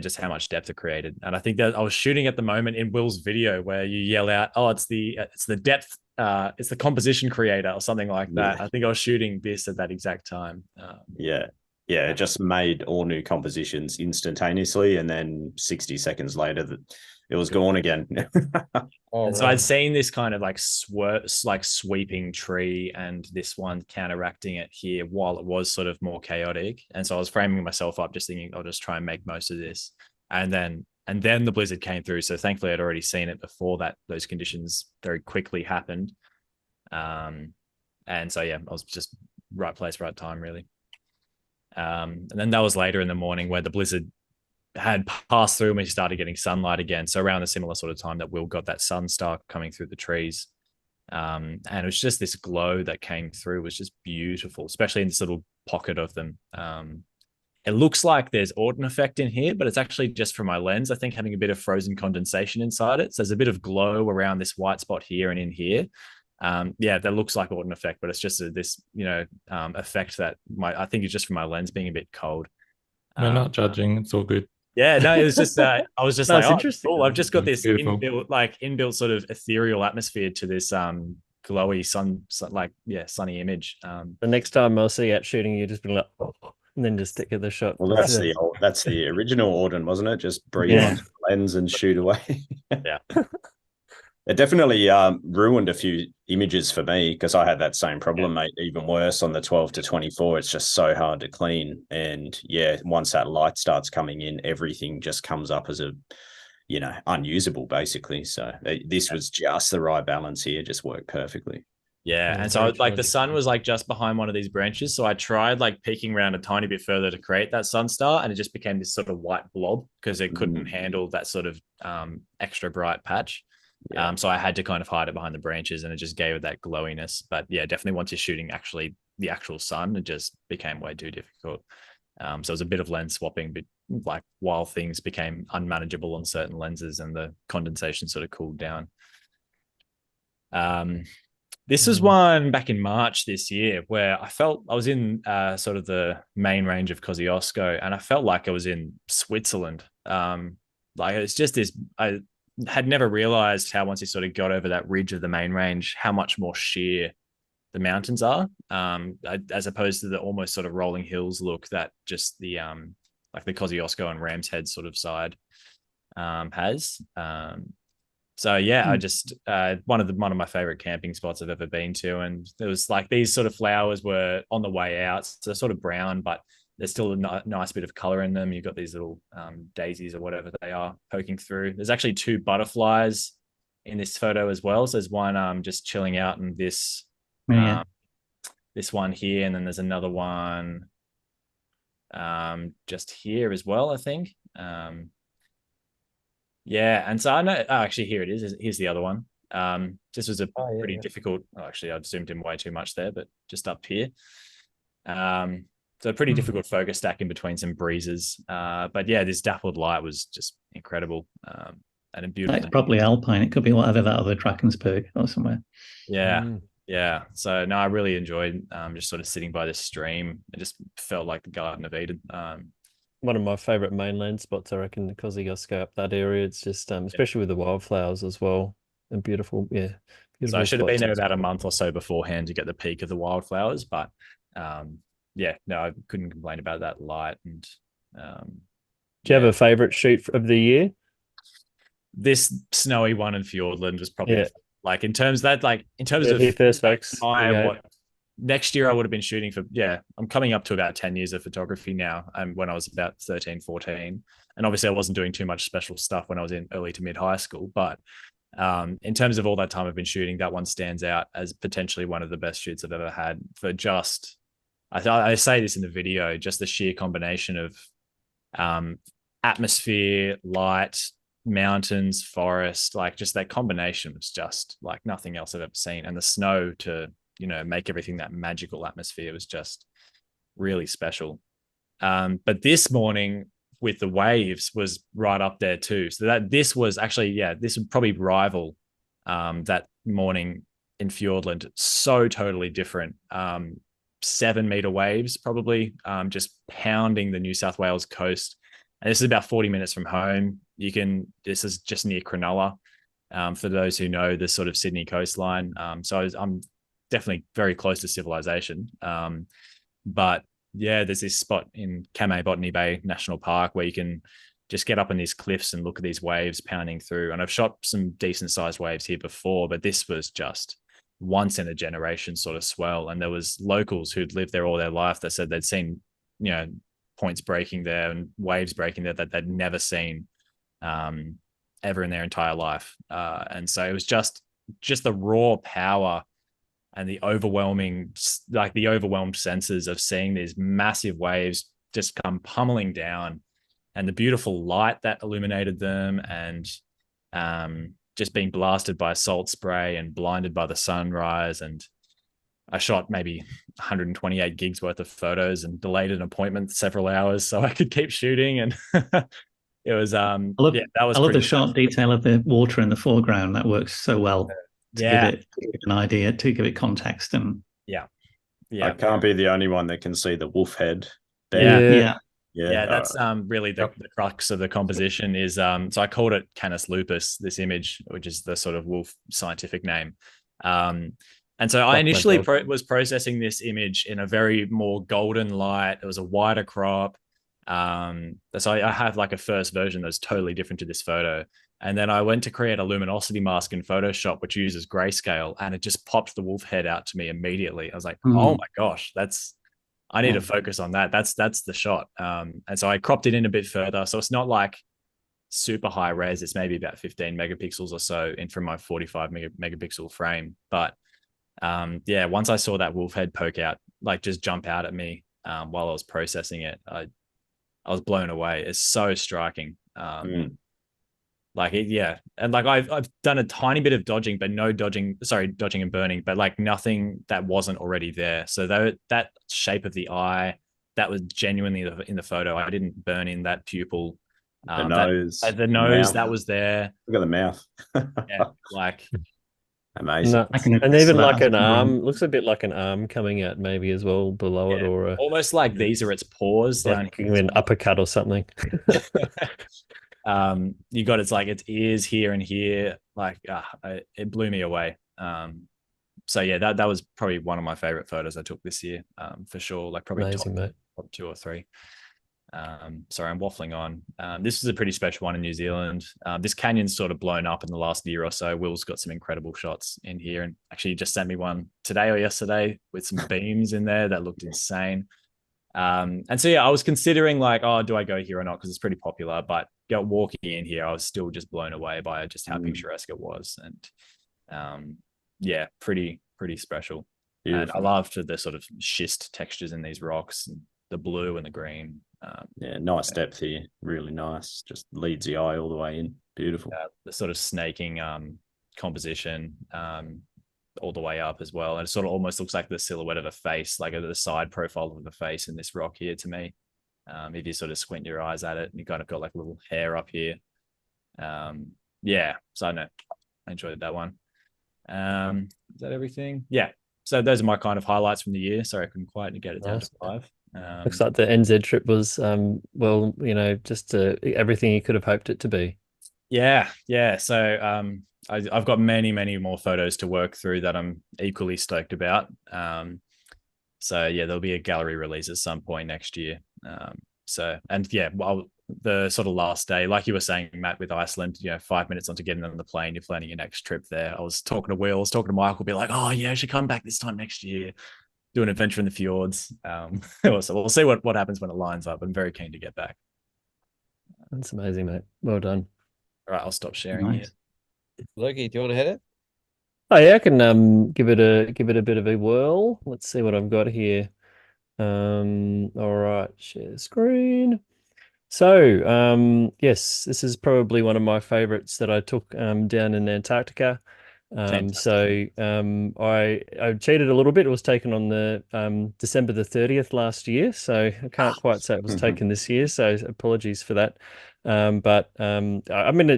Speaker 2: just how much depth it created. And I think that I was shooting at the moment in Will's video where you yell out, "Oh, it's the depth, it's the composition creator," or something like that. I think I was shooting this at that exact time.
Speaker 6: It just made all new compositions instantaneously, and then 60 seconds later, it was gone again.
Speaker 2: So I'd seen this kind of like sweeping tree, and this one counteracting it here while it was sort of more chaotic. And so I was framing myself up, just thinking I'll just try and make most of this. And then the blizzard came through. So thankfully I'd already seen it before that. Those conditions very quickly happened. And so I was just right place, right time, really. And then that was later in the morning where the blizzard had passed through and we started getting sunlight again. So around a similar sort of time that Will got that sun star coming through the trees. And it was just this glow that came through, was just beautiful, especially in this little pocket of them. It looks like there's Orton effect in here, but it's actually just from my lens, I think, having a bit of frozen condensation inside it. So there's a bit of glow around this white spot here and in here. That looks like Orton effect, but it's just this, effect that I think it's just from my lens being a bit cold.
Speaker 4: We're not judging. It's all good.
Speaker 2: Yeah, no, it was just, I was just like,
Speaker 1: interesting.
Speaker 2: Cool. I've just got this
Speaker 4: beautiful
Speaker 2: inbuilt sort of ethereal atmosphere to this glowy sunny image.
Speaker 1: The next time I'll see you out shooting, you just be like, and then just stick at the shot.
Speaker 6: Well, that's the original Auden, wasn't it? Just breathe onto the lens and shoot away.
Speaker 2: Yeah.
Speaker 6: It definitely ruined a few images for me, because I had that same problem, mate. Even worse on the 12 to 24. It's just so hard to clean. And once that light starts coming in, everything just comes up as unusable, basically. So this was just the right balance here, just worked perfectly.
Speaker 2: Yeah. And so like the sun was like just behind one of these branches. So I tried like peeking around a tiny bit further to create that sun star, and it just became this sort of white blob because it couldn't handle that sort of extra bright patch. So I had to kind of hide it behind the branches, and it just gave it that glowiness. But definitely once you're shooting the actual sun, it just became way too difficult. So it was a bit of lens swapping like while things became unmanageable on certain lenses and the condensation sort of cooled down. This was one back in March this year where I felt I was in sort of the main range of Kosciuszko, and I felt like I was in Switzerland. Like it's just this, I had never realized how once you sort of got over that ridge of the main range, how much more sheer the mountains are, as opposed to the almost sort of rolling hills look that just the like the Kosciuszko and Ram's Head sort of side has. So yeah, I just one of my favorite camping spots I've ever been to, and there was like these sort of flowers were on the way out, so they're sort of brown, but there's still a nice bit of color in them. You've got these little daisies or whatever they are poking through. There's actually 2 butterflies in this photo as well. So there's one just chilling out in this this one here, and then there's another one just here as well, I think. Yeah, and so I know. Oh, actually, here it is. Here's the other one. This was a pretty difficult. Oh, actually, I've zoomed in way too much there, but just up here. So a pretty difficult focus stack in between some breezes. But yeah, this dappled light was just incredible. And a beautiful.
Speaker 3: It's probably Alpine. It could be whatever that other Drakensberg or somewhere.
Speaker 2: Yeah. Yeah. So no, I really enjoyed just sort of sitting by this stream. It just felt like the Garden of Eden.
Speaker 1: One of my favorite mainland spots, I reckon, because you guys go up that area. It's just, especially with the wildflowers as well, and beautiful. Yeah. Beautiful
Speaker 2: so I should have been
Speaker 1: spots.
Speaker 2: there about a month or so beforehand to get the peak of the wildflowers, but yeah, no, I couldn't complain about that light. And
Speaker 1: do you have a favorite shoot of the year?
Speaker 2: This snowy one in Fiordland was probably like in terms of
Speaker 1: first folks.
Speaker 2: Next year I would have been shooting for, I'm coming up to about 10 years of photography now. And when I was about 13, 14, and obviously I wasn't doing too much special stuff when I was in early to mid high school, but in terms of all that time I've been shooting, that one stands out as potentially one of the best shoots I've ever had for just, I say this in the video, just the sheer combination of atmosphere, light, mountains, forest, like just that combination was just like nothing else I've ever seen. And the snow to, make everything that magical atmosphere was just really special. But this morning with the waves was right up there too. So this was actually, this would probably rival that morning in Fiordland. So totally different. 7-meter waves, probably just pounding the New South Wales coast. And this is about 40 minutes from home. This is just near Cronulla, for those who know the sort of Sydney coastline. So I'm definitely very close to civilization. But yeah, there's this spot in Kamei Botany Bay National Park where you can just get up on these cliffs and look at these waves pounding through. And I've shot some decent sized waves here before, but this was just once in a generation sort of swell. And there was locals who'd lived there all their life that said they'd seen, points breaking there and waves breaking there that they'd never seen ever in their entire life. And so it was just the raw power and the overwhelmed senses of seeing these massive waves just come pummeling down, and the beautiful light that illuminated them, and just being blasted by salt spray and blinded by the sunrise. And I shot maybe 128 gigs worth of photos and delayed an appointment several hours so I could keep shooting. And it was, I love
Speaker 3: the sharp detail of the water in the foreground. That works so well to give it an idea, to give it context. And
Speaker 6: I can't be the only one that can see the wolf head
Speaker 2: there. Yeah, that's really the crux of the composition is, so I called it Canis lupus, this image, which is the sort of wolf scientific name. And so I initially was processing this image in a very more golden light. It was a wider crop. So I have like a first version that's totally different to this photo. And then I went to create a luminosity mask in Photoshop, which uses grayscale, and it just popped the wolf head out to me immediately. I was like, oh my gosh, I need to focus on that. That's the shot. And so I cropped it in a bit further. So it's not like super high res. It's maybe about 15 megapixels or so in from my 45 megapixel frame. But once I saw that wolf head poke out, like just jump out at me while I was processing it, I was blown away. It's so striking. And like I've done a tiny bit of dodging, but no dodging and burning, but like nothing that wasn't already there. So that shape of the eye, that was genuinely in the photo. I didn't burn in that pupil.
Speaker 6: The nose,
Speaker 2: the nose
Speaker 6: mouth.
Speaker 2: that was there.
Speaker 6: Look at the mouth.
Speaker 2: Yeah, like
Speaker 6: amazing.
Speaker 1: Nuts.
Speaker 3: I can
Speaker 1: And even
Speaker 3: that
Speaker 1: like
Speaker 3: as
Speaker 1: an
Speaker 3: well.
Speaker 1: arm, looks a bit like an arm coming out maybe as well below it, or
Speaker 2: almost like these are its paws down
Speaker 1: like
Speaker 2: here.
Speaker 1: an uppercut or something.
Speaker 2: You got its ears here and here. Like it blew me away. So yeah, that was probably one of my favorite photos I took this year, for sure. Like probably
Speaker 1: Amazing, mate.
Speaker 2: top 2 or 3. Sorry, I'm waffling on. This is a pretty special one in New Zealand. This canyon's sort of blown up in the last year or so. Will's got some incredible shots in here, and actually just sent me one today or yesterday with some beams in there that looked insane. And so yeah, I was considering like, oh, do I go here or not? Because it's pretty popular. But walking in here, I was still just blown away by just how picturesque it was, and yeah, pretty special. Beautiful. And I loved the sort of schist textures in these rocks, and the blue and the green.
Speaker 6: Yeah, nice depth here. Really nice. Just leads the eye all the way in. Beautiful.
Speaker 2: The sort of snaking composition all the way up as well. And it sort of almost looks like the silhouette of a face, like the side profile of the face in this rock here to me. If you sort of squint your eyes at it, and you kind of got like a little hair up here. Yeah, so I know I enjoyed that one. Is that everything? Yeah. So those are my kind of highlights from the year. Sorry, I couldn't quite get it down to 5.
Speaker 1: Looks like the NZ trip was, well, just everything you could have hoped it to be.
Speaker 2: Yeah. So I've got many more photos to work through that I'm equally stoked about. So yeah, there'll be a gallery release at some point next year. The sort of last day, like you were saying, Matt, with Iceland, 5 minutes onto getting on the plane, you're planning your next trip there. I was talking to Will, I was talking to Michael, be like, oh yeah, I should come back this time next year, do an adventure in the fjords. So we'll see what happens when it lines up. I'm very keen to get back.
Speaker 1: That's amazing, mate. Well done.
Speaker 2: All right, I'll stop sharing here.
Speaker 5: Loki, do you want to hit it?
Speaker 1: Oh yeah, I can give it a bit of a whirl. Let's see what I've got here. All right, share screen. So, yes, this is probably one of my favorites that I took down in Antarctica. I cheated a little bit. It was taken on the December the 30th last year, so I can't quite say it was taken this year. So apologies for that. But I mean,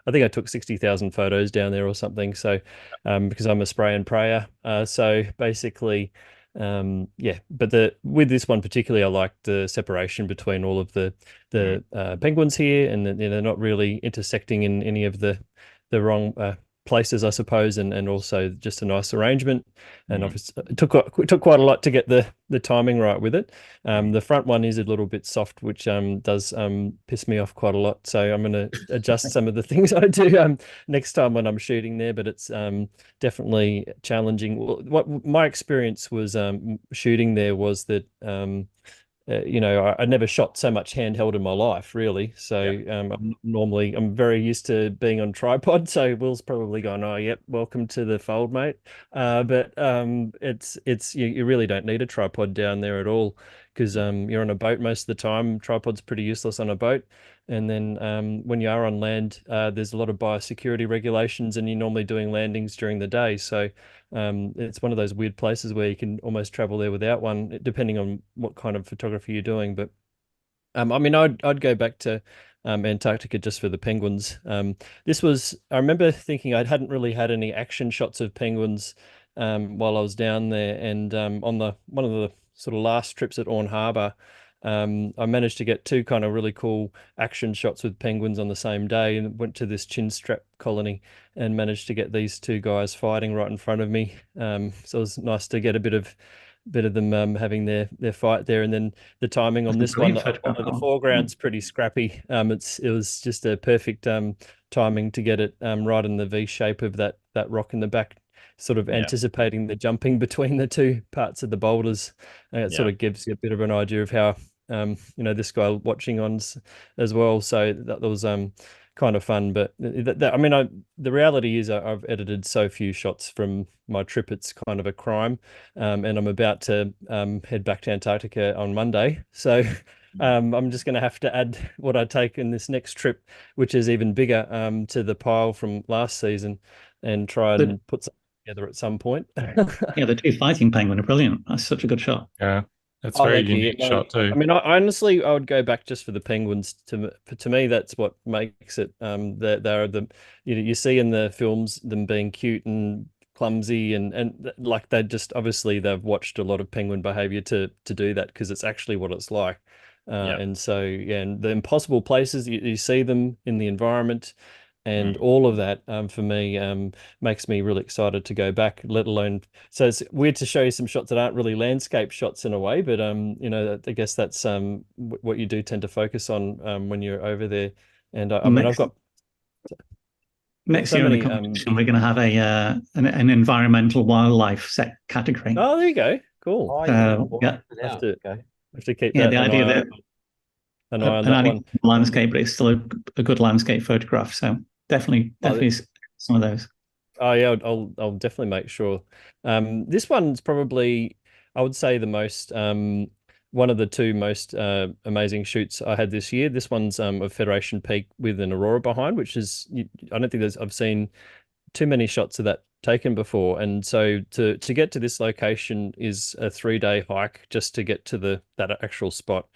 Speaker 1: I think I took 60,000 photos down there or something. So because I'm a spray and prayer. So basically. But with this one particularly, I like the separation between all of the penguins here, and they're not really intersecting in any of the wrong places, I suppose, and also just a nice arrangement. And obviously it took quite a lot to get the timing right with it. The front one is a little bit soft, which does piss me off quite a lot. So I'm going to adjust some of the things I do next time when I'm shooting there. But it's definitely challenging. What my experience was shooting there was that I never shot so much handheld in my life, really. So I'm very used to being on tripod. So Will's probably gone, oh, yep, welcome to the fold, mate. But it's you really don't need a tripod down there at all, because you're on a boat most of the time. Tripod's pretty useless on a boat. And then when you are on land, there's a lot of biosecurity regulations, and you're normally doing landings during the day. So it's one of those weird places where you can almost travel there without one, depending on what kind of photography you're doing. But I mean, I'd go back to Antarctica just for the penguins. I remember thinking I hadn't really had any action shots of penguins while I was down there, and on one of the sort of last trips at Orne Harbour, I managed to get 2 kind of really cool action shots with penguins on the same day, and went to this chin strap colony and managed to get these 2 guys fighting right in front of me. So it was nice to get a bit of them having their fight there. And then the timing on this one, the foreground's pretty scrappy. It was just a perfect timing to get it right in the V shape of that rock in the back, sort of anticipating the jumping between the 2 parts of the boulders. It sort of gives you a bit of an idea of how this guy watching on as well. So that was kind of fun. But the reality is I've edited so few shots from my trip, it's kind of a crime. And I'm about to head back to Antarctica on Monday. So I'm just going to have to add what I take in this next trip, which is even bigger, to the pile from last season, and try and put something together at some point.
Speaker 3: Yeah, the 2 fighting penguin are brilliant. That's such a good shot.
Speaker 4: Yeah. It's
Speaker 1: Oh,
Speaker 4: very
Speaker 1: thank you.
Speaker 4: unique
Speaker 1: No,
Speaker 4: shot too.
Speaker 1: I mean, honestly, I would go back just for the penguins. To me, that's what makes it. They're the you see in the films them being cute and clumsy and like they just obviously they've watched a lot of penguin behavior to do that because it's actually what it's like.
Speaker 2: Yeah.
Speaker 1: And so yeah, and the impossible places you see them in the environment. And
Speaker 2: Mm.
Speaker 1: all of that for me makes me really excited to go back, let alone so it's weird to show you some shots that aren't really landscape shots in a way, but you know, I guess that's what you do tend to focus on when you're over there. And I mean, I've
Speaker 3: Next
Speaker 1: got
Speaker 3: next
Speaker 1: so
Speaker 3: year in the
Speaker 1: many.
Speaker 3: competition, we're going to have an environmental wildlife set category.
Speaker 1: Oh, there you go. Cool.
Speaker 5: Oh, yeah. Oh,
Speaker 3: Yeah,
Speaker 1: Have
Speaker 5: now.
Speaker 1: to
Speaker 5: Okay.
Speaker 1: have to keep
Speaker 3: yeah.
Speaker 1: that
Speaker 3: The idea that
Speaker 1: an eye on
Speaker 3: an
Speaker 1: that
Speaker 3: adding
Speaker 1: one.
Speaker 3: landscape, but it's still a good landscape photograph. So definitely,
Speaker 1: Oh,
Speaker 3: definitely some of those.
Speaker 1: Oh yeah, I'll definitely make sure. This one's probably I would say the most one of the two most amazing shoots I had this year. This one's of Federation Peak with an aurora behind, which is I don't think I've seen too many shots of that taken before. And so to get to this location is a 3-day hike just to get to that actual spot.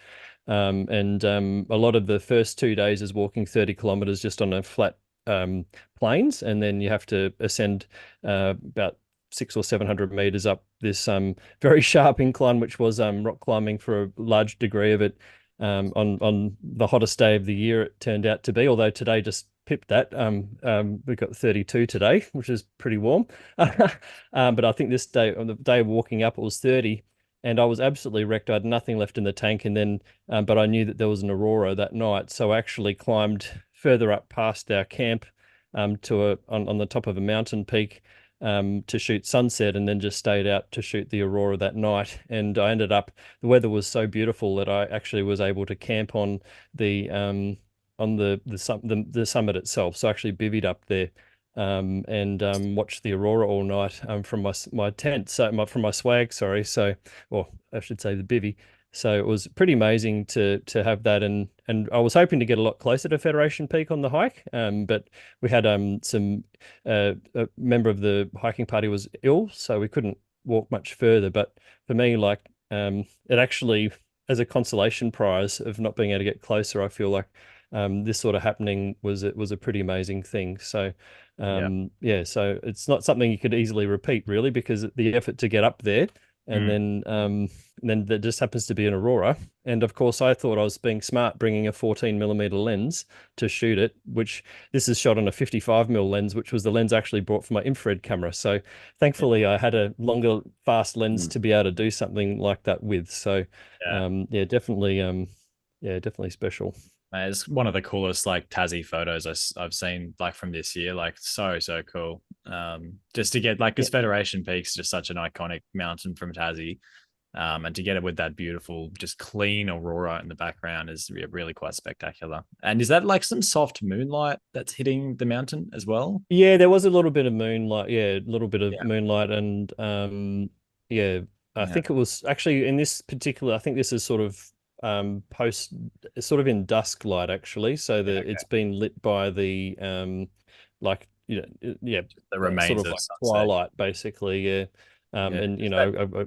Speaker 1: And a lot of the first 2 days is walking 30 kilometers just on a flat plains, and then you have to ascend about 600 or 700 meters up this very sharp incline, which was rock climbing for a large degree of it. On the hottest day of the year, it turned out to be, although today just pipped that. We got 32 today, which is pretty warm. But I think this day, on the day of walking up, it was 30, and I was absolutely wrecked. I had nothing left in the tank, and then, but I knew that there was an aurora that night, so I actually climbed further up past our camp, on the top of a mountain peak, to shoot sunset, and then just stayed out to shoot the aurora that night. And I ended up, the weather was so beautiful that I actually was able to camp on the summit itself. So I actually bivvied up there and watched the aurora all night from my tent, from my swag, sorry. So, or I should say the bivvy. So it was pretty amazing to have that, and I was hoping to get a lot closer to Federation Peak on the hike, but we had a member of the hiking party was ill, so we couldn't walk much further. But for me, like it actually, as a consolation prize of not being able to get closer, I feel like this sort of happening was a pretty amazing thing. So yeah, so it's not something you could easily repeat really, because the effort to get up there and then there just happens to be an aurora. And of course, I thought I was being smart bringing a 14mm lens to shoot it, which this is shot on a 55mm lens, which was the lens I actually brought for my infrared camera. So thankfully, I had a longer, fast lens to be able to do something like that with. So yeah, definitely special.
Speaker 2: It's one of the coolest like Tassie photos I've seen like from this year. Like so cool. Just to get like because Federation Peak's just such an iconic mountain from Tassie, and to get it with that beautiful, just clean aurora in the background is really quite spectacular. And is that like some soft moonlight that's hitting the mountain as well?
Speaker 1: Yeah, there was a little bit of moonlight. Yeah, a little bit of moonlight, and yeah, I think it was actually in this particular. I think this is sort of post, sort of in dusk light actually. So it's been lit by the like
Speaker 2: the
Speaker 1: sort
Speaker 2: remains
Speaker 1: of
Speaker 2: of
Speaker 1: like
Speaker 2: sunset.
Speaker 1: twilight basically. Yeah, and you know.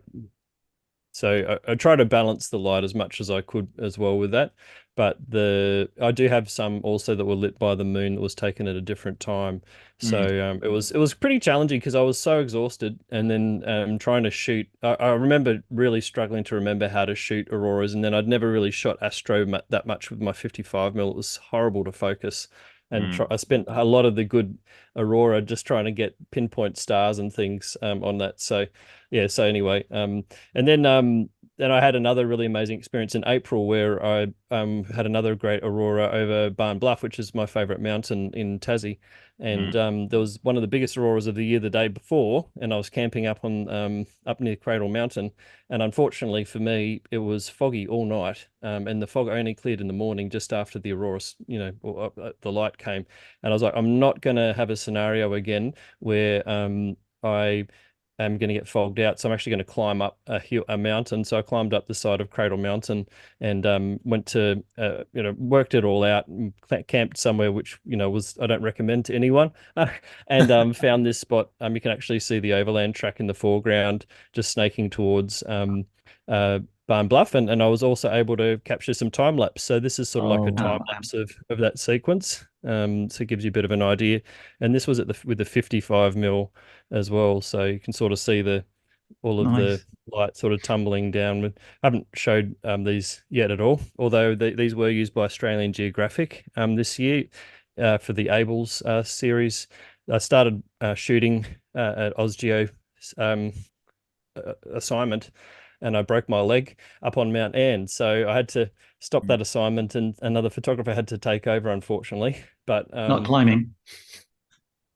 Speaker 1: So I try to balance the light as much as I could as well with that. But I do have some also that were lit by the moon that was taken at a different time. So it was pretty challenging because I was so exhausted, and then trying to shoot. I remember really struggling to remember how to shoot auroras, and then I'd never really shot astro that much with my 55mm. It was horrible to focus. And I spent a lot of the good aurora just trying to get pinpoint stars and things on that. So yeah, so anyway, and then I had another really amazing experience in April where I had another great aurora over Barn Bluff, which is my favorite mountain in Tassie. And there was one of the biggest auroras of the year the day before, and I was camping up near Cradle Mountain. And unfortunately for me, it was foggy all night, and the fog only cleared in the morning just after the aurora, the light came. And I was like, I'm not going to have a scenario again where I am going to get fogged out. So I'm actually going to climb up a mountain. So I climbed up the side of Cradle Mountain and went to, worked it all out and camped somewhere, which, I don't recommend to anyone. And found this spot. You can actually see the overland track in the foreground, just snaking towards Barn Bluff, and I was also able to capture some time lapse. So this is sort of like a time
Speaker 3: wow.
Speaker 1: lapse of that sequence. So it gives you a bit of an idea. And this was at the with the 55 mil as well, so you can sort of see all of the
Speaker 3: Nice.
Speaker 1: light sort of tumbling down. I haven't showed these yet at all, although these were used by Australian Geographic this year for the Abels series. I started shooting at Osgeo assignment, and I broke my leg up on Mount Ann, so I had to stop that assignment, and another photographer had to take over, unfortunately. But
Speaker 3: Not climbing.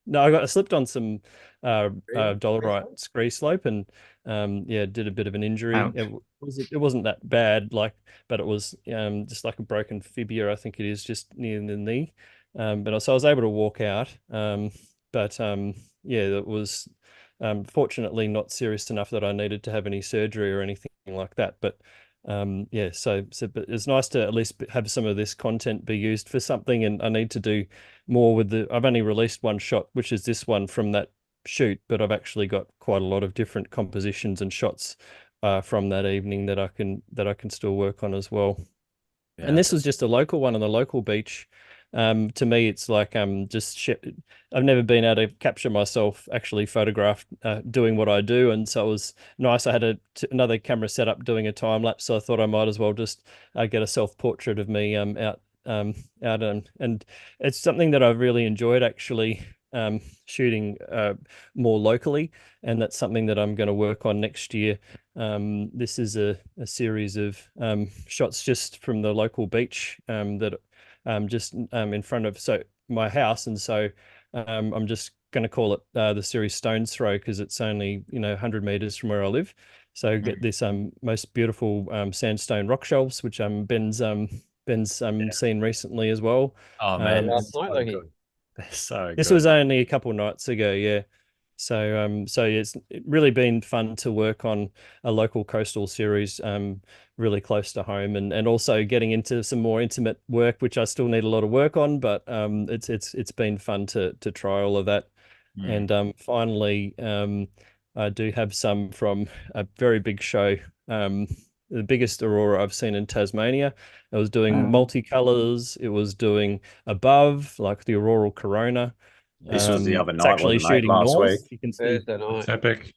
Speaker 1: no, I slipped on some dolerite scree slope, and yeah, did a bit of an injury.
Speaker 3: Ouch.
Speaker 1: It wasn't that bad, like, but it was just like a broken fibula, I think it is, just near the knee. So I was able to walk out. But yeah, it was fortunately not serious enough that I needed to have any surgery or anything like that. But yeah, but it's nice to at least have some of this content be used for something, and I need to do more with I've only released one shot, which is this one from that shoot, but I've actually got quite a lot of different compositions and shots from that evening that I can still work on as well.
Speaker 2: Yeah.
Speaker 1: And this was just a local one on the local beach. To me, it's like I've never been able to capture myself actually photographed doing what I do, and so it was nice. I had another camera set up doing a time lapse, so I thought I might as well just get a self portrait of me out and it's something that I've really enjoyed actually shooting more locally, and that's something that I'm going to work on next year. This is a series of shots just from the local beach that just in front of my house, and so I'm just going to call it the series Stone's Throw, because it's only 100 meters from where I live. So get this most beautiful sandstone rock shelves, which Ben's seen recently as well.
Speaker 2: Oh man,
Speaker 5: Last night,
Speaker 2: so
Speaker 5: like
Speaker 2: good. They're so
Speaker 1: This
Speaker 2: good.
Speaker 1: was only a couple nights ago, yeah. So it's really been fun to work on a local coastal series, really close to home, and also getting into some more intimate work, which I still need a lot of work on, but it's been fun to try all of that. And finally, I do have some from a very big show, the biggest aurora I've seen in Tasmania. It was doing multicolors. It was doing above, like the auroral corona.
Speaker 6: This was the other
Speaker 1: It's
Speaker 6: night,
Speaker 1: actually
Speaker 6: wasn't it, mate?
Speaker 1: shooting
Speaker 6: Last
Speaker 1: north.
Speaker 6: week.
Speaker 1: You can see,
Speaker 5: Thursday night.
Speaker 4: It's epic.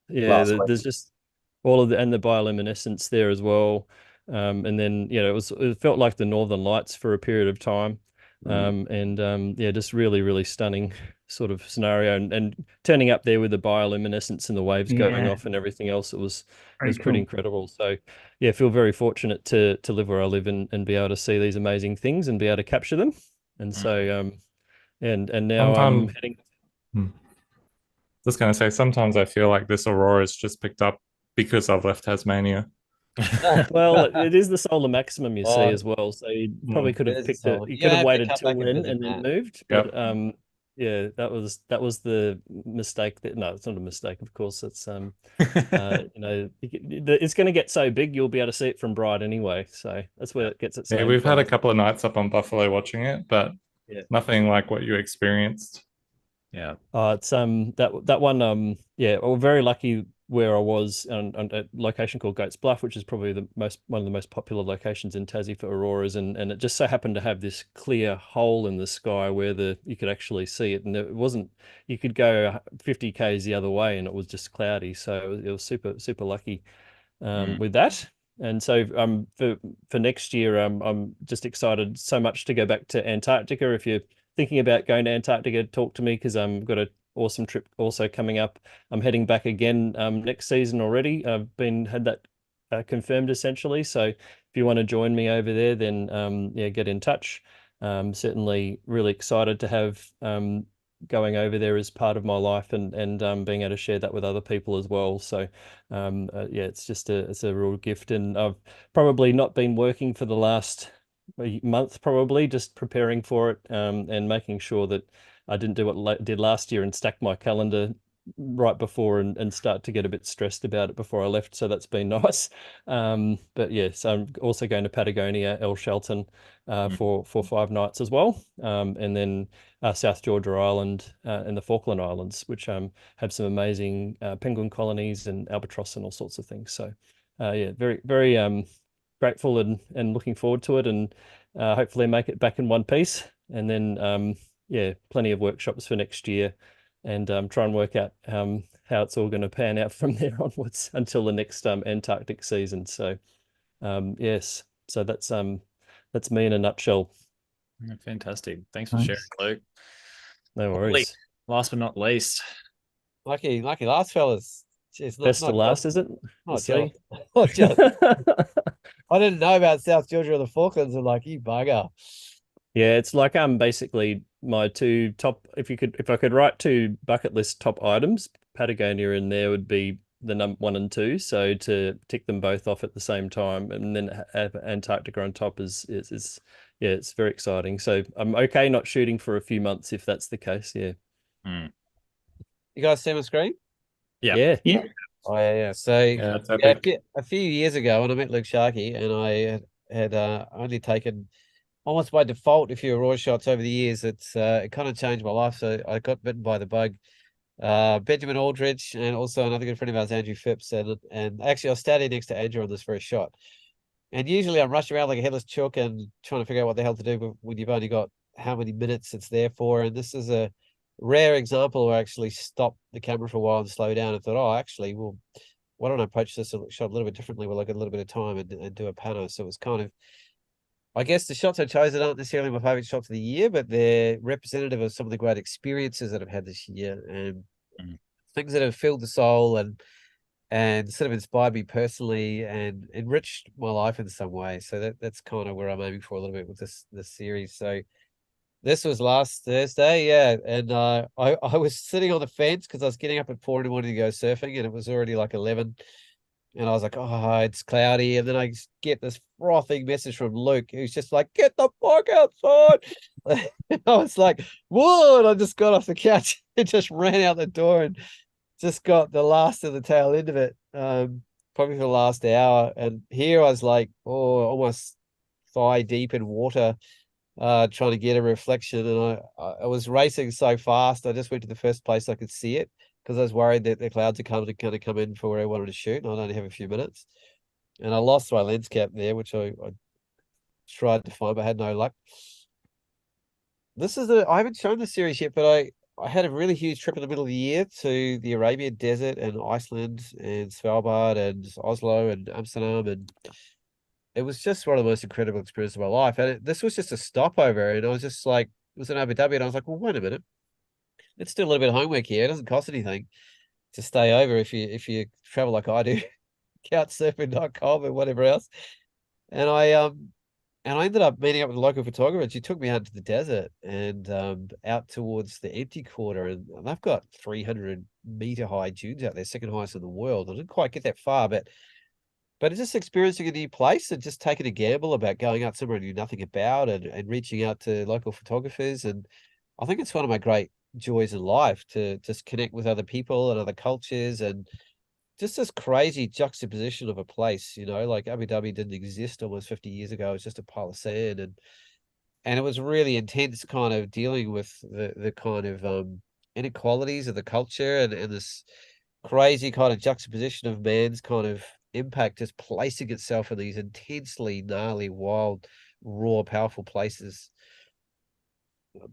Speaker 1: yeah,
Speaker 6: Last week.
Speaker 1: there's just all of and the bioluminescence there as well. And then it felt like the Northern Lights for a period of time. Yeah, just really stunning sort of scenario, and turning up there with the bioluminescence and the waves going off and everything else, it was
Speaker 3: Very
Speaker 1: pretty
Speaker 3: cool.
Speaker 1: incredible. So yeah, I feel very fortunate to live where I live, and be able to see these amazing things and be able to capture them. And so and now I'm
Speaker 4: Sometimes,
Speaker 1: heading.
Speaker 4: just gonna say, sometimes I feel like this aurora is just picked up because I've left Tasmania.
Speaker 1: Well, it is the solar maximum, you see,
Speaker 5: Oh,
Speaker 1: as well. So you probably could have
Speaker 5: there's
Speaker 1: picked
Speaker 5: solar.
Speaker 1: you
Speaker 5: You're
Speaker 1: could
Speaker 5: gonna
Speaker 1: have
Speaker 5: have to
Speaker 1: waited
Speaker 5: come
Speaker 1: till
Speaker 5: back and
Speaker 1: then
Speaker 5: visit,
Speaker 1: and then
Speaker 5: Matt.
Speaker 1: moved.
Speaker 4: Yep.
Speaker 1: But yeah, that was the mistake. No, it's not a mistake, of course. It's it's going to get so big you'll be able to see it from Bright anyway. So that's where it gets its
Speaker 4: Yeah,
Speaker 1: name
Speaker 4: we've had a
Speaker 1: from.
Speaker 4: couple of nights up on Buffalo watching it, but
Speaker 1: Yeah.
Speaker 4: nothing like what you experienced.
Speaker 2: Yeah.
Speaker 1: It's that one yeah, well, very lucky where I was on a location called Goats Bluff, which is probably one of the most popular locations in Tassie for auroras, and it just so happened to have this clear hole in the sky where you could actually see it, and it wasn't, you could go 50 k's the other way and it was just cloudy, so it was super lucky with that. And so for next year, I'm just excited so much to go back to Antarctica. If you're thinking about going to Antarctica, talk to me, because I've got an awesome trip also coming up. I'm heading back again next season already. I've had that confirmed essentially. So if you want to join me over there, then yeah, get in touch. Certainly really excited to have going over there as part of my life, and being able to share that with other people as well. So yeah, it's a real gift, and I've probably not been working for the last month, probably just preparing for it, and making sure that I didn't do what I did last year and stack my calendar right before and start to get a bit stressed about it before I left. So that's been nice. But yeah, so I'm also going to Patagonia, El Shelton, for 5 nights as well, and then South Georgia Island and the Falkland Islands, which have some amazing penguin colonies and albatross and all sorts of things. So yeah, very, very grateful and looking forward to it, and hopefully make it back in one piece. And then yeah, plenty of workshops for next year, and try and work out how it's all going to pan out from there onwards until the next Antarctic season. So yes, so that's me in a nutshell.
Speaker 2: Fantastic. Thanks for
Speaker 3: Nice.
Speaker 2: sharing, Luke.
Speaker 1: No worries.
Speaker 2: Last but not least.
Speaker 5: Lucky last fellas. Jeez,
Speaker 1: Best to last, is it?
Speaker 5: Not
Speaker 1: jealous.
Speaker 5: Not jealous. I didn't know about South Georgia or the Falklands. I'm like, you bugger.
Speaker 1: Yeah, it's like basically my two top. If I could write two bucket list top items, Patagonia in there would be the number 1 and 2. So to tick them both off at the same time, and then have Antarctica on top is yeah, it's very exciting. So I'm okay not shooting for a few months if that's the case. Yeah.
Speaker 5: You guys see my screen?
Speaker 1: Yeah.
Speaker 3: Yeah.
Speaker 5: Oh yeah. So
Speaker 4: Yeah, it's epic.
Speaker 5: a few years ago when I met Luke Tscharke, and I had only taken almost by default a few raw shots over the years. It kind of changed my life. So I got bitten by the bug. Benjamin Aldridge and also another good friend of ours, Andrew Phipps, and actually I was standing next to Andrew on this very shot. And usually I'm rushing around like a headless chook and trying to figure out what the hell to do, but when you've only got how many minutes it's there for. And this is a rare example where I actually stopped the camera for a while and slow down and thought, oh, actually, well, why don't I approach this shot a little bit differently? We'll look at a little bit of time and do a pano. So it was kind of, I guess the shots I chose aren't necessarily my favorite shots of the year, but they're representative of some of the great experiences that I've had this year and things that have filled the soul and sort of inspired me personally and enriched my life in some way. So that's kind of where I'm aiming for a little bit with this series. So this was last Thursday, yeah, and I was sitting on the fence because I was getting up at 4 in the morning to go surfing, and it was already like 11. And I was like, oh, it's cloudy. And then I get this frothing message from Luke, who's just like, get the fuck outside. I was like, whoa. And I just got off the couch and just ran out the door and just got the last of the tail end of it, probably for the last hour. And here I was like, oh, almost thigh deep in water, trying to get a reflection. And I was racing so fast. I just went to the first place I could see it, because I was worried that the clouds are going to come in for where I wanted to shoot, and I'd only have a few minutes. And I lost my lens cap there, which I tried to find, but had no luck. I haven't shown the series yet, but I had a really huge trip in the middle of the year to the Arabian Desert and Iceland and Svalbard and Oslo and Amsterdam, and it was just one of the most incredible experiences of my life. And this was just a stopover, and I was just like, it was in Abu Dhabi, and I was like, well, wait a minute. Let's do a little bit of homework here. It doesn't cost anything to stay over if you travel like I do, couchsurfing.com and whatever else. And I ended up meeting up with a local photographer, and she took me out to the desert and out towards the empty quarter, and they've got 300-meter high dunes out there, second highest in the world. I didn't quite get that far, but it's just experiencing a new place and just taking a gamble about going out somewhere I knew nothing about and reaching out to local photographers. And I think it's one of my great joys in life to just connect with other people and other cultures, and just this crazy juxtaposition of a place, like Abu Dhabi didn't exist almost 50 years ago. It was just a pile of sand, and it was really intense kind of dealing with the kind of inequalities of the culture and this crazy kind of juxtaposition of man's kind of impact just placing itself in these intensely gnarly, wild, raw, powerful places.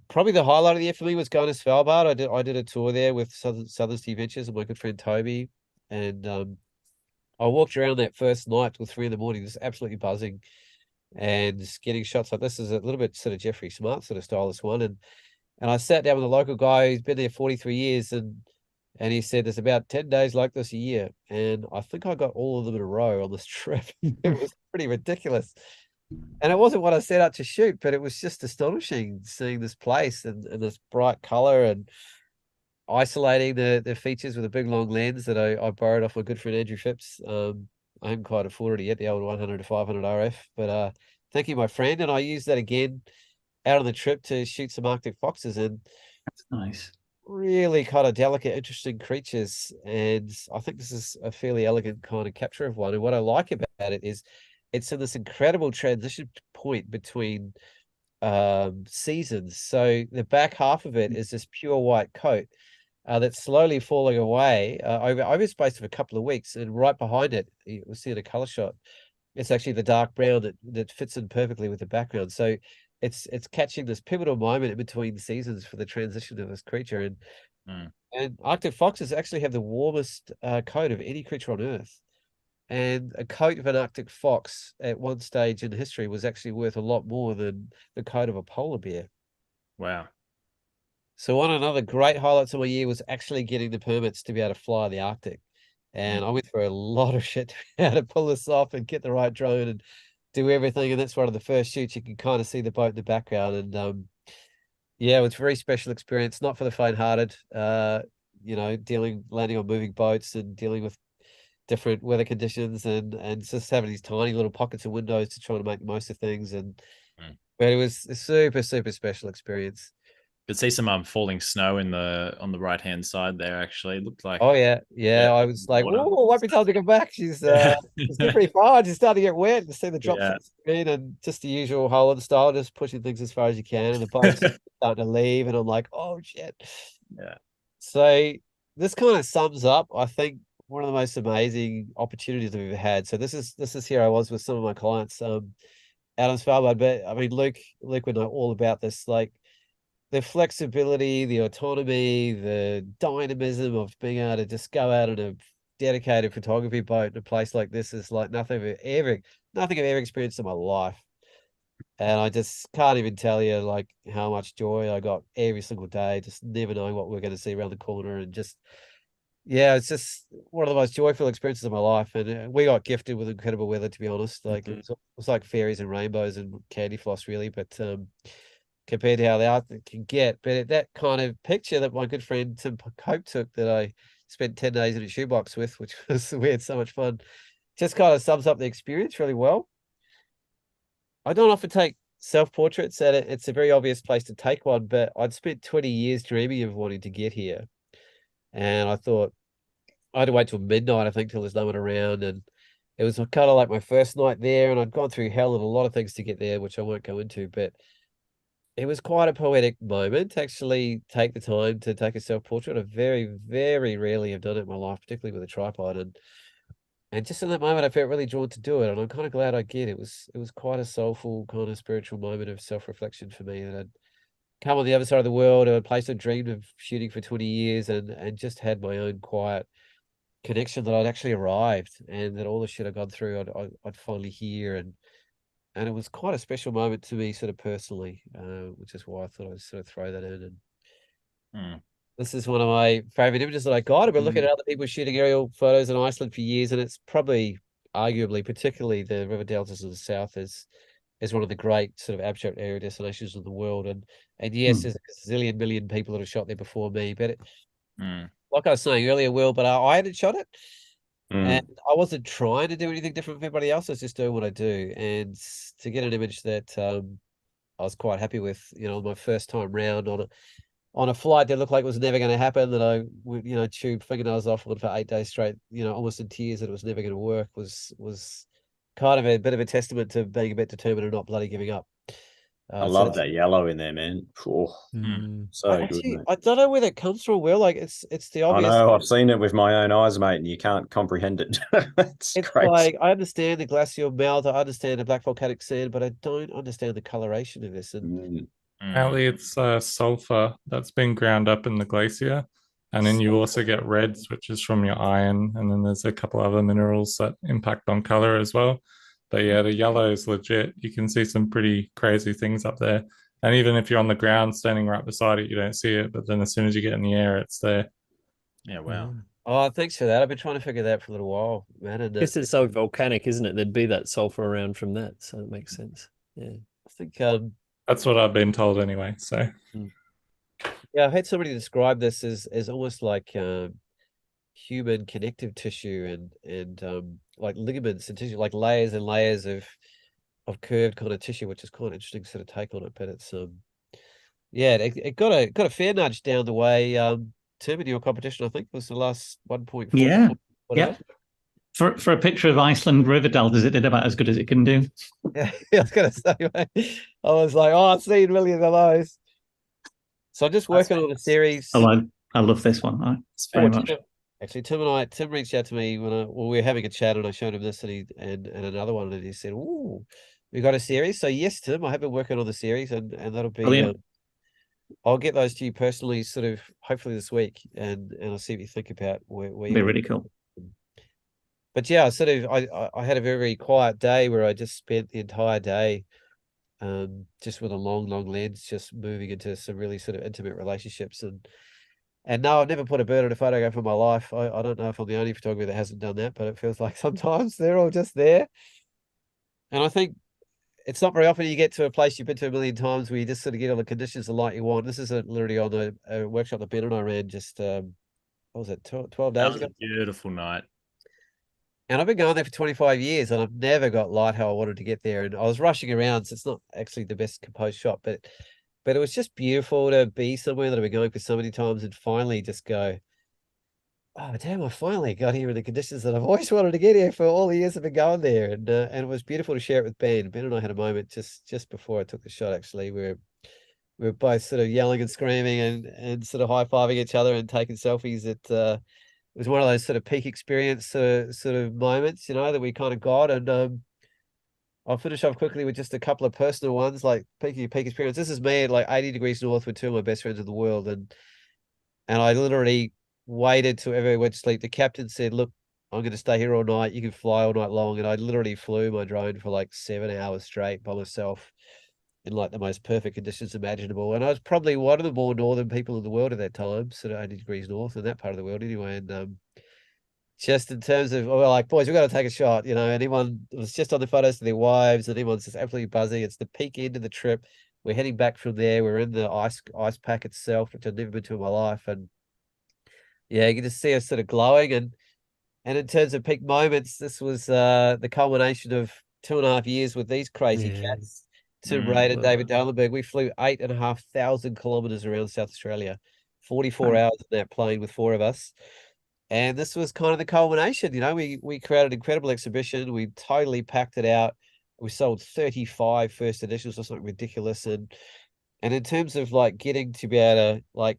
Speaker 5: Probably the highlight of the year for me was going to Svalbard. I did a tour there with Southern Sea Ventures and my good friend Toby, and I walked around that first night till 3 in the morning, just absolutely buzzing, and just getting shots like this is a little bit sort of Jeffrey Smart sort of style, this one, and I sat down with a local guy who's been there 43 years, and he said there's about 10 days like this a year, and I think I got all of them in a row on this trip. It was pretty ridiculous. And it wasn't what I set out to shoot, but it was just astonishing seeing this place and this bright color and isolating the features with a big long lens that I borrowed off my good friend Andrew Phipps. I haven't quite afforded it yet, the old 100 to 500 RF, but thank you, my friend. And I used that again out on the trip to shoot some Arctic foxes, and
Speaker 3: That's nice.
Speaker 5: really kind of delicate, interesting creatures. And I think this is a fairly elegant kind of capture of one. And what I like about it is it's in this incredible transition point between seasons. So the back half of it is this pure white coat, that's slowly falling away over a space of a couple of weeks, and right behind it, we'll see in a color shot, it's actually the dark brown that fits in perfectly with the background. So it's catching this pivotal moment in between seasons for the transition of this creature. And Arctic foxes actually have the warmest coat of any creature on Earth. And a coat of an Arctic fox at one stage in history was actually worth a lot more than the coat of a polar bear.
Speaker 2: Wow.
Speaker 5: So one of another great highlights of my year was actually getting the permits to be able to fly the Arctic. And I went through a lot of shit to be able to pull this off and get the right drone and do everything. And that's one of the first shoots. You can kind of see the boat in the background. And yeah, it was a very special experience, not for the faint-hearted. You know, landing on moving boats and dealing with different weather conditions and just having these tiny little pockets of windows to try to make the most of things. But it was a super, super special experience.
Speaker 2: Could see some falling snow on the right hand side there. Actually, it looked like.
Speaker 5: Oh yeah. I was like, "Oh, won't be time to come back." She's she's getting pretty far. She's starting to get wet. To see the drops on the screen and just the usual Hoelen style, just pushing things as far as you can, and the boat's starting to leave, and I'm like, "Oh shit!"
Speaker 2: Yeah.
Speaker 5: So this kind of sums up, I think, one of the most amazing opportunities that we've had. So this is here I was with some of my clients out on Svalbard, but I mean, Luke would know all about this, like the flexibility, the autonomy, the dynamism of being able to just go out on a dedicated photography boat in a place like this is like nothing I've ever experienced in my life. And I just can't even tell you like how much joy I got every single day, just never knowing what we're going to see around the corner. And just, yeah, it's just one of the most joyful experiences of my life. And we got gifted with incredible weather, to be honest. Like it was like fairies and rainbows and candy floss, really. But compared to how the Arctic can get. But that kind of picture that my good friend Tim Cope took that I spent 10 days in a shoebox with, which was we had so much fun, just kind of sums up the experience really well. I don't often take self-portraits, and it's a very obvious place to take one, but I'd spent 20 years dreaming of wanting to get here. And I thought I had to wait till midnight, I think, till there's no one around. And it was kind of like my first night there, and I'd gone through hell and a lot of things to get there, which I won't go into, but it was quite a poetic moment to actually take the time to take a self-portrait. I very, very rarely have done it in my life, particularly with a tripod. And just in that moment, I felt really drawn to do it. And I'm kind of glad I did. It was quite a soulful, kind of spiritual moment of self-reflection for me. And I'd come on the other side of the world, a place I dreamed of shooting for 20 years and just had my own quiet connection that I'd actually arrived and that all the shit I'd gone through, I'd finally hear. And it was quite a special moment to me sort of personally, which is why I thought I'd sort of throw that in. And this is one of my favorite images that I got. I've been looking at other people shooting aerial photos in Iceland for years, and it's probably, arguably, particularly the river deltas of the south is one of the great sort of abstract aerial destinations in the world. And yes, there's a zillion million people that have shot there before me. But like I was saying earlier, Will, but I hadn't shot it. And I wasn't trying to do anything different from everybody else. I was just doing what I do. And to get an image that I was quite happy with, my first time round on a flight that looked like it was never going to happen, that I would, chewed fingernails off for 8 days straight, almost in tears that it was never going to work, was kind of a bit of a testament to being a bit determined and not bloody giving up.
Speaker 6: I love that yellow in there, man. So good, mate.
Speaker 5: I don't know where that comes from, Will. Like it's the obvious.
Speaker 6: I know, I've seen it with my own eyes, mate, and you can't comprehend it. it's crazy.
Speaker 5: Like I understand the glacial melt, I understand the black volcanic sand, but I don't understand the coloration of this. And
Speaker 4: apparently it's sulfur that's been ground up in the glacier. And then you also get reds, which is from your iron. And then there's a couple other minerals that impact on color as well. But yeah, the yellow is legit. You can see some pretty crazy things up there. And even if you're on the ground standing right beside it, you don't see it. But then as soon as you get in the air, it's there.
Speaker 2: Yeah, wow.
Speaker 5: Oh, thanks for that. I've been trying to figure that out for a little while, man. And
Speaker 1: I guess it's so volcanic, isn't it? There'd be that sulfur around from that. So it makes sense. Yeah.
Speaker 5: I think
Speaker 4: that's what I've been told anyway. So
Speaker 5: yeah, I had somebody describe this as almost like human connective tissue and like ligaments and tissue, like layers and layers of curved kind of tissue, which is quite an interesting sort of take on it. But it's yeah, it got a fair nudge down the way. Tim, in your competition, I think was the last 1.4.
Speaker 3: Yeah. For a picture of Iceland river deltas, it did about as good as it can do.
Speaker 5: Yeah, I was gonna say, mate, I was like, I've seen millions of those. So I'm just working on a series.
Speaker 3: Oh, I love this one.
Speaker 2: It's
Speaker 3: Very
Speaker 2: fantastic.
Speaker 3: much.
Speaker 5: Actually, Tim reached out to me when we were having a chat, and I showed him this and another one, and he said, "Ooh, we got a series." So yes, Tim, I have been working on the series, and that'll be.
Speaker 3: Brilliant.
Speaker 5: I'll get those to you personally, sort of hopefully this week, and I'll see what you think about where
Speaker 3: It'd be
Speaker 5: you.
Speaker 3: really cool.
Speaker 5: But yeah, I had a very, very quiet day where I just spent the entire day, just with a long lens, just moving into some really sort of intimate relationships. And no, I've never put a bird on a photograph in my life. I don't know if I'm the only photographer that hasn't done that, but it feels like sometimes they're all just there. And I think it's not very often you get to a place you've been to a million times where you just sort of get all the conditions of light you want. This is literally on a workshop that Ben and I ran just, what was it, 12
Speaker 2: That
Speaker 5: days
Speaker 2: was
Speaker 5: ago?
Speaker 2: a beautiful night.
Speaker 5: And I've been going there for 25 years and I've never got light how I wanted to get there. And I was rushing around, so it's not actually the best composed shot, but it was just beautiful to be somewhere that I've been going for so many times and finally just go, oh damn, I finally got here in the conditions that I've always wanted to get here for all the years I've been going there. And it was beautiful to share it with Ben. Ben and I had a moment just before I took the shot, actually, where we were both sort of yelling and screaming and sort of high-fiving each other and taking selfies. It was one of those sort of peak experience sort of moments, that we kind of got. And I'll finish off quickly with just a couple of personal ones, like peak experience. This is me at like 80 degrees north with two of my best friends in the world. And I literally waited till everybody went to sleep. The captain said, look, I'm going to stay here all night. You can fly all night long. And I literally flew my drone for like 7 hours straight by myself in like the most perfect conditions imaginable. And I was probably one of the more northern people in the world at that time, sort of 80 degrees north in that part of the world anyway. And just in terms of, well, like, boys, we've got to take a shot. Anyone was just on the photos to their wives, and everyone's just absolutely buzzing. It's the peak end of the trip. We're heading back from there. We're in the ice pack itself, which I've never been to in my life. And yeah, you can just see us sort of glowing. And in terms of peak moments, this was the culmination of 2.5 years with these crazy cats. Tim Reid and David Dallenberg. We flew 8,500 kilometers around South Australia, 44 hours in that plane with four of us. And this was kind of the culmination. We created an incredible exhibition. We totally packed it out. We sold 35 first editions or something ridiculous. And in terms of like getting to be able to like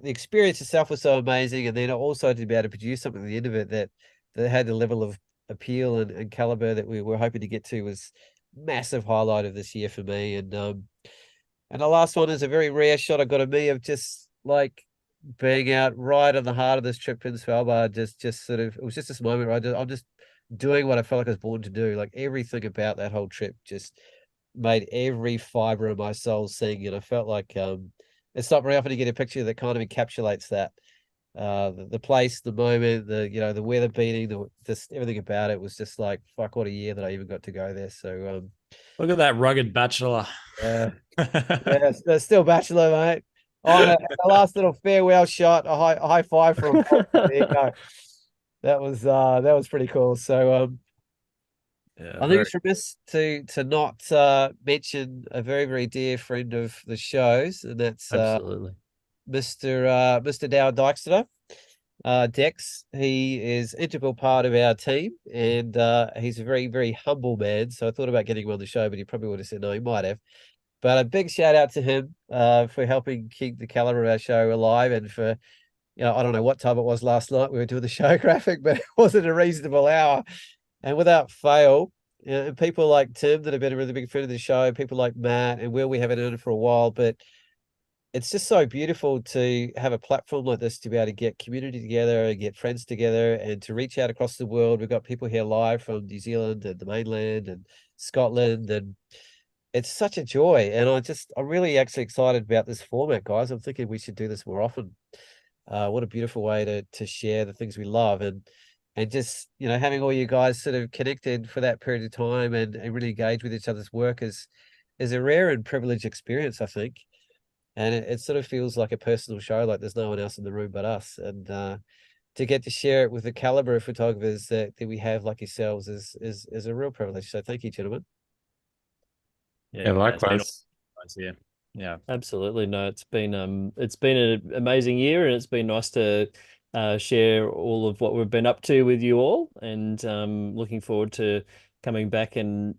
Speaker 5: the experience itself was so amazing, and then also to be able to produce something at the end of it that had the level of appeal and caliber that we were hoping to get to was massive highlight of this year for me. And the last one is a very rare shot I got of me of just like being out right on the heart of this trip in Svalbard. Just sort of, it was just this moment where I'm just doing what I felt like I was born to do. Like everything about that whole trip just made every fiber of my soul sing. And I felt like it's not very often to get a picture that kind of encapsulates that. The place, the moment, the weather beating, just everything about it was just like, fuck, what a year that I even got to go there. So
Speaker 2: Look at that rugged bachelor.
Speaker 5: yeah, they're still bachelor, mate. On a last little farewell shot, a high five from there you go. That was pretty cool. So
Speaker 2: Yeah,
Speaker 5: I think it's remiss to not mention a very, very dear friend of the shows, and that's
Speaker 1: Absolutely.
Speaker 5: Mr. Dow Dykstra. Dex, he is integral part of our team, and he's a very, very humble man. So I thought about getting him on the show, but he probably would have said no, he might have. But a big shout out to him for helping keep the caliber of our show alive, and for, I don't know what time it was last night we were doing the show graphic, but it wasn't a reasonable hour. And without fail, people like Tim that have been a really big fan of the show, people like Matt and Will, we haven't done it for a while, but it's just so beautiful to have a platform like this to be able to get community together and get friends together and to reach out across the world. We've got people here live from New Zealand and the mainland and Scotland, and it's such a joy. And I'm really actually excited about this format, guys. I'm thinking we should do this more often. What a beautiful way to share the things we love, and just, having all you guys sort of connected for that period of time and really engage with each other's work is a rare and privileged experience, I think. And it sort of feels like a personal show, like there's no one else in the room but us. And to get to share it with the caliber of photographers that we have, like yourselves, is a real privilege. So thank you, gentlemen.
Speaker 4: Yeah, likewise.
Speaker 2: Yeah,
Speaker 1: absolutely. No, it's been an amazing year, and it's been nice to share all of what we've been up to with you all, and looking forward to coming back and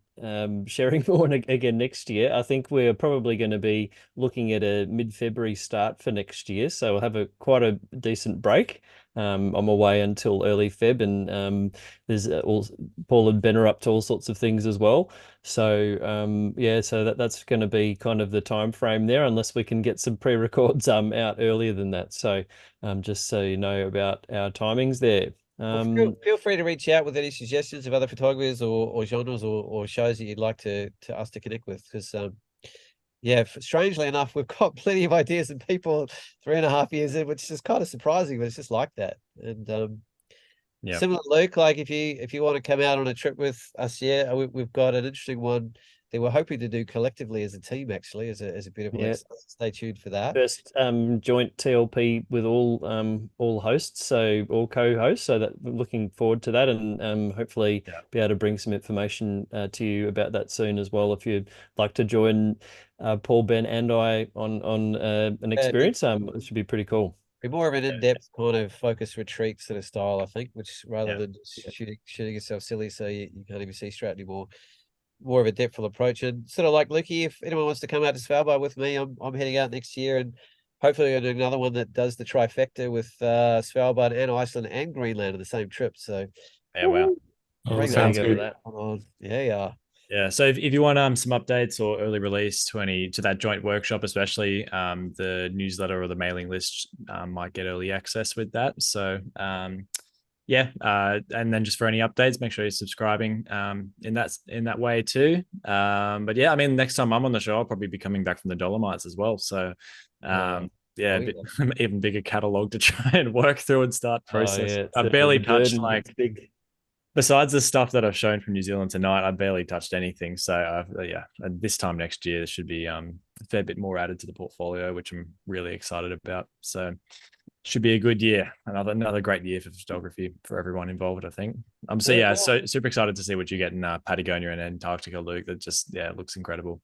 Speaker 1: sharing more again next year. I think we're probably going to be looking at a mid-February start for next year, so we'll have quite a decent break. I'm away until early Feb, and there's Paul and Ben are up to all sorts of things as well. So yeah, so that's going to be kind of the time frame there, unless we can get some pre-records out earlier than that. So just so you know about our timings there.
Speaker 5: Well, feel free to reach out with any suggestions of other photographers or genres or shows that you'd like to us to connect with, because yeah, strangely enough, we've got plenty of ideas and people 3.5 years in, which is kind of surprising, but it's just like that. And
Speaker 2: Yeah.
Speaker 5: similar, Luke, like if you want to come out on a trip with us, yeah, we've got an interesting one that we're hoping to do collectively as a team, actually, as a bit of
Speaker 1: Yeah.
Speaker 5: stay tuned for that.
Speaker 1: First joint TLP with all hosts, so all co-hosts. So that we're looking forward to that, and hopefully be able to bring some information to you about that soon as well. If you'd like to join Paul, Ben, and I on an experience, it should be pretty cool.
Speaker 5: Be more of an in-depth kind of focus retreat sort of style, I think, which rather than shooting yourself silly so you can't even see straight anymore. More of a depthful approach. And sort of like Lukey, if anyone wants to come out to Svalbard with me, I'm heading out next year, and hopefully we're doing another one that does the trifecta with Svalbard and Iceland and Greenland on the same trip. So
Speaker 2: yeah, wow.
Speaker 4: Oh, sounds good.
Speaker 5: that on. Yeah.
Speaker 2: Yeah, so if you want some updates or early release to that joint workshop, especially the newsletter or the mailing list might get early access with that. So yeah, and then just for any updates, make sure you're subscribing in that way too. But yeah, I mean, next time I'm on the show, I'll probably be coming back from the Dolomites as well. So even bigger catalog to try and work through and start process. I barely touched big. Besides the stuff that I've shown from New Zealand tonight, I barely touched anything. So yeah, and this time next year there should be a fair bit more added to the portfolio, which I'm really excited about. So should be a good year, another great year for photography for everyone involved, I think. So super excited to see what you get in Patagonia and Antarctica, Luke. That just looks incredible.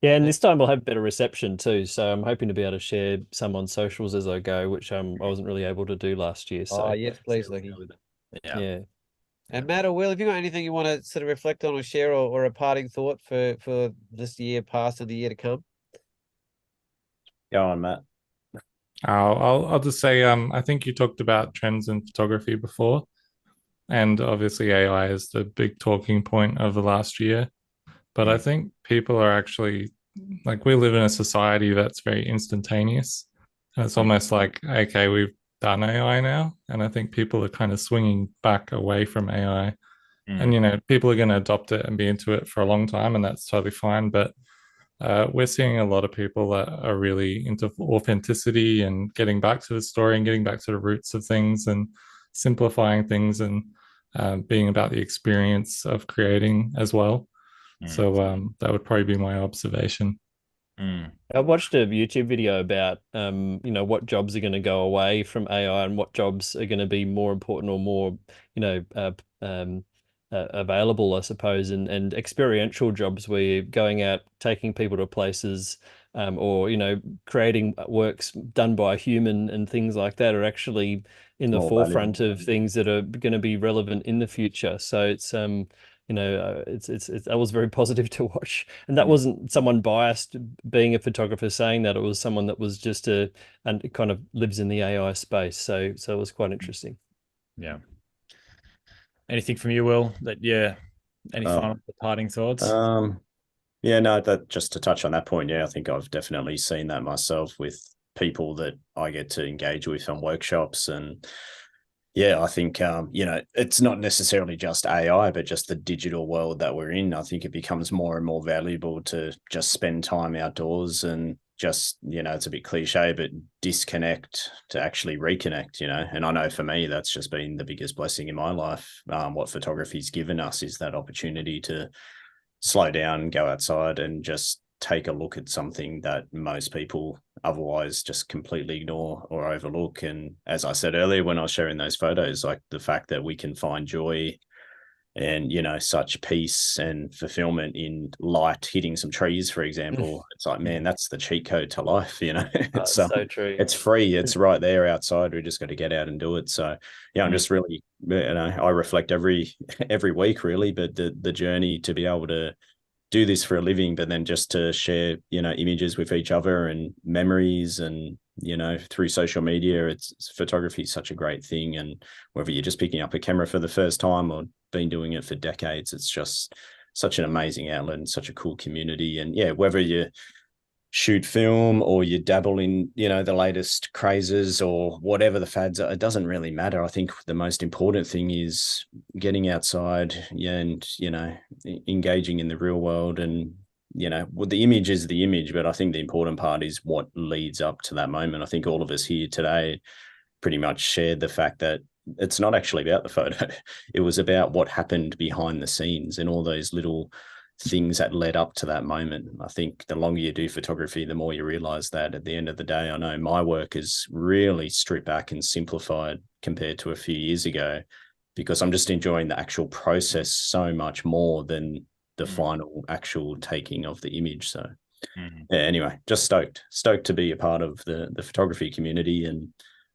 Speaker 1: Yeah, and this time we'll have better reception too. So I'm hoping to be able to share some on socials as I go, which I wasn't really able to do last year. So
Speaker 5: yes, please, Lucky.
Speaker 1: Yeah.
Speaker 5: And Matt or Will, have you got anything you want to sort of reflect on or share, or a parting thought for this year past and the year to come?
Speaker 6: Go on, Matt.
Speaker 4: I'll just say I think you talked about trends in photography before, and obviously AI is the big talking point of the last year. But I think people are actually, like, we live in a society that's very instantaneous, and it's almost like, okay, we've done AI now, and I think people are kind of swinging back away from AI. And people are going to adopt it and be into it for a long time, and that's totally fine. But we're seeing a lot of people that are really into authenticity and getting back to the story and getting back to the roots of things and simplifying things and being about the experience of creating as well. So that would probably be my observation.
Speaker 1: I watched a YouTube video about what jobs are going to go away from AI and what jobs are going to be more important or more available, I suppose, and experiential jobs where you're going out, taking people to places, or creating works done by a human and things like that are actually in the forefront of things that are going to be relevant in the future. So it's that was very positive to watch, and that wasn't someone biased being a photographer saying that. It was someone that was just and it kind of lives in the AI space. So it was quite interesting.
Speaker 2: Yeah. Anything from you, Will? Any final parting thoughts?
Speaker 6: That just to touch on that point. Yeah, I think I've definitely seen that myself with people that I get to engage with on workshops. And yeah, I think, it's not necessarily just AI, but just the digital world that we're in. I think it becomes more and more valuable to just spend time outdoors and just, it's a bit cliche, but disconnect to actually reconnect, And I know for me, that's just been the biggest blessing in my life. What photography's given us is that opportunity to slow down, go outside and just take a look at something that most people otherwise just completely ignore or overlook. And as I said earlier, when I was sharing those photos, like the fact that we can find joy and, you know, such peace and fulfillment in light hitting some trees, for example. It's like, man, that's the cheat code to life, you know. It's
Speaker 1: so true.
Speaker 6: it's free, it's right there outside. We just got to get out and do it. So yeah, I'm just really, you know, I reflect every week really, but the journey to be able to do this for a living, but then just to share, you know, images with each other and memories, and, you know, through social media, photography is such a great thing. And whether you're just picking up a camera for the first time or been doing it for decades, it's just such an amazing outlet and such a cool community. And yeah, whether you shoot film or you dabble in, you know, the latest crazes or whatever the fads are, it doesn't really matter. I think the most important thing is getting outside, and, you know, engaging in the real world. And, you know, well, the image is the image, but I think the important part is what leads up to that moment. I think all of us here today pretty much shared the fact that it's not actually about the photo. It was about what happened behind the scenes and all those little things that led up to that moment. I think the longer you do photography, the more you realize that at the end of the day, I know my work is really stripped back and simplified compared to a few years ago, because I'm just enjoying the actual process so much more than the final actual taking of the image. So yeah, anyway, just stoked to be a part of the photography community, and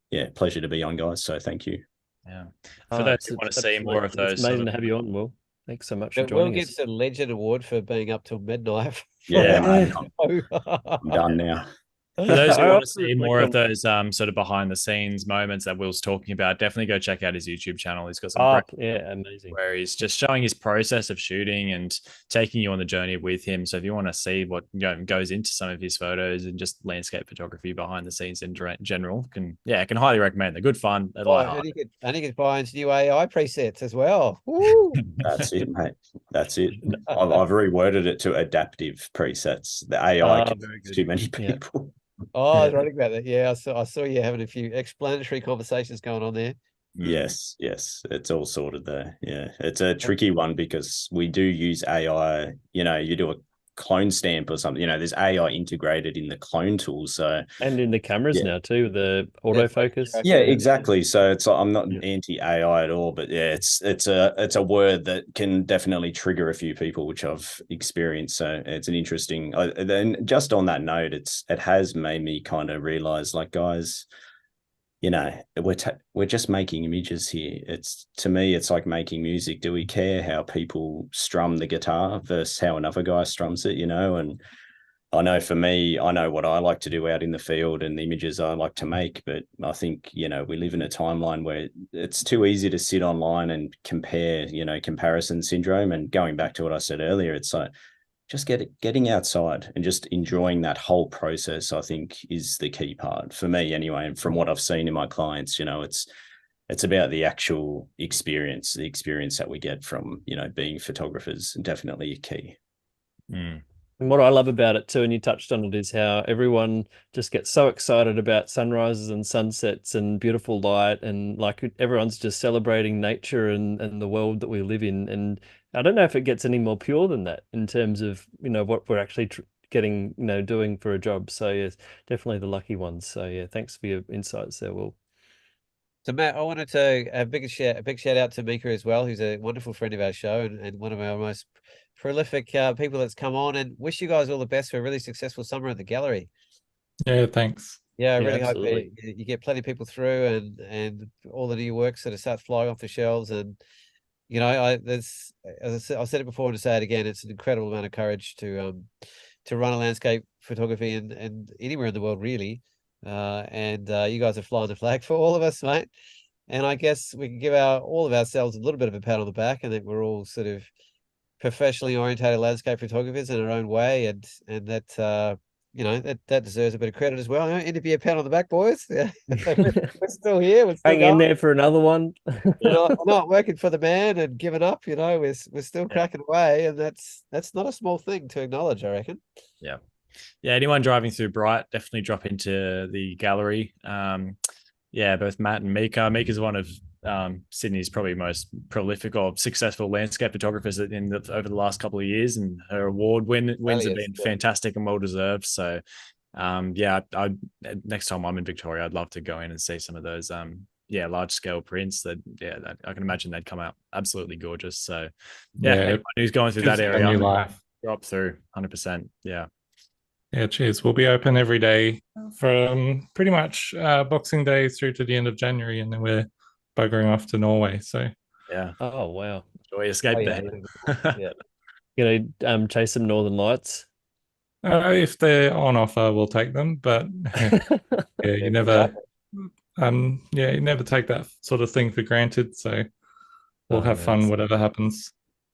Speaker 6: yeah, pleasure to be on, guys. So thank you.
Speaker 2: Yeah. For those who want to see more of those,
Speaker 1: it's amazing to have you on, Will. Thanks so much for
Speaker 5: Will
Speaker 1: joining
Speaker 5: gets
Speaker 1: us.
Speaker 5: the Legend Award for being up till midnight.
Speaker 6: Yeah, mate, I'm done now.
Speaker 2: For those who
Speaker 1: I
Speaker 2: want to
Speaker 1: also
Speaker 2: see more of
Speaker 1: reflect
Speaker 2: those sort of behind the scenes moments that Will's talking about, definitely go check out his YouTube channel. He's got some great
Speaker 1: yeah, amazing.
Speaker 2: where he's just showing his process of shooting and taking you on the journey with him. So if you want to see what, you know, goes into some of his photos and just landscape photography behind the scenes in general, can highly recommend. They're good fun. They're
Speaker 5: and he could buy into new AI presets as well. Woo!
Speaker 6: That's it, mate. That's it. I've reworded it to adaptive presets. The AI confused too many people.
Speaker 5: Oh, I was writing about that. Yeah, I saw you having a few explanatory conversations going on there.
Speaker 6: Yes, it's all sorted there. Yeah, it's a tricky one because we do use AI. You know, you do a clone stamp or something. You know, there's AI integrated in the clone tool. So
Speaker 1: and in the cameras now too, the autofocus.
Speaker 6: Yeah, exactly. So it's I'm not anti AI at all, but yeah, it's a word that can definitely trigger a few people, which I've experienced. So it's an interesting. Then just on that note, it has made me kind of realize, like, guys, you know, we're just making images here. To me, it's like making music. Do we care how people strum the guitar versus how another guy strums it? You know, and I know for me, I know what I like to do out in the field and the images I like to make, but I think, you know, we live in a timeline where it's too easy to sit online and compare, you know, comparison syndrome. And going back to what I said earlier, it's like just getting outside and just enjoying that whole process, I think, is the key part for me anyway. And from what I've seen in my clients, you know, it's about the actual experience, the experience that we get from, you know, being photographers, definitely a key.
Speaker 1: And what I love about it too, and you touched on it, is how everyone just gets so excited about sunrises and sunsets and beautiful light, and like everyone's just celebrating nature and the world that we live in. And I don't know if it gets any more pure than that in terms of, you know, what we're actually getting, you know, doing for a job. So yes, definitely the lucky ones. So yeah, thanks for your insights there, Will.
Speaker 5: So Matt, I wanted to a big shout out to Mika as well, who's a wonderful friend of our show and one of our most prolific people that's come on, and wish you guys all the best for a really successful summer at the gallery.
Speaker 4: Yeah, thanks.
Speaker 5: Yeah, I
Speaker 1: Yeah,
Speaker 5: really hope
Speaker 1: absolutely.
Speaker 5: you get plenty of people through and all the new work sort of starts flying off the shelves. And you know, I've said it before and to say it again, it's an incredible amount of courage to run a landscape photography and anywhere in the world really. And you guys are flying the flag for all of us, mate. And I guess we can give all of ourselves a little bit of a pat on the back, and that we're all sort of professionally orientated landscape photographers in our own way, and that you know, that deserves a bit of credit as well. End to be a pat on the back, boys. Yeah. We're still here. We're still
Speaker 1: Hang in there for another one.
Speaker 5: we're not working for the man and giving up. You know, we're still cracking away, and that's not a small thing to acknowledge, I reckon.
Speaker 2: Yeah. Anyone driving through Bright, definitely drop into the gallery. Both Matt and Mika. Mika's one of Sydney's probably most prolific or successful landscape photographers over the last couple of years, and her award wins have been fantastic and well deserved. So, I next time I'm in Victoria, I'd love to go in and see some of those large scale prints that I can imagine they'd come out absolutely gorgeous. So anyone who's going through that area,
Speaker 4: new life.
Speaker 2: drop through 100%. Yeah.
Speaker 4: Yeah, cheers. We'll be open every day from pretty much Boxing Day through to the end of January, and then we're buggering off to Norway. So
Speaker 2: yeah.
Speaker 1: Oh wow.
Speaker 2: Enjoy escape the heat.
Speaker 5: Yeah.
Speaker 1: You know, chase some northern lights.
Speaker 4: If they're on offer, we'll take them. But you never take that sort of thing for granted. So we'll have fun whatever happens.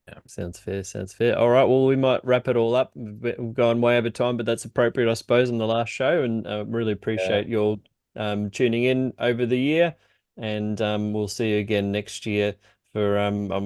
Speaker 1: Yeah, sounds fair. Sounds fair. All right. Well, we might wrap it all up. We've gone way over time, but that's appropriate, I suppose, on the last show. And really appreciate your tuning in over the year. And we'll see you again next year for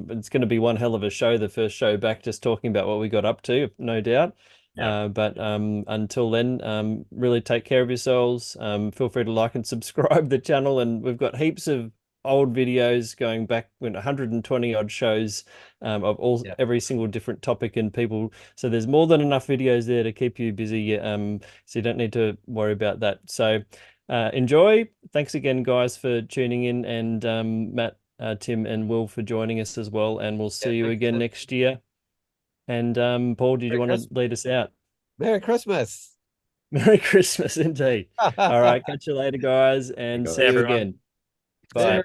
Speaker 1: it's going to be one hell of a show. The first show back, just talking about what we got up to, no doubt.
Speaker 2: Yeah.
Speaker 1: But until then, really take care of yourselves. Feel free to like and subscribe the channel. And we've got heaps of old videos going back 120 odd shows of every single different topic and people. So there's more than enough videos there to keep you busy. So you don't need to worry about that. So enjoy. Thanks again, guys, for tuning in, and Matt, Tim, and Will for joining us as well. And we'll see you again next year. And Paul, did you want to lead us out?
Speaker 5: Merry Christmas.
Speaker 1: Merry Christmas indeed. All right, catch you later, guys, and see you again. Bye.